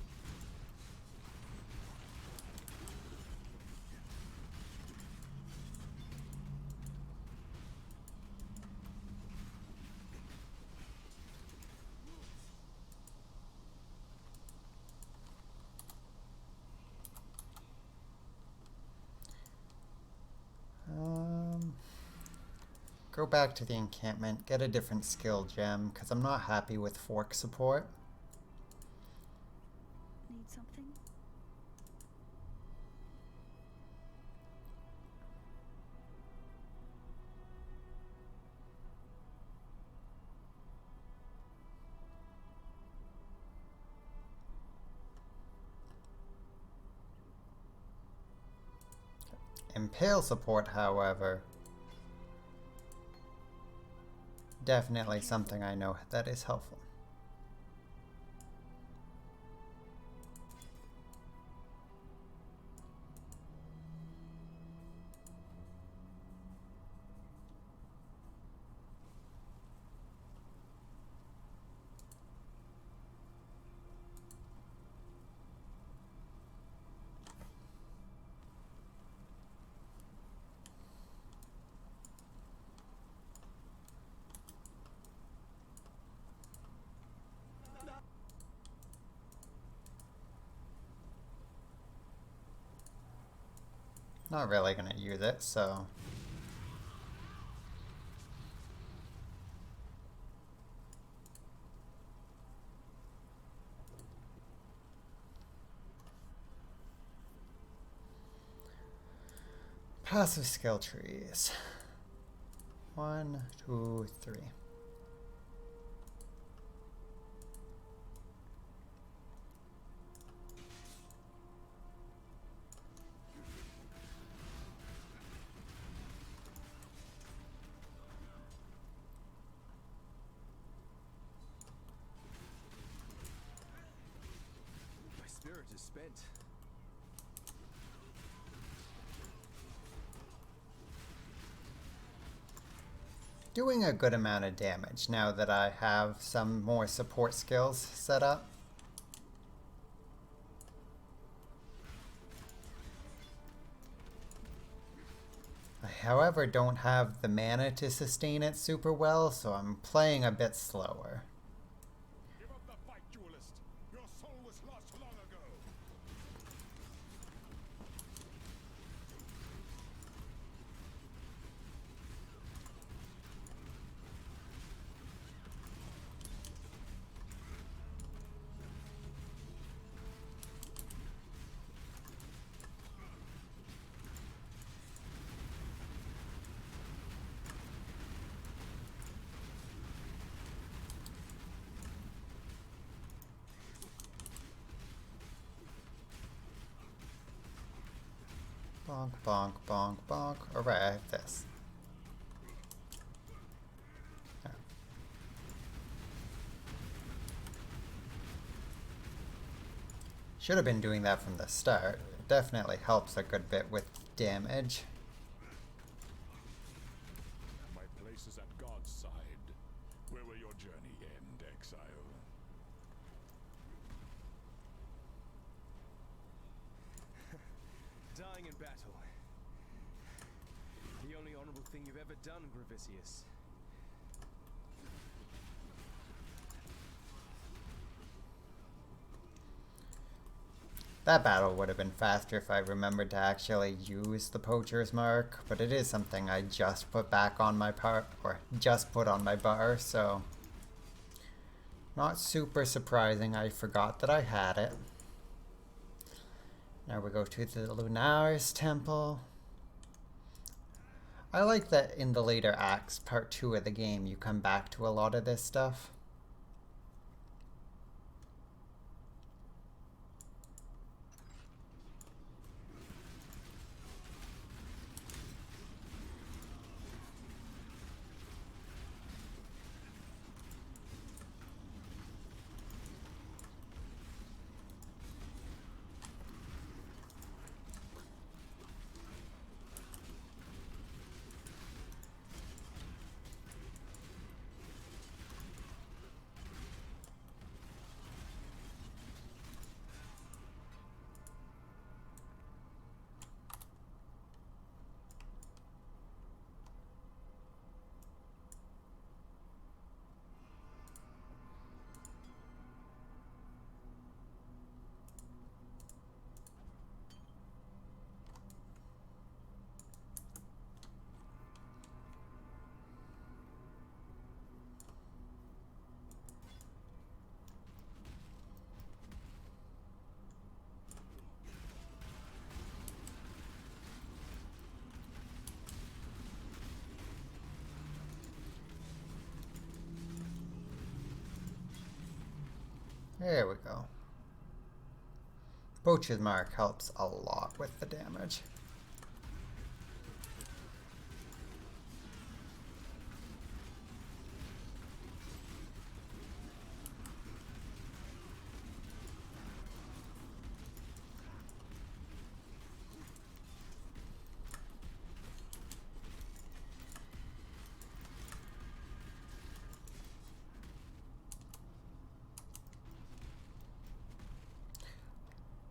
Go back to the encampment, get a different skill gem, because I'm not happy with fork support. Need something? Impale support, however, definitely something I know that is helpful. Not really gonna use it, so passive skill trees. 1, 2, 3. My spirit is spent. Doing a good amount of damage now that I have some more support skills set up. I, however, don't have the mana to sustain it super well, so I'm playing a bit slower. Give up the fight, duelist. Your soul was lost long ago. Bonk, bonk, bonk, bonk. Alright, I have this. Should have been doing that from the start. It definitely helps a good bit with damage. My place is at God's side. Where will your journey end, Exile? Dying in battle. The only honorable thing you've ever done, Gravisius. That battle would have been faster if I remembered to actually use the Poacher's Mark, but it is something I just put back on my just put on my bar, so not super surprising I forgot that I had it. Now we go to the Lunar's Temple. I like that in the later acts, part 2 of the game, you come back to a lot of this stuff. There we go. Poacher's Mark helps a lot with the damage.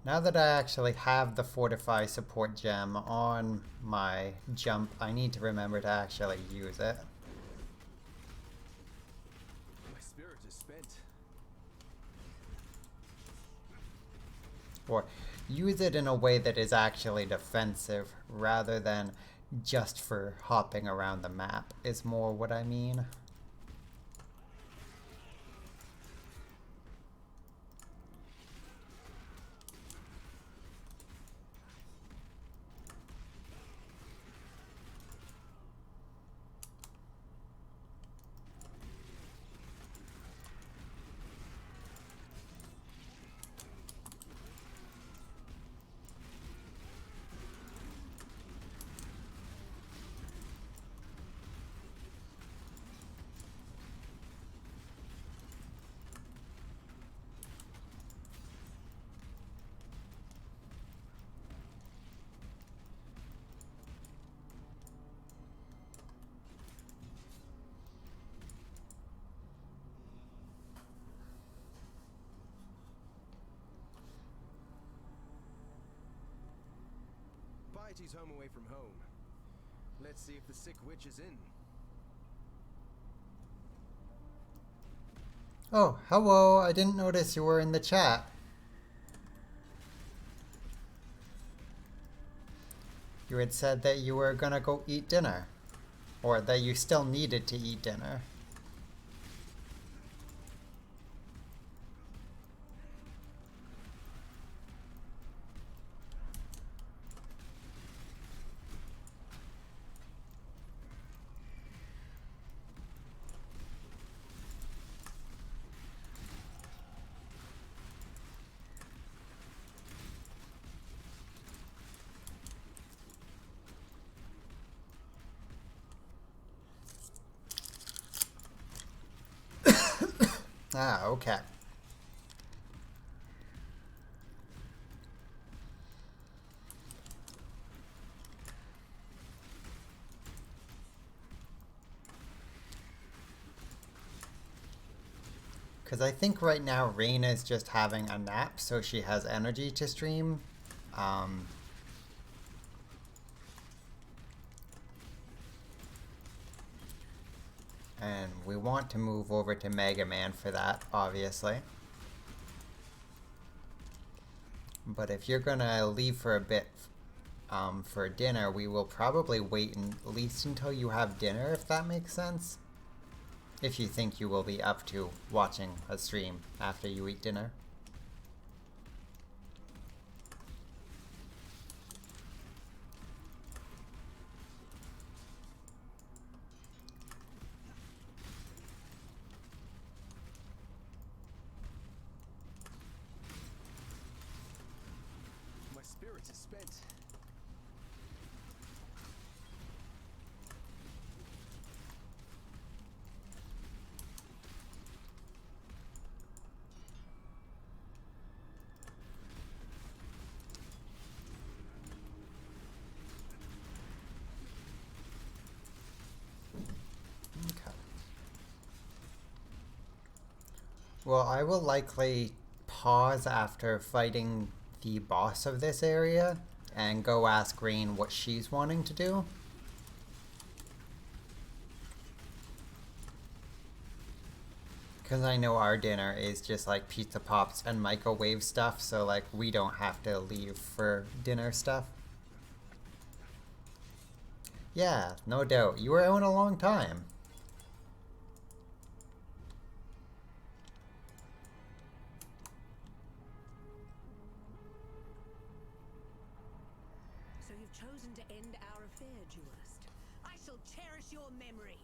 Now that I actually have the Fortify support gem on my jump, I need to remember to actually use it. My spirit is spent. Or use it in a way that is actually defensive rather than just for hopping around the map is more what I mean. Piety's home away from home. Let's see if the sick witch is in. Oh, hello. I didn't notice you were in the chat. You had said that you were gonna go eat dinner. Or that you still needed to eat dinner. Ah, okay. Because I think right now Reina is just having a nap, so she has energy to stream. And we want to move over to Mega Man for that, obviously. But if you're gonna leave for a bit for dinner, we will probably wait at least until you have dinner, if that makes sense. If you think you will be up to watching a stream after you eat dinner. My spirit is spent. Okay. Well, I will likely pause after fighting the boss of this area and go ask Rain what she's wanting to do. Because I know our dinner is just like pizza pops and microwave stuff, so like we don't have to leave for dinner stuff. Yeah, no doubt. You were out a long time. So you've chosen to end our affair, duelist. I shall cherish your memory.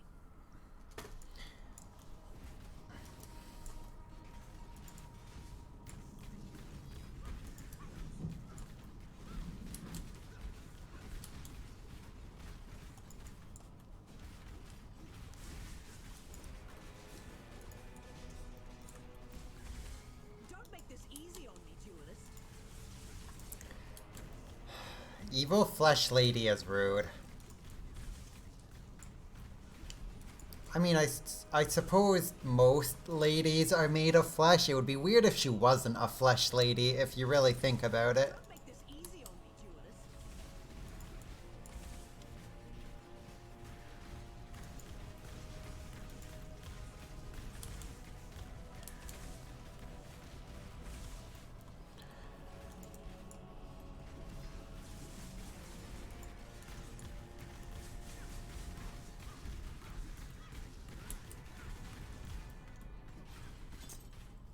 Don't make this easy on me, duelist. Evil Flesh Lady is rude. I mean, I suppose most ladies are made of flesh. It would be weird if she wasn't a flesh lady, if you really think about it. Don't make this easy on me, duelist.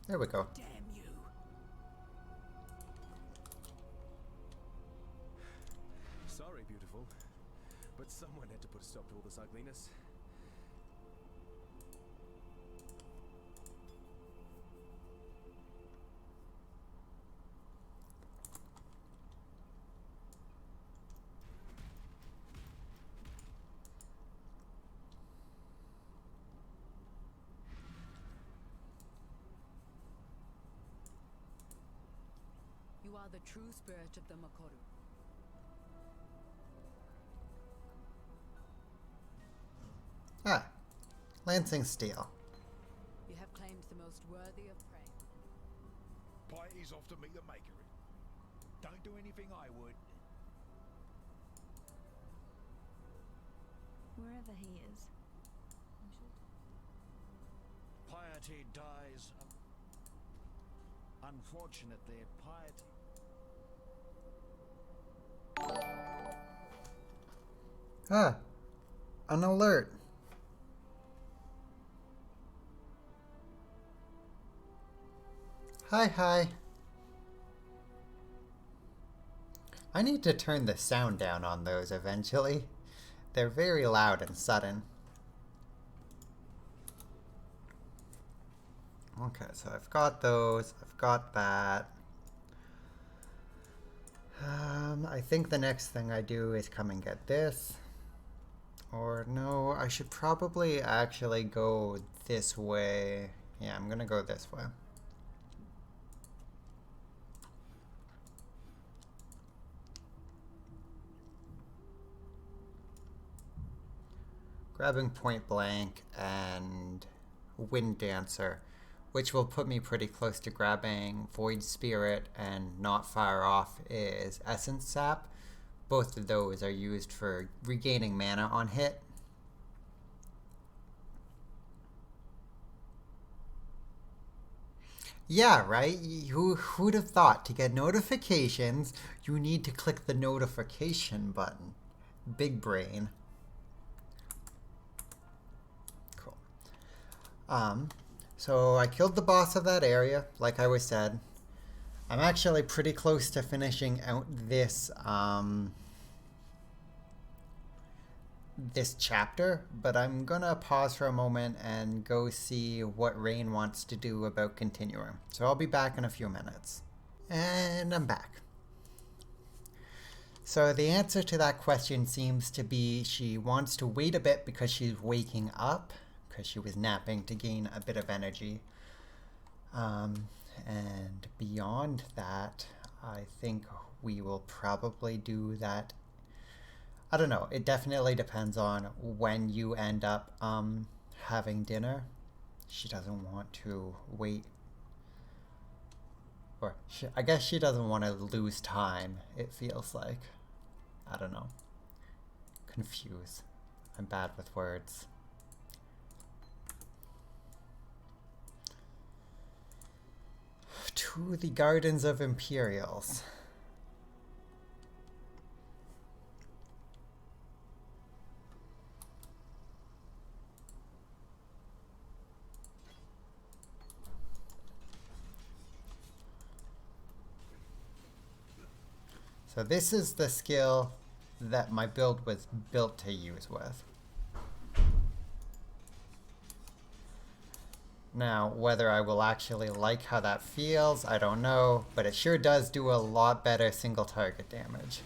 There we go. Damn you. Sorry, beautiful. But someone had to put a stop to all this ugliness. You are the true spirit of the Makoru. Ah, Lancing Steel. You have claimed the most worthy of prey. Piety's off to meet the maker. Don't do anything I would. Wherever he is. Piety dies. Unfortunately, piety. Ah, an alert. Hi. I need to turn the sound down on those eventually. They're very loud and sudden. Okay, so I've got those. I've got that. I think the next thing I do is come and get this. Or no, I should probably actually go this way. Yeah, I'm gonna go this way. Grabbing Point Blank and Wind Dancer, which will put me pretty close to grabbing Void Spirit, and not far off is Essence Sap. Both of those are used for regaining mana on hit. Yeah, right? Who'd have thought to get notifications, you need to click the notification button? Big brain. Cool. So I killed the boss of that area, like I was said. I'm actually pretty close to finishing out this, this chapter, but I'm gonna pause for a moment and go see what Rain wants to do about continuing. So I'll be back in a few minutes. And I'm back. So the answer to that question seems to be she wants to wait a bit because she's waking up, because she was napping to gain a bit of energy. And beyond that, I think we will probably do that. I don't know. It definitely depends on when you end up having dinner. She doesn't want to wait. Or I guess she doesn't want to lose time, it feels like. I don't know. Confused. I'm bad with words. To the Gardens of Imperials. So this is the skill that my build was built to use with. Now, whether I will actually like how that feels, I don't know, but it sure does do a lot better single target damage.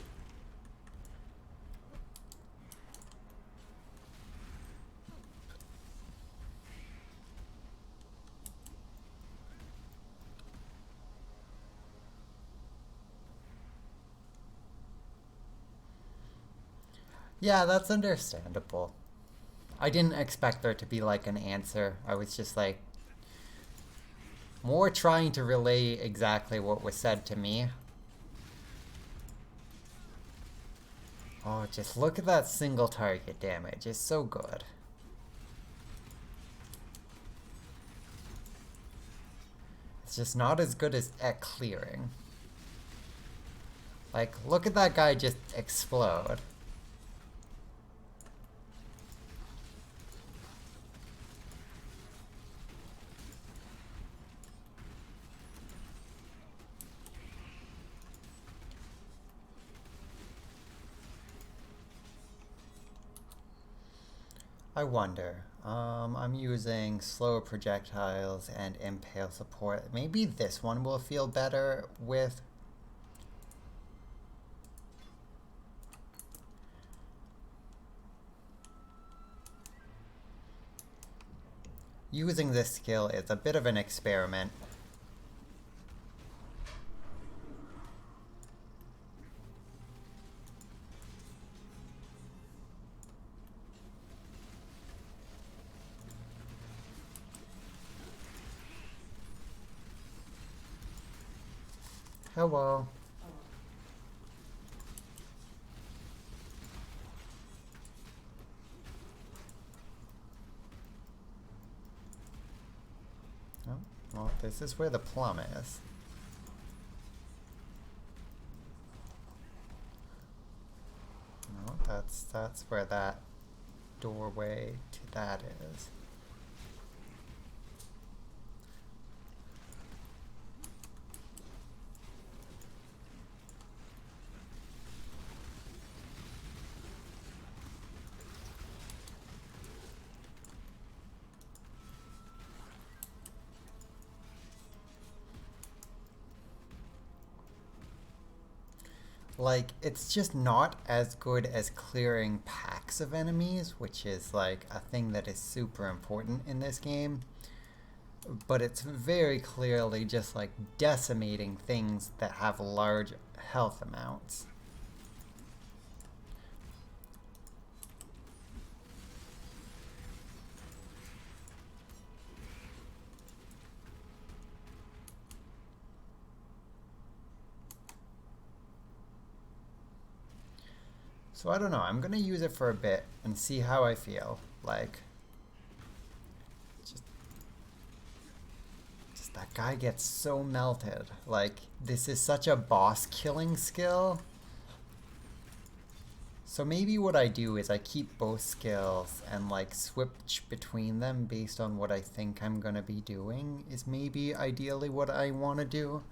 Yeah, that's understandable. I didn't expect there to be like an answer. I was just like more trying to relay exactly what was said to me. Oh, just look at that single target damage. It's so good. It's just not as good as at clearing. Like, look at that guy just explode. I wonder. I'm using slower projectiles and impale support. Maybe this one will feel better with... Using this skill is a bit of an experiment. Hello. Oh, well, this is where the plum is. No, that's where that doorway to that is. Like, it's just not as good as clearing packs of enemies, which is like a thing that is super important in this game. but it's very clearly just like decimating things that have large health amounts. So I don't know, I'm gonna use it for a bit and see how I feel. Like, just that guy gets so melted. Like, this is such a boss killing skill. So maybe what I do is I keep both skills and like switch between them based on what I think I'm gonna be doing is maybe ideally what I want to do.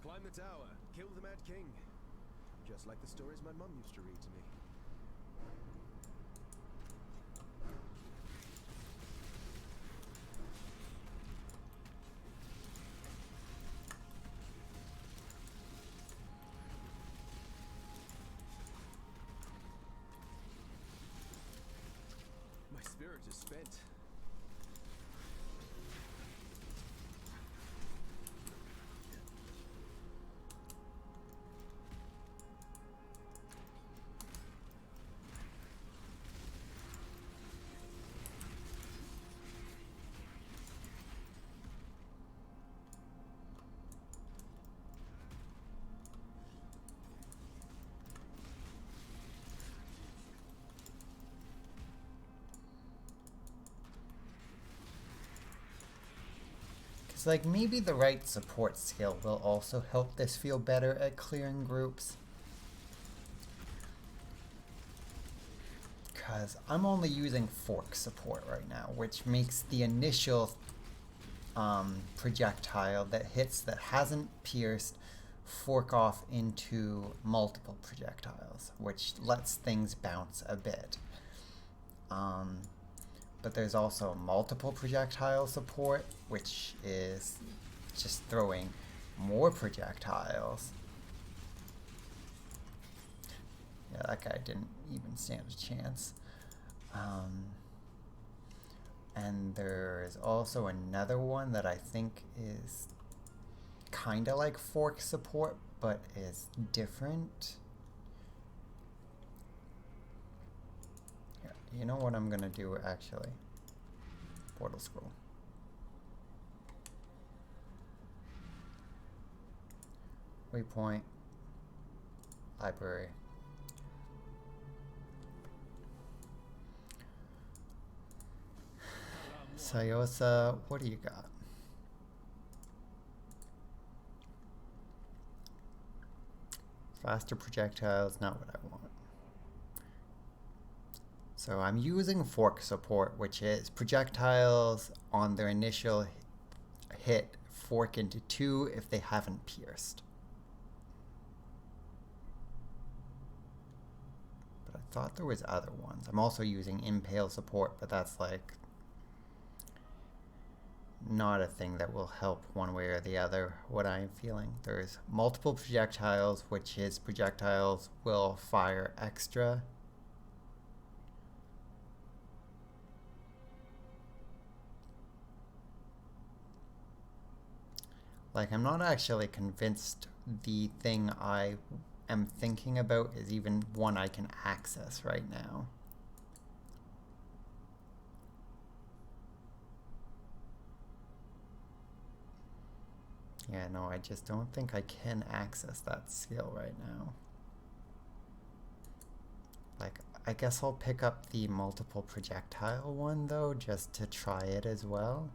Climb the tower, kill the Mad King. Just like the stories my mum used to read to me. My spirit is spent. Because like maybe the right support skill will also help this feel better at clearing groups. Because I'm only using fork support right now, which makes the initial projectile that hits that hasn't pierced fork off into multiple projectiles, which lets things bounce a bit. But there's also multiple projectile support, which is just throwing more projectiles. Yeah, that guy didn't even stand a chance. And there's also another one that I think is kind of like fork support, but is different. Yeah, you know what I'm gonna do actually? Portal scroll. Waypoint. Library. Sayosa, what do you got? Faster projectiles, not what I want. So I'm using fork support, which is projectiles on their initial hit fork into 2 if they haven't pierced. But I thought there was other ones. I'm also using impale support, but that's like not a thing that will help one way or the other what I'm feeling. There's multiple projectiles, which is projectiles will fire extra. Like, I'm not actually convinced the thing I am thinking about is even one I can access right now. Yeah, no, I just don't think I can access that skill right now. Like, I guess I'll pick up the multiple projectile one, though, just to try it as well.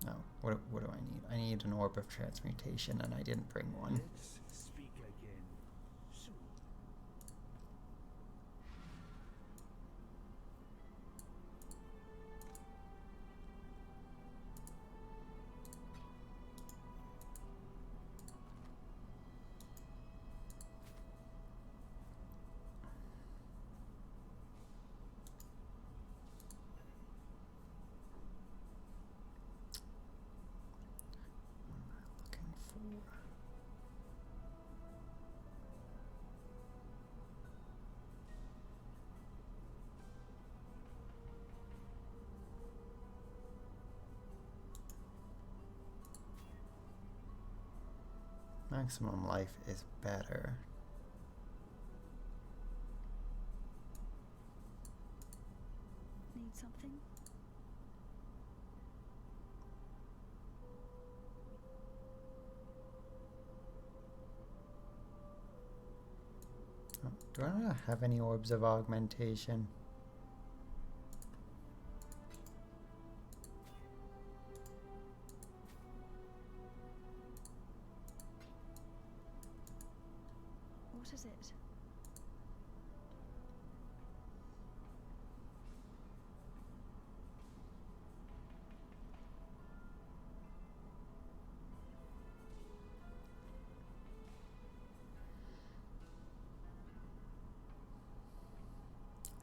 No, what do I need? I need an orb of transmutation, and I didn't bring one. Let's speak again soon. Maximum life is better. Need something? Oh, do I not have any orbs of augmentation? What is it?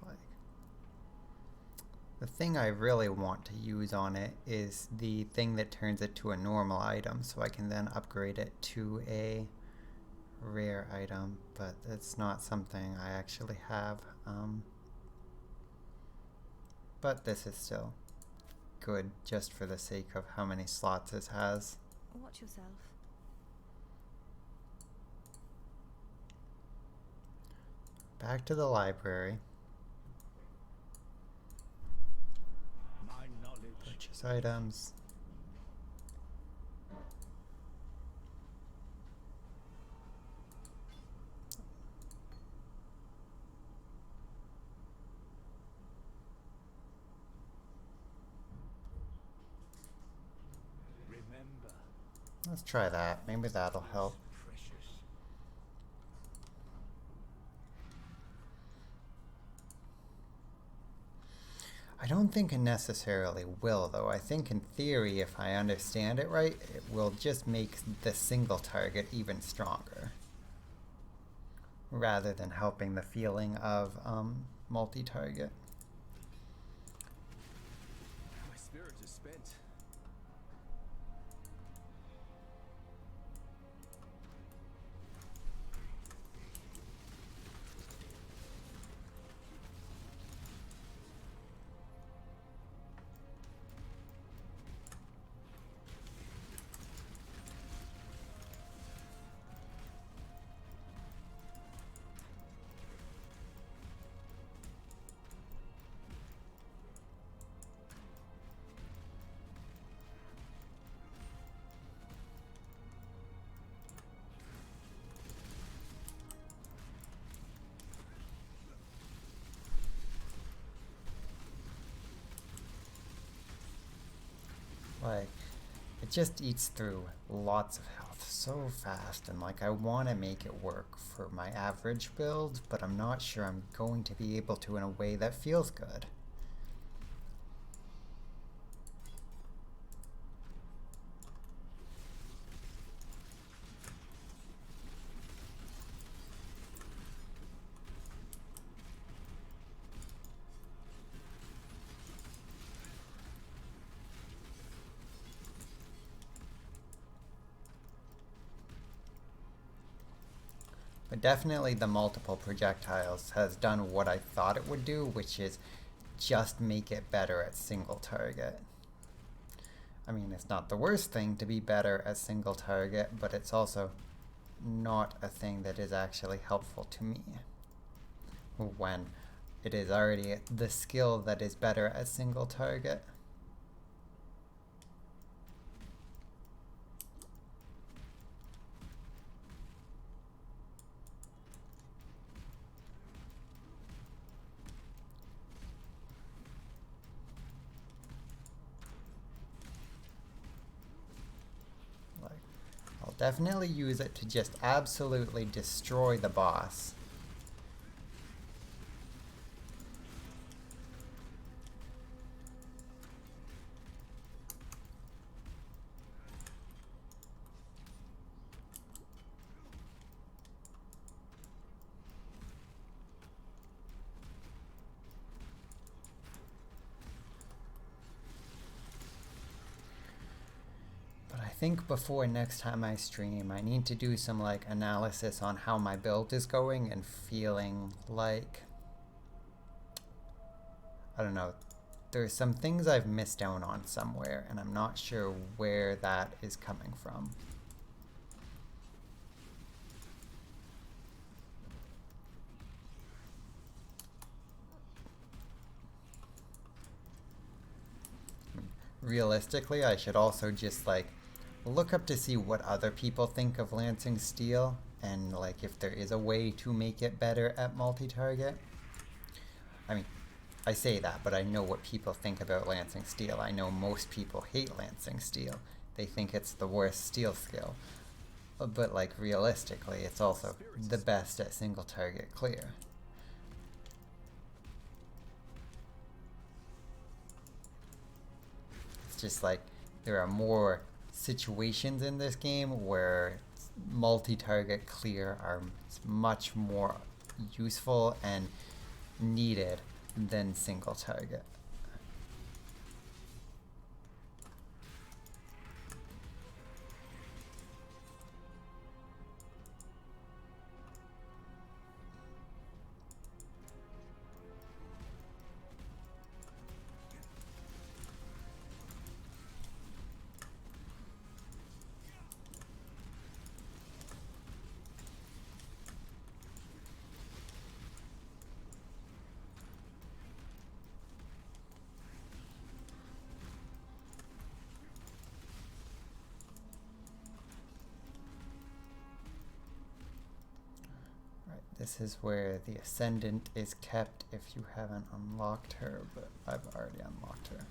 Like, the thing I really want to use on it is the thing that turns it to a normal item, so I can then upgrade it to a rare item, but that's not something I actually have. But this is still good just for the sake of how many slots this has. Watch yourself. Back to the library. My knowledge. Purchase items. Remember. Let's try that. Maybe that'll help. Precious. I don't think it necessarily will, though. I think in theory, if I understand it right, it will just make the single target even stronger, rather than helping the feeling of multi-target. My spirit is spent. Like, it just eats through lots of health so fast, and like I want to make it work for my average build, but I'm not sure I'm going to be able to in a way that feels good. But definitely the multiple projectiles has done what I thought it would do, which is just make it better at single target. I mean, it's not the worst thing to be better at single target, but it's also not a thing that is actually helpful to me when it is already the skill that is better at single target. I'll definitely use it to just absolutely destroy the boss. I think before next time I stream, I need to do some like analysis on how my build is going and feeling like, I don't know, there's some things I've missed out on somewhere and I'm not sure where that is coming from. realistically, I should also just like look up to see what other people think of Lancing Steel, and like if there is a way to make it better at multi-target. I mean, I say that, but I know what people think about Lancing Steel. I know most people hate Lancing Steel. They think it's the worst steel skill. But like realistically, it's also the best at single target clear. It's just like there are more situations in this game where multi-target clear are much more useful and needed than single target. This is where the Ascendant is kept if you haven't unlocked her, but I've already unlocked her.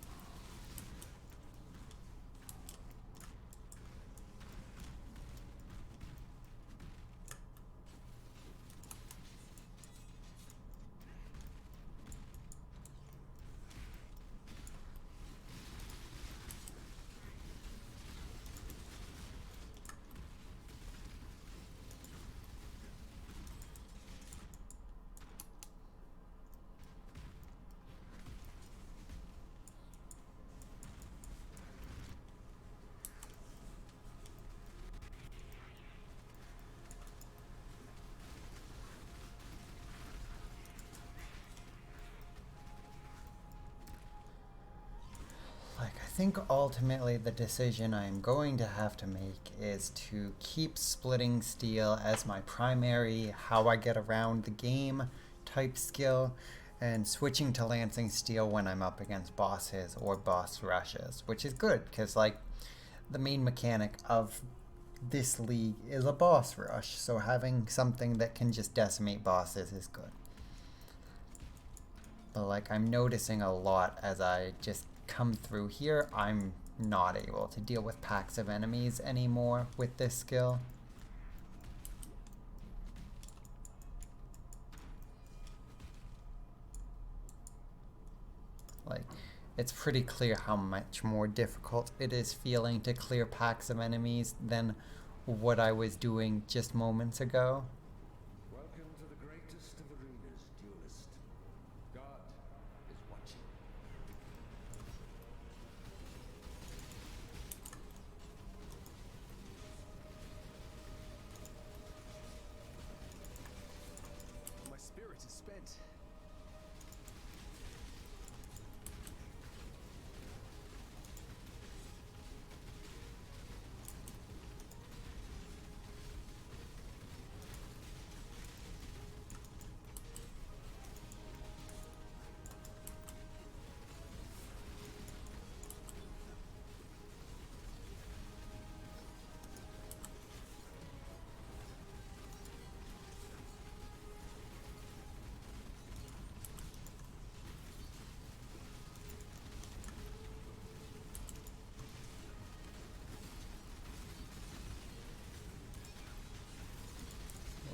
I think ultimately the decision I'm going to have to make is to keep splitting steel as my primary how I get around the game type skill, and switching to Lancing Steel when I'm up against bosses or boss rushes, which is good because like the main mechanic of this league is a boss rush, so having something that can just decimate bosses is good. But like I'm noticing a lot as I just come through here, I'm not able to deal with packs of enemies anymore with this skill. Like, it's pretty clear how much more difficult it is feeling to clear packs of enemies than what I was doing just moments ago. Welcome to the greatest of arenas, duelist. God is watching. My spirit is spent.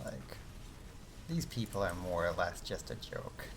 Like, these people are more or less just a joke.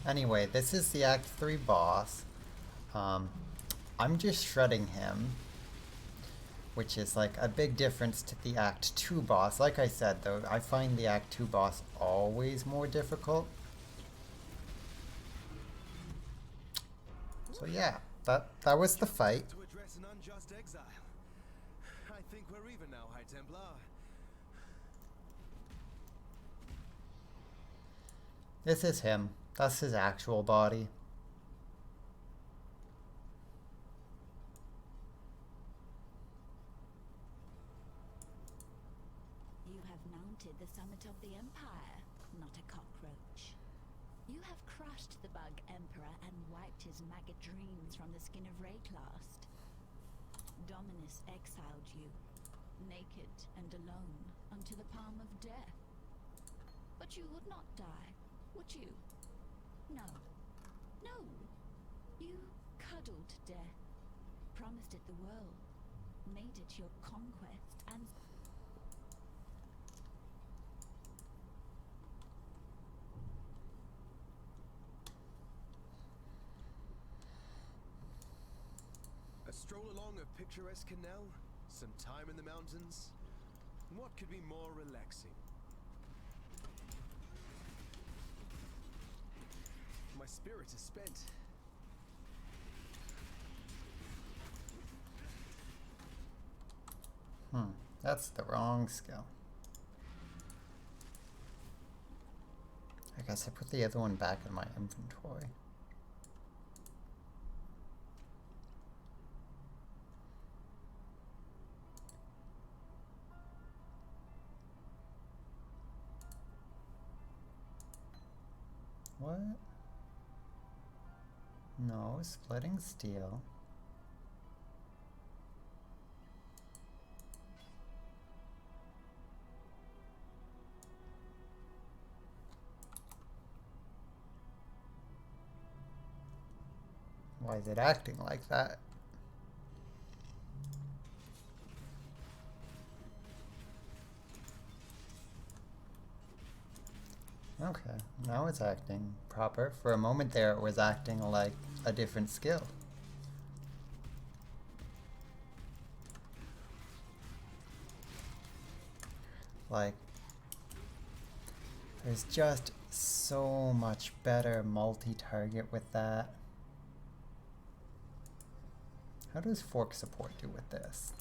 Anyway, this is the Act 3 boss. I'm just shredding him, which is like a big difference to the Act 2 boss. Like I said though, I find the Act 2 boss always more difficult. So yeah, that was the fight. To address an unjust exile. I think we're even now, High Templar. This is him. That's his actual body. You have mounted the summit of the Empire, not a cockroach. You have crushed the bug Emperor and wiped his maggot dreams from the skin of Rayclast. Dominus exiled you, naked and alone, unto the palm of death. But you would not die, would you? No. No. You cuddled death, promised it the world, made it your conquest, and... A stroll along a picturesque canal, some time in the mountains. What could be more relaxing? My spirit is spent. That's the wrong skill. I guess I put the other one back in my inventory. What? No, splitting steel. Why is it acting like that? Okay, now it's acting proper. For a moment there, it was acting like a different skill. Like, there's just so much better multi-target with that. How does fork support do with this?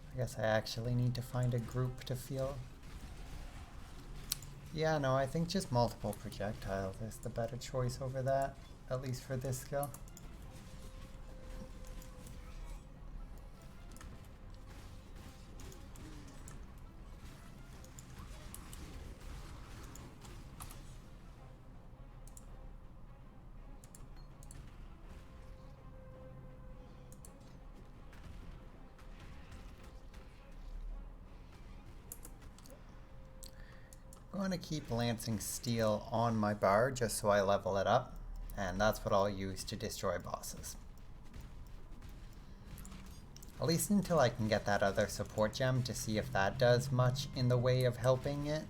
I guess I actually need to find a group to feel. Yeah, no, I think just multiple projectiles is the better choice over that, at least for this skill. I'm going to keep lancing steel on my bar just so I level it up, and that's what I'll use to destroy bosses. At least until I can get that other support gem to see if that does much in the way of helping it.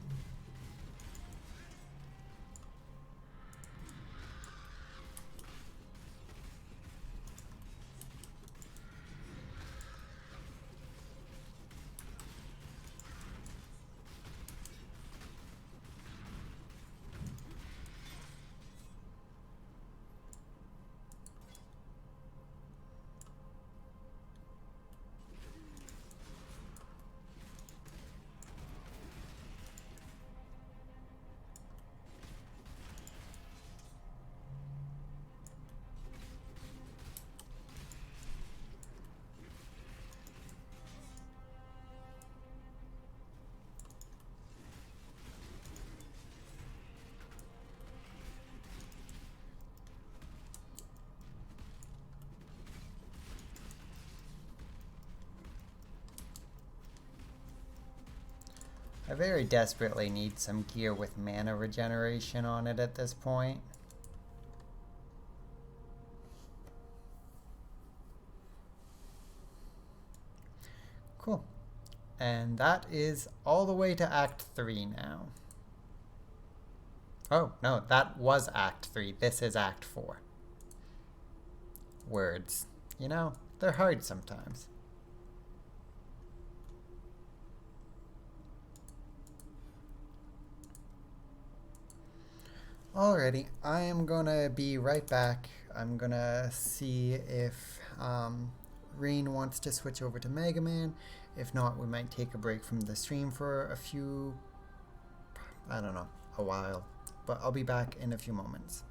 I very desperately need some gear with mana regeneration on it at this point. Cool. And that is all the way to Act 3 now. Oh, no, that was Act 3. This is Act 4. Words. You know, they're hard sometimes. Alrighty, I am gonna be right back. I'm gonna see if Rain wants to switch over to Mega Man. If not, we might take a break from the stream for a while. But I'll be back in a few moments.